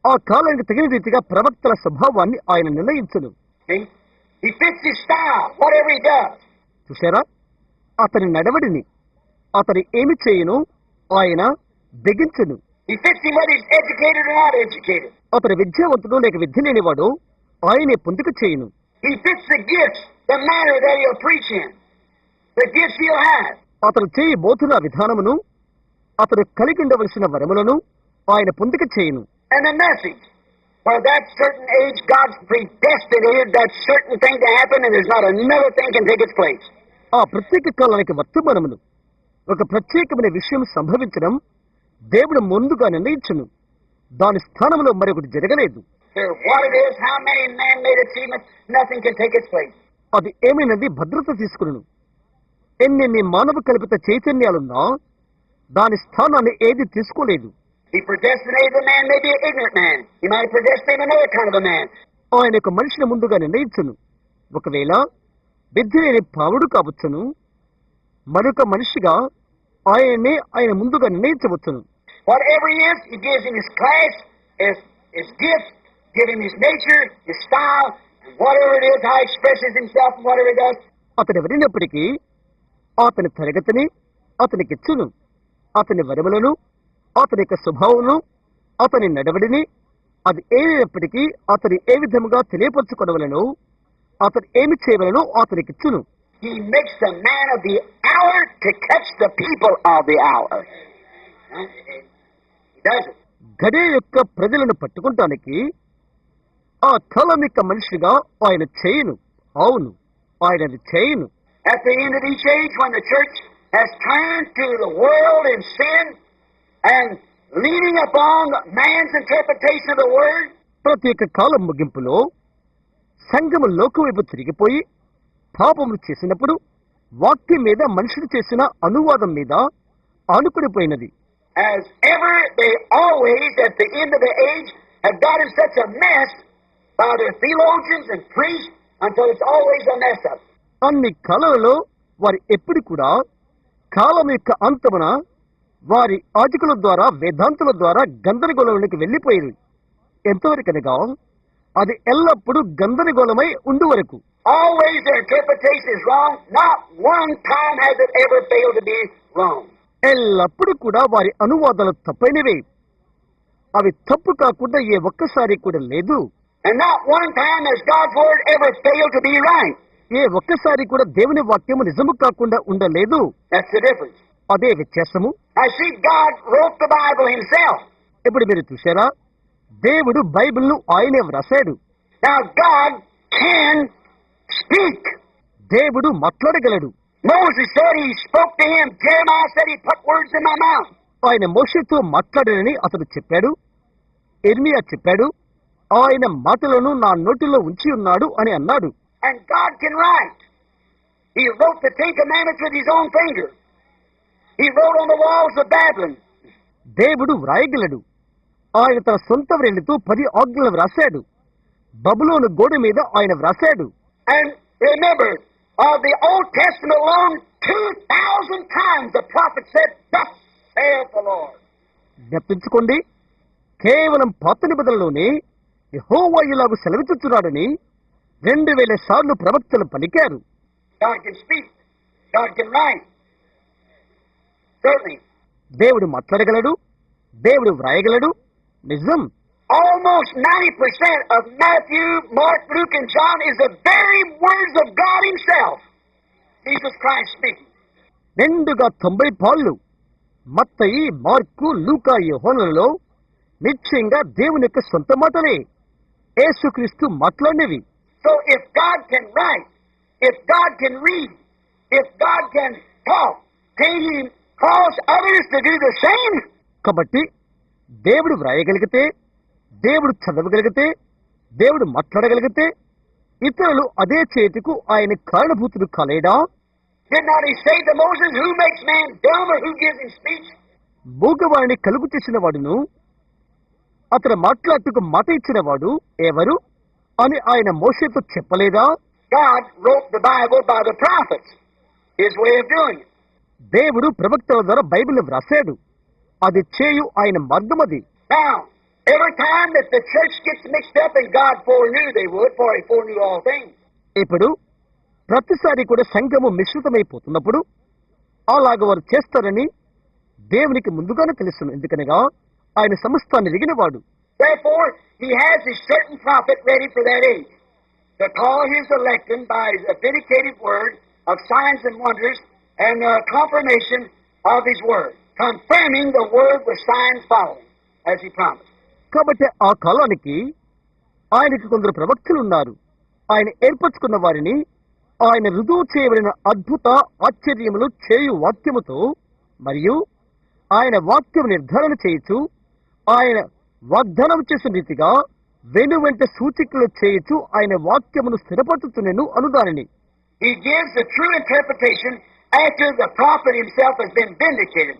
ఆ కాలానికి తగిన రీతిగా ప్రవక్తల స్వభావాన్ని ఆయన నిర్ణయించును. See? He fits his style, whatever he does. చూశారా, అతని నడవడిని, అతని ఏమి చేయను ఆయన బిగించును. He fits him whether he's educated or not educated. అతని విద్యావంతుడు లేక విద్య లేనివాడు ఆయనే పొందుక చేయును. He fits the gifts, the manner that he'll preach in, the gifts he'll have. అతను చేయి బోధన విధానమును, అతడు కలిగి ఉండవలసిన వరములను ఆయన పొందుక చేయును. And the message. For that certain age, God's predestinated that certain thing to happen, and there's not another thing can take its place. ఆ ప్రత్యేక కాలానికి వర్తమానమును, ఒక ప్రత్యేకమైన విషయం సంభవించడం దేవుడు ముందుగా నిర్ణయించును, దాని స్థానంలో మరొకటి జరగలేదు. What it is, how many man-made achievements, nothing can take its place. అది ఏమైనది భద్రత తీసుకును. ఎన్నెన్ని మానవ కల్పిత చైతన్యాలున్నా దాని స్థానాన్ని ఏది తీసుకోలేదు. He predestinated a man, maybe an ignorant man. He might predestinate another kind of a man. ఆయన ఒక మనిషిని ముందుగా నిర్ణయించును. ఒకవేళ విద్య లేని పావుడు కావచ్చును, మరొక మనిషిగా ఆయన ముందుగా నిర్ణయించవచ్చును. Whatever he is, he gives him his class, his gifts, give him his nature, his style, and whatever it is, how he expresses himself and whatever he does. అతను ఎవరినప్పటికీ అతని తరగతిని అతనికిచ్చును, అతని వరములను, అతని యొక్క స్వభావమును, అతని నడవడిని, అది ఏమైనప్పటికీ అతని ఏ విధముగా తెలియపరచుకోవలనో, అతను ఏమి చేయవలనో అతనికిచ్చును. He makes the man of the hour to catch the people of the hour. He does it. గడియ యొక్క ప్రజలను పట్టుకుంటానికి ఆ కాలం యొక్క మనిషిగా ఆయన చేయను. అవును, ఆయన అది చేయను. At the end of each age, when the church has turned to the world in sin and leaning upon man's interpretation of the word, ప్రతి ఒక్క కాలం ముగింపులో సంఘము లోకం వైపు తిరిగిపోయి పాపములు చేసినప్పుడు వాక్యం మీద మనుషులు చేసిన అనువాదం మీద ఆనుకునిపోయినది. as ever they always at the end of the age have got in such a mess by their theologians and priests until it's always a mess up. అన్ని కాలాలలో వారి ఎప్పుడు కూడా కాలం యొక్క అంతమున వారి ఆచకుల ద్వారా వేదాంతుల ద్వారా గందరగోళంలోకి వెళ్లిపోయింది. ఎంతవరకనగా అది ఎల్లప్పుడూ గందరగోళమై ఉండు వరకు. Always their interpretation is wrong. Not one time has it ever failed to be wrong. ఎల్లప్పుడూ కూడా వారి అనువాదాలు తప్పైనవే. అవి తప్పు కాకుండా ఏ ఒక్కసారి కూడా లేదు. And not one time has God's word ever failed to be right. ఏ ఒక్కసారి కూడా దేవుని వాక్యము నిజము కాకుండా ఉండలేదు. That's the difference. అదే వ్యత్యాసము. I see God wrote the Bible himself. ఇప్పుడు మీరు చూశారా, దేవుడు బైబిల్ను ఆయనే వ్రాసాడు. Now God can speak. దేవుడు మాట్లాడగలడు. Moses said he spoke to him. Jeremiah said he put words in my mouth. ఆయన మోషేతో మాట్లాడనని అతడు చెప్పాడు. ఇర్మియా చెప్పాడు, ఆయన మాటలను నా నోటిలో ఉంచి ఉన్నాడు అని అన్నాడు. And God can write. He wrote the Ten Commandments with his own finger. He wrote on the walls of Babylon. దేవుడు వ్రాయగలడు. ఆయన తన సొంత వ్రేలితో 10 ఆజ్ఞలు వ్రాశాడు. బబులోను గోడ మీద ఆయన వ్రాశాడు. And remember, of the Old Testament alone, 2,000 times the prophet said, "Thus saith the Lord." జ్ఞప్తించుకోండి, కేవలం పాత నిబంధనలోనే యెహోవా ఇలాగు సెలవిస్తున్నాడని 2000 సార్లు ప్రవక్తలు పలికారు. God can speak. God can write. Certainly. దేవుడు మాట్లాడగలడు, దేవుడు వ్రాయగలడు. నిజం. Almost 90% of Matthew, Mark, Luke, and John is the very words of God himself. Jesus Christ speaking. 90% Mattayi, mark, లూకా, యోహానులలో నిశ్చయంగా దేవుని యొక్క సొంత మాటలే, యేసుక్రీస్తు మాట్లాడినవి. So if God can write, if God can read, if God can talk, can he cause others to do the same? కాబట్టి దేవుడు వ్రాయగలిగితే, దేవుడు చదవగలిగితే, దేవుడు మాట్లాడగలిగితే ఇతరులు అదే చేతికు ఆయన కారణభూతుడు కాలేడా? Did not he say to Moses, "Who makes man dumb or who gives him speech?" మూగవాడిని కలుగు చేసిన వాడును అతను మాట్లాడుటకు మాట ఇచ్చిన వాడు ఎవరు అని ఆయన మోషేతో చెప్పలేదా? God wrote the Bible by the prophets. His way of doing it. దేవుడు ప్రవక్తల ద్వారా బైబిల్ వ్రాసాడు. అది చేయు ఆయన మార్గం అది. Now, every time that the church gets mixed up and God foreknew they would, for he foreknew all things. ఇప్పుడు ప్రతిసారి కూడా సంఘము మిశ్రితమైపోతున్నప్పుడు అలాగ వారు చేస్తారని దేవునికి ముందుగానే తెలుసును. ఎందుకనగా ఆయన సమస్తాన్ని ఎరిగినవాడు. Therefore, he has a certain prophet ready for that age to call his election by his authenticated word of signs and wonders and confirmation of his word, confirming the word with signs following, as he promised. కాబట్టి ఆ కాలానికి ఆయనకి కొందరు ప్రవక్తలు ఉన్నారు. ఆయన ఏర్పరచుకున్న వారిని ఆయన రుజువు చేయబడిన అద్భుత ఆశ్చర్యములు చేయు వాక్యముతో మరియు ఆయన వాక్యం నిర్ధారణ చేయొచ్చు, ఆయన వాగ్దానం చేసిన రీతిగా వెనువెంట సూచికలు చేయొచ్చు, ఆయన వాక్యమును స్థిరపరచుచునేను అనుదానిని. He gives the true interpretation after the prophet himself has been vindicated.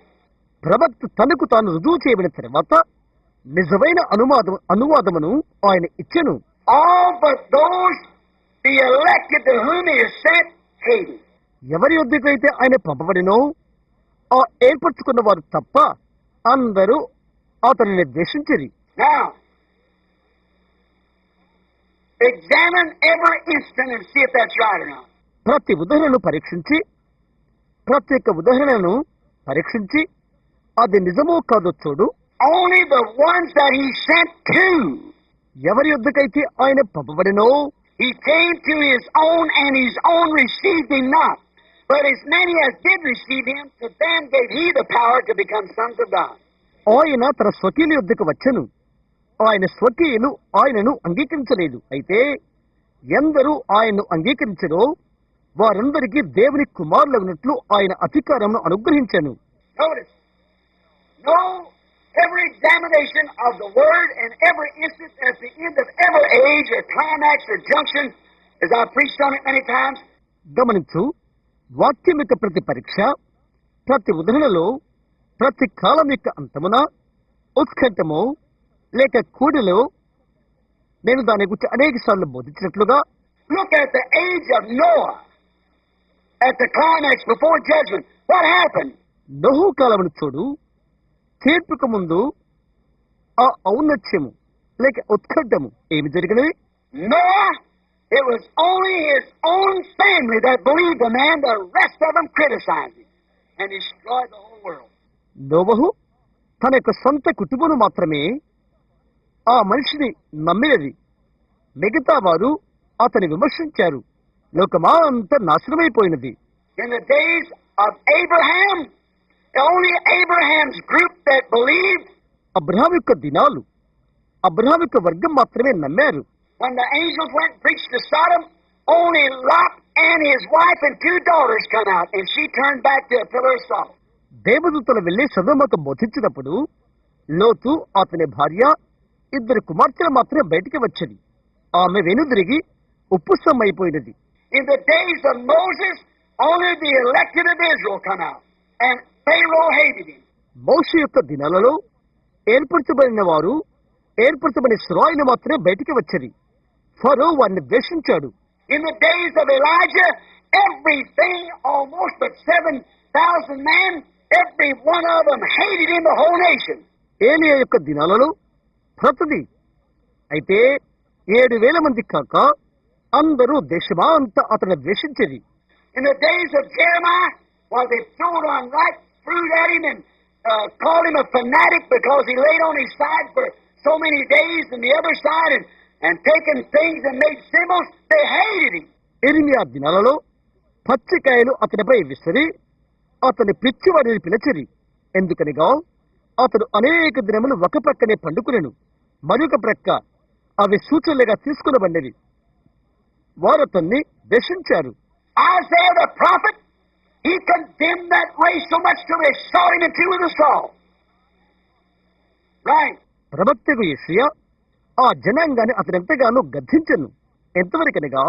ప్రవక్త తనకు తాను రుజువు చేయబడిన తర్వాత నిజమైన అనువాదమును ఆయన ఇచ్చెను. All but those the elected to whom he is sent hate him. ఎవరి యొద్దకైతే ఆయన పంపబడినో ఆ ఏర్పరచుకున్న వారు తప్ప అందరూ అతనిని ద్వేషించిరి. Now, examine every instant and see if that's right or not. ప్రతి ఉదాహరణను పరీక్షించి, ప్రత్యేక ఉదాహరణను పరీక్షించి అది నిజమో కాదో చూడు. Only the ones that he sent to. ఎవరి యొద్దకైతే ఆయన పంపబడినో He came to his own, and his own received him not. But as many as did receive him, to them gave he the power to become sons of God. ఆయన తన స్వకీయుల యొద్దకు వచ్చెను, ఆయన స్వకీయులు ఆయనను అంగీకరించలేదు. అయితే ఎందరూ ఆయన్ను అంగీకరించరో వారందరికీ దేవుని కుమారులగినట్లు ఆయన అధికారమును అనుగ్రహించెను. Notice, no, every examination of the Word and every instance at the end of every age or climax or junction, as I've preached on it many times. గమనించు, వాక్యం యొక్క ప్రతి పరీక్ష, ప్రతి ఉదాహరణలో, ప్రతి కాలం యొక్క అంతమున, ఉత్కంఠము లేక కూడిలో నేను దాని గురించి అనేక సార్లు బోధించినట్లుగా, Look at the age of Noah, at the climax before judgment. What happened? నోహు కాలమును చూడు. తీర్పుకు ముందు ఆ ఔన్నత్యము లేక ఉత్కంఠము ఏమి జరిగినది? Noah, it was only his own family that believed the man. The rest of them criticized him and destroyed the whole world. నోవహు తన యొక్క సొంత కుటుంబం మాత్రమే ఆ మనిషిని నమ్మినది. మిగతా వారు అతని విమర్శించారు. లోకమా అంతా నాశనమైపోయినది. In the days of Abraham, only Abraham's group that believed. Abraham యొక్క దినాలు, అబ్రహాం యొక్క వర్గం మాత్రమే నమ్మారు. When the angels went and preached to Sodom, only Lot and his wife and 2 daughters come out, and she turned back to a pillar of salt. దేవదూతలు వెళ్లి సొదొమకు బోధించినప్పుడు లోతు, అతని భార్య, 2 కుమార్తెలు మాత్రమే బయటికి వచ్చేది. ఆమె వెనుదిరిగి ఉప్పుసమైపోయినది. In the days of Moses, only the elected of Israel come out, and Pharaoh hated him. మోషే యొక్క దినాలలో ఏర్పరచబడిన వారు, ఏర్పరచబడిన ఇశ్రాయేలు మాత్రమే బయటికి వచ్చేది. ఫరో వారిని ద్వేషించాడు. In the days of Elijah, everything, almost but 7,000 men, every one of them hated him, the whole nation. ఏలియా యొక్క దినాలలో ప్రతిది, అయితే 7,000 మంది కాక అందరూ దేశమా అంతా అతను ద్వేషించేది. In the days of Jeremiah, while they threw on ripe fruit at him and called him a fanatic because he laid on his side for so many days and the other side and taken things and made symbols, they hated him. ఇర్మియా దినాలలో పచ్చికాయలు అతనిపై విసిరి అతని పిచ్చివారిని పిలిచిరి. ఎందుకనగా అతడు అనేక దినములు ఒక ప్రక్కనే పండుకునేను, మరొక ప్రక్క అవి సూచనలుగా తీసుకునబడినవి. వారు అతన్ని దర్శించారు. Isaiah the prophet, he condemned that race so much till they shot him in 2 with a saw. Right. ప్రవక్తకు యెషయా ఆ జనాంగాన్ని అతను ఎంతగానో గద్దించెను. ఎంతవరకనగా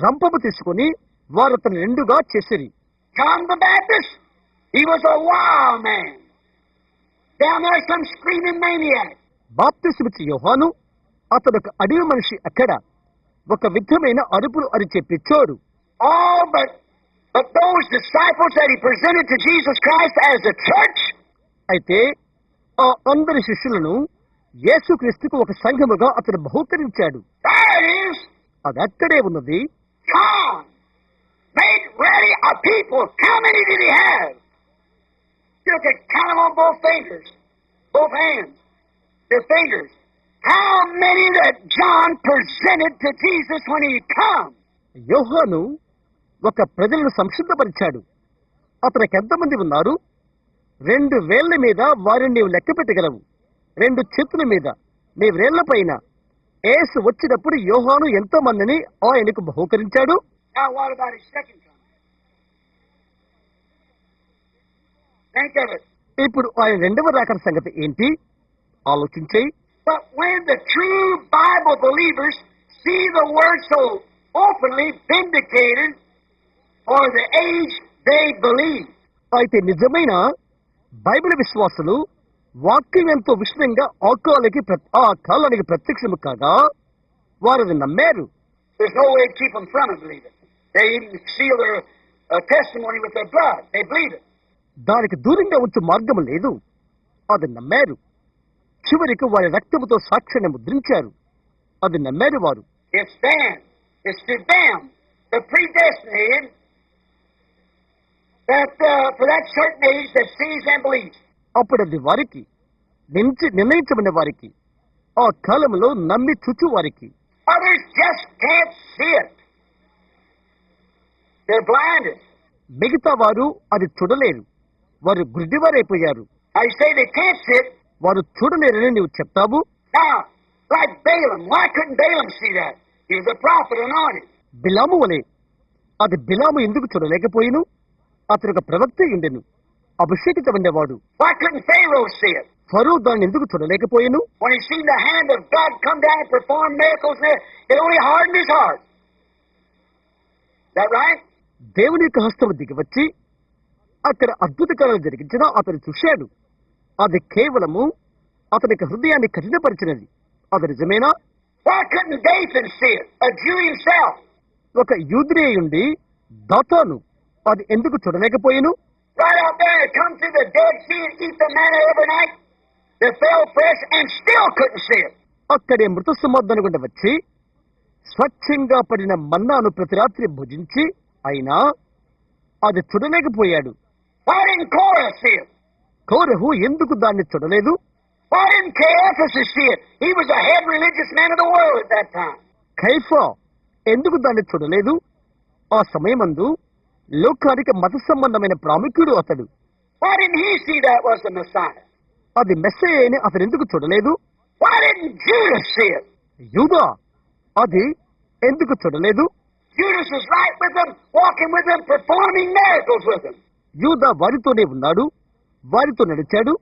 రంపము తీసుకుని వారు అతను 2గా చేసిరి. John the Baptist, he was a wild man. Down there some screaming maniac. బాప్తిస్మిచ్చి యోహాను అతడు ఒక అడవి మనిషి. అక్కడ ఒక విధమైన అరుపులు అరిచే పిచ్చోడు. All but those disciples that he presented to Jesus Christ as a church. అయితే ఆ అందరి శిష్యులను యేసుక్రీస్తుకు ఒక సంఘముగా అతను బహూకరించాడు. There it is. అది అక్కడే ఉన్నది. John made ready a people. How many did he have? You could count them on both fingers, both hands, their fingers. How many that John presented to Jesus when he come? యోహాను ఒక ప్రజలను సంసిద్ధపరిచాడు. అతనికి ఎంతమంది ఉన్నారు? 2 వేళ్ల మీద వారిని నీవు లెక్క పెట్టగలవు. 2 చేతుల మీద, నీ వేళ్ల పైన. యేసు వచ్చినప్పుడు యోహాను ఎంతో మందిని ఆయనకు బహూకరించాడు. Now what about his second coming? Think of it. ఇప్పుడు ఆయన 2వ రాకడ సంగతి ఏంటి ఆలోచించేయి. But when the true Bible believers see the word so openly vindicated for the age they believe. అయితే నిజమైన బైబిల్ విశ్వాసులు వాక్యం ఎంతో విషయంగా ఆ కాలానికి ప్రత్యక్షము కాగా వారు అది నమ్మారు. There's no way to keep them from it, believe it. They even seal their testimony with their blood. They believe it. దానికి దూరంగా ఉంచే మార్గం లేదు. అది నమ్మారు. చివరికి వారి రక్తముతో సాక్ష్యాన్ని ముద్రించారు. అది నమ్మారు వారు. It's them. It's to them, the predestinated, that for that certain age that sees and believes. అప్పుడు అది వారికి నిర్ణయించబడిన వారికి, ఆ కాలంలో నమ్మి చూచు వారికి. Others just can't see it. They're blinded. మిగతా వారు అది చూడలేరు. వారు గుడ్డివారైపోయారు. I say they can't see it. వారు చూడలేరని నీవు చెప్తావు. Now, like Balaam, why couldn't Balaam see that? He was a prophet anointed. బిలాము వలె అది బిలాము ఎందుకు చూడలేకపోయిను? అతను ఒక ప్రవక్త ఉండెను, అభిషేకితమైనవాడు. Why couldn't Pharaoh see it? ఫరో దాన్ని ఎందుకు చూడలేకపోయిను? When he seen the hand of God come down and perform miracles there, it only hardened his heart. Is that right? దేవుని యొక్క హస్తము దిగివచ్చి అక్కడ అద్భుత కార్యాలు జరిగించిన అతను చూశాడు. అది కేవలము అతని యొక్క హృదయాన్ని కఠినపరిచినది. అది నిజమేనా? Why couldn't Dathan see it? A Jew himself. ఒక యూదునేయుండి దాతాను అది ఎందుకు చూడలేకపోయిను? Right out there, come through the Dead Sea and eat the manna every night. They fell fresh and still couldn't see it. అక్కడే మృత సమాధానం గుండా వచ్చి స్వచ్ఛంగా పడిన మన్నాను ప్రతి రాత్రి భుజించి అయినా అది చూడలేకపోయాడు. Why didn't Korah see it? కోరహు ఎందుకు దాన్ని చూడలేదు? Why didn't Caiaphas see it? He was a head religious man of the world at that time. కైఫా ఎందుకు దాన్ని చూడలేదు? ఆ సమయమందు లోకానికి మత సంబంధమైన ప్రాముఖ్యుడు అతడు. Why didn't he see that was the Messiah? అది మెస్సయ్య అని అతను ఎందుకు చూడలేదు? Why didn't Judas see it? యూదా అది ఎందుకు చూడలేదు? Judas was right with them, walking with them, performing miracles with them. యూదా వారితోనే ఉన్నాడు, వారితో నడిచాడు,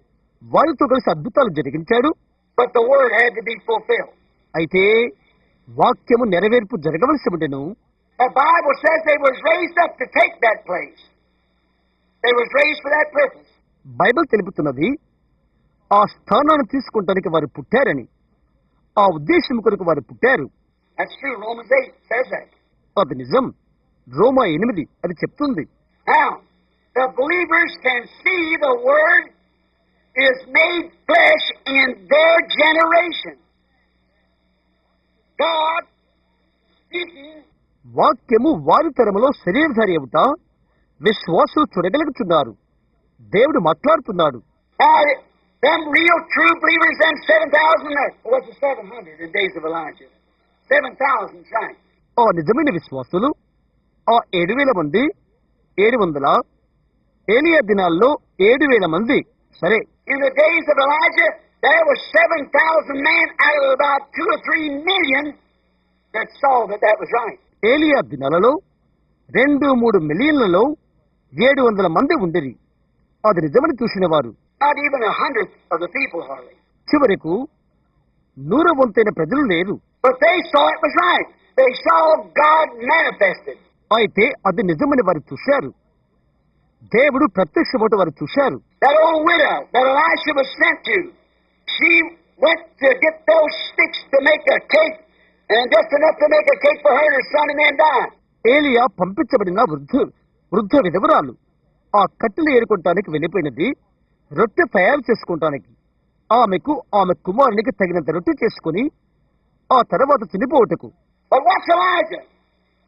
వారితో కలిసి అద్భుతాలు జరిగించాడు. But the word had to be fulfilled. అయితే వాక్యము నెరవేర్పు జరగవలసి ఉండెను. The Bible says they was raised up to take that place. They was raised for that purpose. Bible తెలుపుతున్నది ఆ స్థానాన్ని తీసుకుంటానికి వారు పుట్టారని, ఆ ఉద్దేశం కొరకు వారు పుట్టారు. That's true. Romans 8 says that. అది నిజం. రోమా 8 అది చెప్తుంది. Now, the believers can see the word is made flesh in their generation. God speaking. వాక్యము వారి తరములో శరీరధారి అవుతా విశ్వాసులు చూడగలుగుతున్నారు. దేవుడు మాట్లాడుతున్నాడు. Them real true believers, them 7,000, or was it 700 in the days of Elijah? 7,000, right? ఆ నిజమైన విశ్వాసులు ఆ 7,000 మంది, 700 ఏలియా దినాల్లో 7,000 మంది. సరే, In the days of Elijah, there was 7,000 men out of about 2 or 3 million that saw that was right. ఏలియా దినాలలో 2-3 మిలియన్లలో 700 మంది ఉండేది. అది నిజమని చూసిన వారు Not even 100th of the people hardly. చివరకు 100 వంతైన ప్రజలు లేరు. But they saw it was right. They saw God manifested. అయితే అది నిజమని వారు చూశారు. దేవుడు ప్రత్యక్షమట వారు చూశారు. That old widow that Elisha was sent to, she went to get those sticks to make a cake, and just enough to make a cake for her and her son, and then die. ఏలియా పంపించబడిన వృద్ధ విధవరాలు ఆ కట్టెలు ఏరుకోవటానికి వెళ్ళిపోయినది రొట్టె తయారు చేసుకుంటానికి. ఆమె కుమారునికి తగినంత రొట్టె చేసుకుని ఆ తర్వాత చనిపోవటకు. But what's Elijah?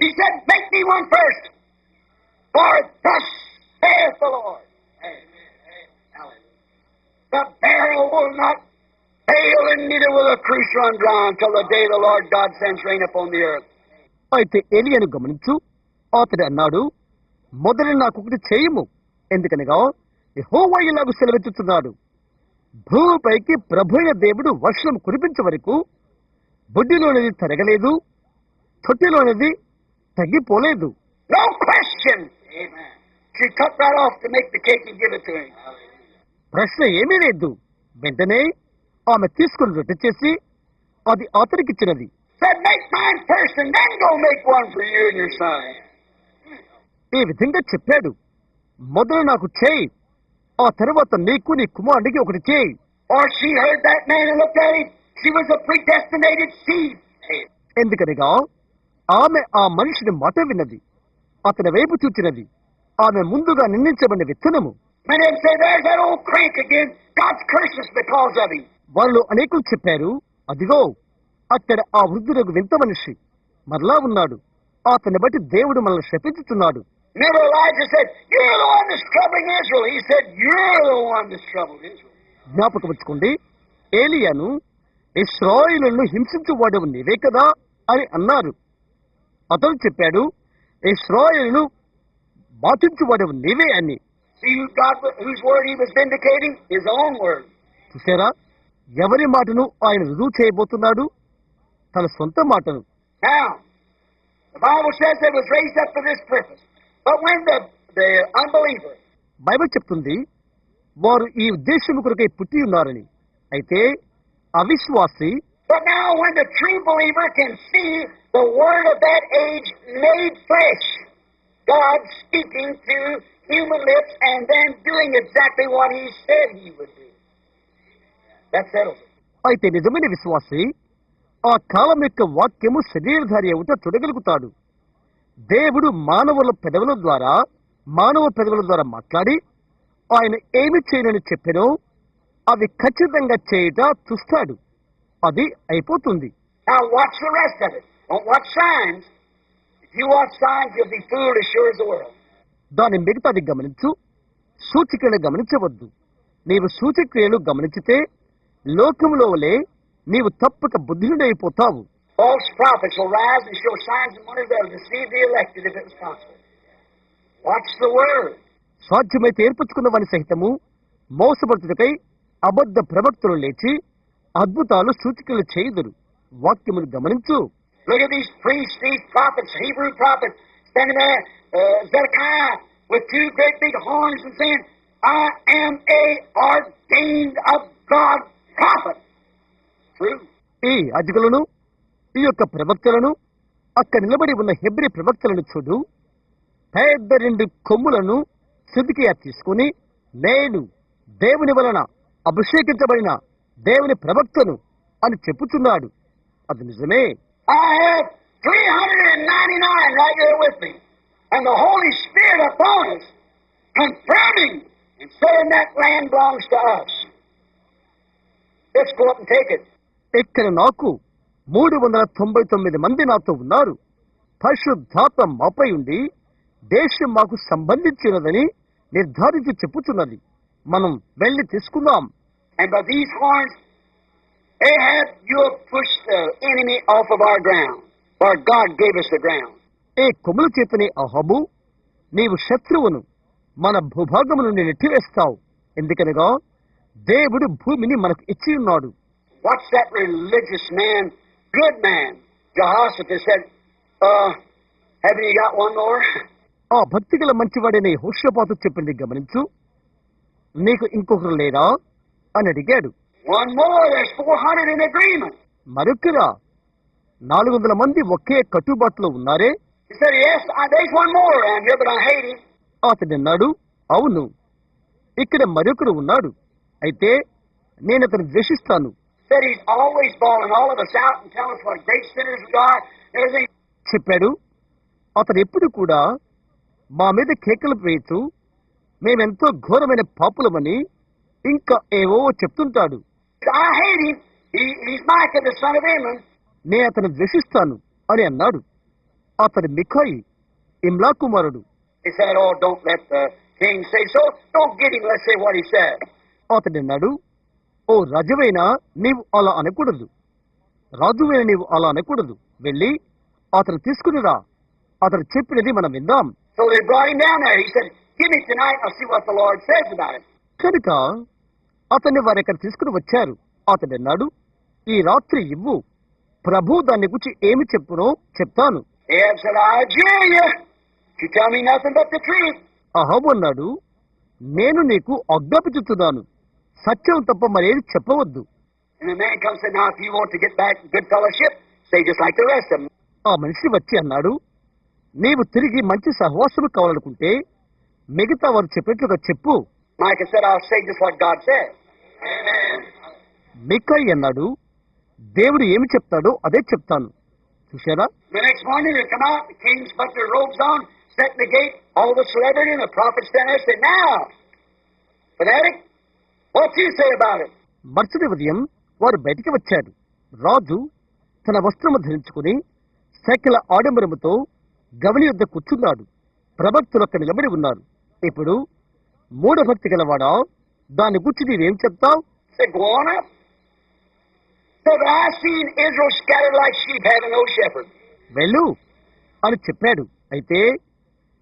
He said, make me one first, for thus saith the Lord. The barrel will not fail, and neither will the cruse run dry until the day the Lord God sends rain upon the earth. అయితే ఏలియాను గమనించు, అతడు అన్నాడు, మొదలు నాకొకటి చేయము, ఎందుకనగా యెహోవా ఇలాగు సెలవెత్తుతున్నాడు, భూమిపైకి ప్రభువైన దేవుడు వర్షం కురిపించే వరకు బుడ్డిలోనిది తరగలేదు, తొట్టిలోనిది తగ్గిపోలేదు. No question. Amen. She cut right off to make the cake and give it to him. ప్రశ్న ఏమీ లేదు. వెంటనే ఆమె తీసుకుని రొట్టె చేసి అది అతనికిచ్చినది. Said, make mine first and then go make one for you and your son. ఈ విధంగా చెప్పాడు, మొదలు నాకు చేయి, ఆ తర్వాత నీకు నీ కుమారుడికి ఒకటి చేయి. Or she heard that man and looked at him. She was a predestinated seed. ఎందుకనగా ఆమె ఆ మనిషిని మాట విన్నది, అతని వైపు చూచినది. ఆమె ముందుగా నిర్ణయించబడిన విత్తనము. Many of them say, there's that old crank again. God's curses because of him. వాళ్ళు అనేకులు చెప్పారు, అదిగో అక్కడ ఆ వృద్ధులకు వింత మనిషి మరలా ఉన్నాడు, అతన్ని బట్టి దేవుడు మనల్ని శపించుతున్నాడు. Remember Elijah said, you're the one that's troubling Israel. He said, you're the one that's troubled Israel. జ్ఞాపకం వచ్చుకోండి, ఏలియాను ఇశ్రాయేలును హింసించువాడు నీవే కదా అని అన్నారు. అతను చెప్పాడు, ఇశ్రాయేలును బాధించువాడు నీవే అని. See whose word he was vindicating? His own word. చూసారా, ఎవరి మాటను ఆయన రుజువు చేయబోతున్నాడు? తన సొంత మాటను. Now, the Bible says it was raised up for this purpose. But when the unbeliever, Bible చెప్తుంది వారు ఈ ఉద్దేశము కొరకై పుట్టి ఉన్నారని. అయితే అవిశ్వాసి, but now when the true believer can see the word of that age made flesh, God speaking through human lips and then doing exactly what He said He would do. That settles it. అయితే నిజమైన విశ్వాసి ఆ కాలం యొక్క వాక్యము శరీరధారి అవుట చూడగలుగుతాడు. దేవుడు మానవ పెదవుల ద్వారా మాట్లాడి ఆయన ఏమి చేయనని చెప్పెనో అవి ఖచ్చితంగా చేయుట చూస్తాడు. అది అయిపోతుంది. Now watch the rest of it. Don't watch signs. If you watch signs, you'll be fooled as sure as the world. దాని మిగతాది గమనించు, సూచికలు గమనించవద్దు. నీవు సూచక్రియలు గమనించితే లోకములో వలె నీవు తప్పక బుద్ధినుడైపోతావు. False prophets will rise and show signs and wonders that will deceive the elected if it was possible. Watch the word. సాధ్యమైతే ఏర్పరచుకున్న వాని సహితము మోసపరచుటకై అబద్ధ ప్రవక్తలు లేచి అద్భుతాలు సూచికలు చేయుదురు. వాక్యమును గమనించు. Look at these priests, these prophets, Hebrew prophets, standing there, Zedekiah, with two great big horns and saying, I am a ordained of God prophet. True. ఈ అధికులను, ఈ యొక్క ప్రవక్తలను, అక్కడ నిలబడి ఉన్న హెబ్రీ ప్రవక్తలను చూడు. పెద్ద 2 కొమ్ములను సిద్కియా తీసుకుని, నేను దేవుని వలన అభిషేకించబడిన దేవుని ప్రవక్తను అని చెప్పుచున్నాడు. అది నిజమే. I have 399 right here with me, and the Holy Spirit upon us, confirming and saying that land belongs to us. Let's go up and take it. ఇక్కడ నాకు 399 మంది నాతో ఉన్నారు. పరిశుద్ధాత్మ మాపై ఉండి దేశం మాకు సంబంధించినదని నిర్ధారించి చెప్పుచున్నది. మనం వెళ్లి తీసుకుందాం. And by these horns, Ahab, you'll push the enemy off of our ground, for God gave us the ground. ఏ కొమ్ముల చేతనే అహాబు, నీవు శత్రువును మన భూభాగము నుండి నెట్టివేస్తావు. ఎందుకనగా దేవుడు భూమిని మనకు ఇచ్చి ఉన్నాడు. Watch that religious man, good man, Jehoshaphat said, haven't you got one more? ఆ భక్తిగల మంచివాడనే యెహోషాపాతు చెప్పింది గమనించు. నీకు ఇంకొకరు లేరా అని అడిగాడు. One more, there's 400 in agreement. మరొకరా, 400 మంది ఒకే కట్టుబాటులో ఉన్నారే. He said, yes, there's one more around here, but I hate him. అతడు అన్నాడు, అవును, ఇక్కడ మరొకరు ఉన్నాడు, అయితే నేను అతను ద్వేషిస్తాను. Said he's always bawling all of us out and telling us what great sinners we are, everything. చెప్పాడు, అతను ఎప్పుడు కూడా మా మీద కేకలు వేయచ్చు, మేమెంతో ఘోరమైన పాపులమని ఇంకా ఏవో చెప్తుంటాడు. I hate him. He's Micah, the son of Imran. నే అతను ద్వేషిస్తాను అని అన్నాడు. అతడు మిఖాయి, ఇమ్లా కుమారుడు. He said, oh, don't let the king say so. Don't get him, let's say what he said. అతడు అన్నాడు, ఓ రాజువైనా నీవు అలా అనకూడదు, రాజువైన నీవు అలా అనకూడదు, వెళ్ళి అతను తీసుకునిరా, అతను చెప్పినది మనం విందాం. So they brought him down there. He said, give me tonight, I'll see what the Lord says about it. కనుక అతన్ని వారు ఇక్కడ తీసుకుని వచ్చారు. అతడు అన్నాడు, ఈ రాత్రి ఇవ్వు, ప్రభు దాన్ని గురించి ఏమి చెప్పునో చెప్తాను. Ahab said, I adjure you. You tell me nothing but the truth. అహాబు అన్నాడు, నేను నీకు ఆజ్ఞాపించుతున్నాను, సత్యం తప్ప మరేది చెప్పవద్దు. And the man comes and said, now if you want to get back in good fellowship, say just like the rest of them. ఆ మనిషి వచ్చి అన్నాడు, నీవు తిరిగి మంచి సహవాసము కావాలనుకుంటే మిగతా వారు చెప్పినట్లుగా చెప్పు. Micah said, I'll say just what God said. Amen. మిఖాయి అన్నాడు, దేవుడు ఏమి చెప్తాడో అదే చెప్తాను. చూశారా? The next morning they come out, the kings put their robes on, set in the gate, all the celebrity and the prophets stand there and said, now, fanatic, what you say about it? మరుసటి ఉదయం వారు బయటికి వచ్చారు. రాజు తన వస్త్రము ధరించుకుని సకల ఆడంబరముతో గవని యొద్ద కూర్చున్నాడు. ప్రవక్తలు అక్కడ నిలబడి ఉన్నారు. ఇప్పుడు మూఢభక్తి గలవాడా, దాని గురించి నీవేం చెప్తావు? Said, go on up. Said, I've seen Israel scattered like sheep having no shepherd. వెళ్ళు అని చెప్పాడు. అయితే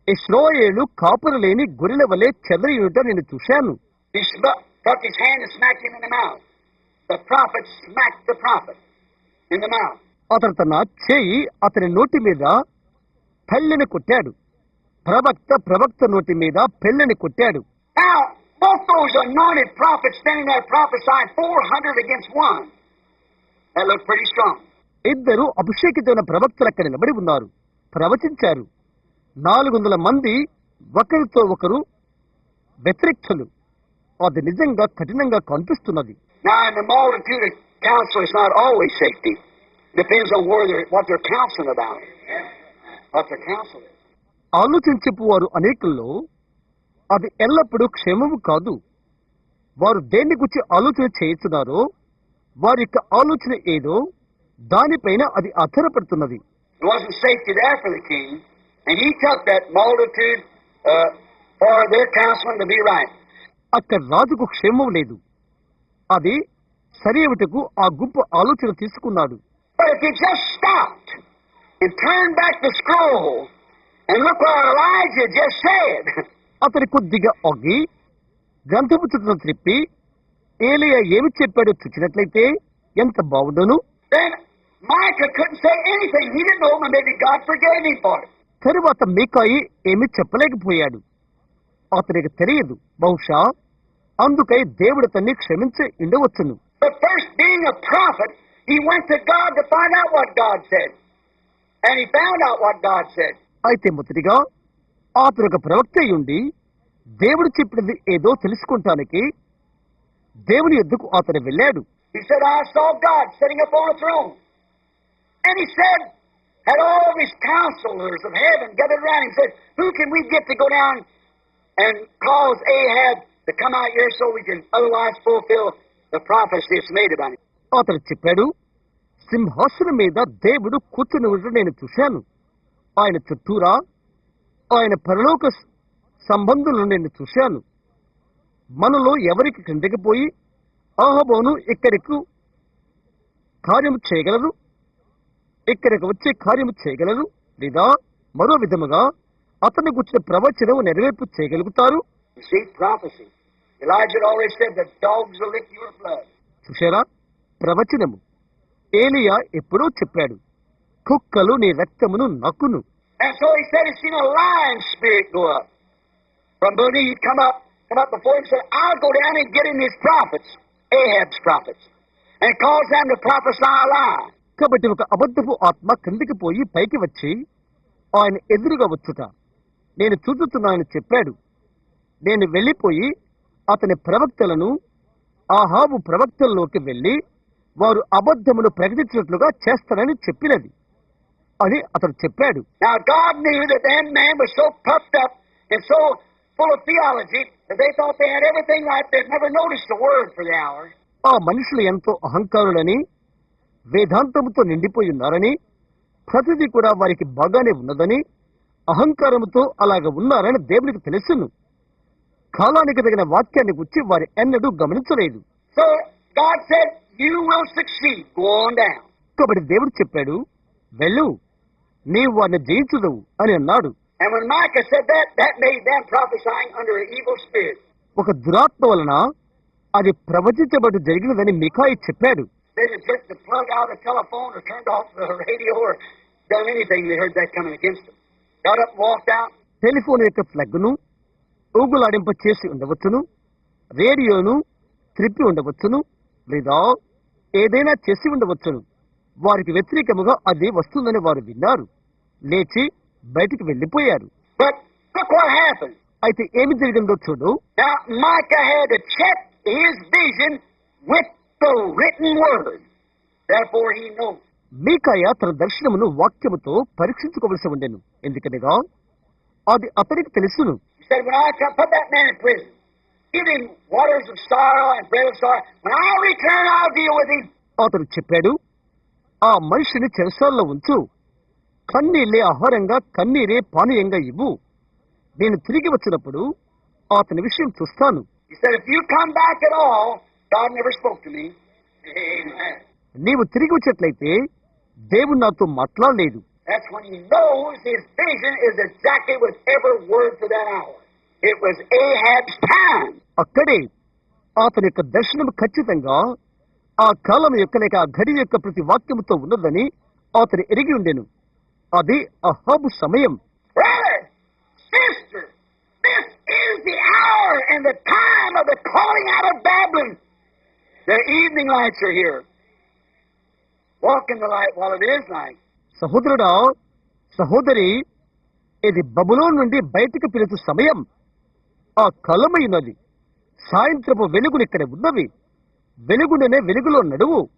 ఇశ్రాయేలు కాపురు లేని గొర్రెల వలె చెదరియుట నేను చూశాను. took his hand and smacked him in the mouth. The prophet smacked the prophet in the mouth. అతను తన చేయి అతని నోటి మీద పెళ్ళని కొట్టాడు. ప్రవక్త నోటి మీద పెళ్ళని కొట్టాడు. Now, both those anointed prophets standing there prophesying 400 against one. That looked pretty strong. ఇద్దరు అభిషేకితమైన ప్రవక్తలు అక్కడ నిలబడి ఉన్నారు, ప్రవచించారు. 400 మంది ఒకరితో ఒకరు వ్యతిరేక్తులు. అది నిజంగా కఠినంగా కనిపిస్తున్నది. Now, in the multitude of counsel, it's not always safety. Depends on what they're counseling about. What they're counseling. ఆలోచించేవారు అనేకుల్లో అది ఎల్లప్పుడూ క్షేమము కాదు. వారు దేన్ని గురించి ఆలోచన చేస్తున్నారో, వారి యొక్క ఆలోచన ఏదో దానిపైన అది ఆధారపడుతున్నది. There wasn't safety there for the king, and he took that multitude for their counseling to be right. అక్కడ రాజుకు క్షేమం లేదు. అది సరియవటకు ఆ గుంపు ఆలోచన తీసుకున్నాడు. But if he just stopped and turned back the scroll and look what Elijah just said. అతని కొద్దిగా ఒగ్గి గ్రంథపు చుట్టూ త్రిప్పి ఏలియా ఏమి చెప్పాడో చూచినట్లయితే ఎంత బాగుండును. Then Micah couldn't say anything. He didn't know, but maybe God forgave him for it. తరువాత మీకాయి ఏమీ చెప్పలేకపోయాడు. అతనికి తెలియదు, బహుశా అందుకై దేవుడు తన్ని క్షమించి ఉండవచ్చును. But first, being a prophet, he went to God to find out what God said. And he found out what God said. అయితే మొదటిగా అతను ఒక ప్రవక్త అయ్యుండి దేవుడు చెప్పినది ఏదో తెలుసుకుంటానికి దేవుని యొద్దకు అతను వెళ్ళాడు. He said, I saw God sitting upon a throne. And he said, had all his counselors of heaven gathered around him, said, who can we get to go down and cause Ahab to come out here so we can otherwise fulfill the prophecy that's made about him? అతను చెప్పాడు, సింహాసనం మీద దేవుడు కూర్చుని ఉండడం నేను చూశాను. ఆయన చుట్టూరా ఆయన పరలోక సంబంధులను నేను చూశాను. మనలో ఎవరికి కిందకి పోయి ఆహాబోను ఇక్కడికి కార్యము చేయగలరు, ఇక్కడికి వచ్చే కార్యము చేయగలరు, లేదా మరో విధముగా అతని గుర్చిన ప్రవచనం నెరవేర్పు చేయగలుగుతారు. చూశారా, ప్రవచనము ఏలియా ఎప్పుడో చెప్పాడు, కుక్కలు నీ రక్తమును నక్కును. And so he said he's seen a lion spirit go up. From beneath he'd come up before him and said, I'll go down and get in his prophets, Ahab's prophets, and cause them to prophesy a lie. కాబట్టి ఒక అబద్ధపు ఆత్మ కిందికి పోయి పైకి వచ్చి ఆయన ఎదురుగా వచ్చుట నేను చూచుతున్నానని చెప్పాడు. నేను వెళ్ళిపోయి అతని ప్రవక్తలను ఆహాబు ప్రవక్తల్లోకి వెళ్లి వారు అబద్ధమును ప్రకటించినట్లుగా చేస్తానని చెప్పినది అని అతను చెప్పాడు. Now God knew that that man was so puffed up and so full of theology that they thought they had everything right. They'd never noticed a word for the hour. ఆ మనుషులు ఎంతో అహంకారులని, వేదాంతముతో నిండిపోయి ఉన్నారని, ప్రతిదీ కూడా వారికి బాగానే ఉన్నదని, అహంకారముతో అలాగ ఉన్నారని దేవునికి తెలుసును. కాలానికి తగిన వాక్యాన్ని గురించి వారు ఎన్నడూ గమనించలేదు. So God said, you will succeed. Go on down. కాబట్టి దేవుడు చెప్పాడు, వెళ్ళు, నీవు వారిని జయించుదవు అని అన్నాడు. And when Micah said that, that made them prophesying under an evil spirit. ఒక దురాత్మ వలన అది ప్రవచించబడి జరిగినదని మికాయి చెప్పాడు. They had jerked the plug out of the telephone or turned off the radio or done anything. They heard that coming against them. Got up and walked out. Telephone యొక్క ప్లగ్ను ఊగులాడింప చేసి ఉండవచ్చును, రేడియోను త్రిప్పి ఉండవచ్చును, లేదా ఏదైనా చేసి ఉండవచ్చును. వారికి వ్యతిరేకముగా అది వస్తుందని వారు విన్నారు. లేచి బయటికి వెళ్లిపోయారు. But look what happened. అయితే ఏమి జరిగిందో చూడు. Now Micah had to check his vision with the written word. Therefore he knows. Micaiah తన దర్శనమును వాక్యముతో పరీక్షించుకోవలసి ఉండెను. ఎందుకనగా అది అతనికి తెలుసును. He said, when I come put that man in prison, give him waters of sorrow and bread of sorrow. When I return, I'll deal with him. అతను చెప్పాడు, ఆ మనిషిని చెరసాల్లో ఉంచు, కన్నీళ్లే ఆహారంగా కన్నీరే పానీయంగా ఇవ్వు. నేను తిరిగి వచ్చినప్పుడు అతని విషయం చూస్తాను. He said, if you come back at all, God never spoke to me. Amen. నీవు తిరిగి వచ్చేట్లయితే దేవుడు నాతో మాట్లాడలేదు. That's when he knows his vision is exactly with every word for that hour. It was Ahab's time. అక్కడే అతని యొక్క దర్శనం ఖచ్చితంగా ఆ కాలం యొక్క లేక ఆ గడి యొక్క ప్రతి వాక్యముతో ఉన్నదని అతను ఎరిగి ఉండెను. అది అహాబు సమయం. Brother, sister, this is the hour and the time of the calling out of Babylon. Their evening lights are here. Walk in the light while it is night. సహోదరుడా, సహోదరి, ఇది బబులోను నుండి బయటికి పిలుచు సమయం. ఆ కలమైనది. సాయంత్రపు వెలుగులు ఇక్కడ ఉన్నవి. వెలుగుననే వెలుగులో నడువు.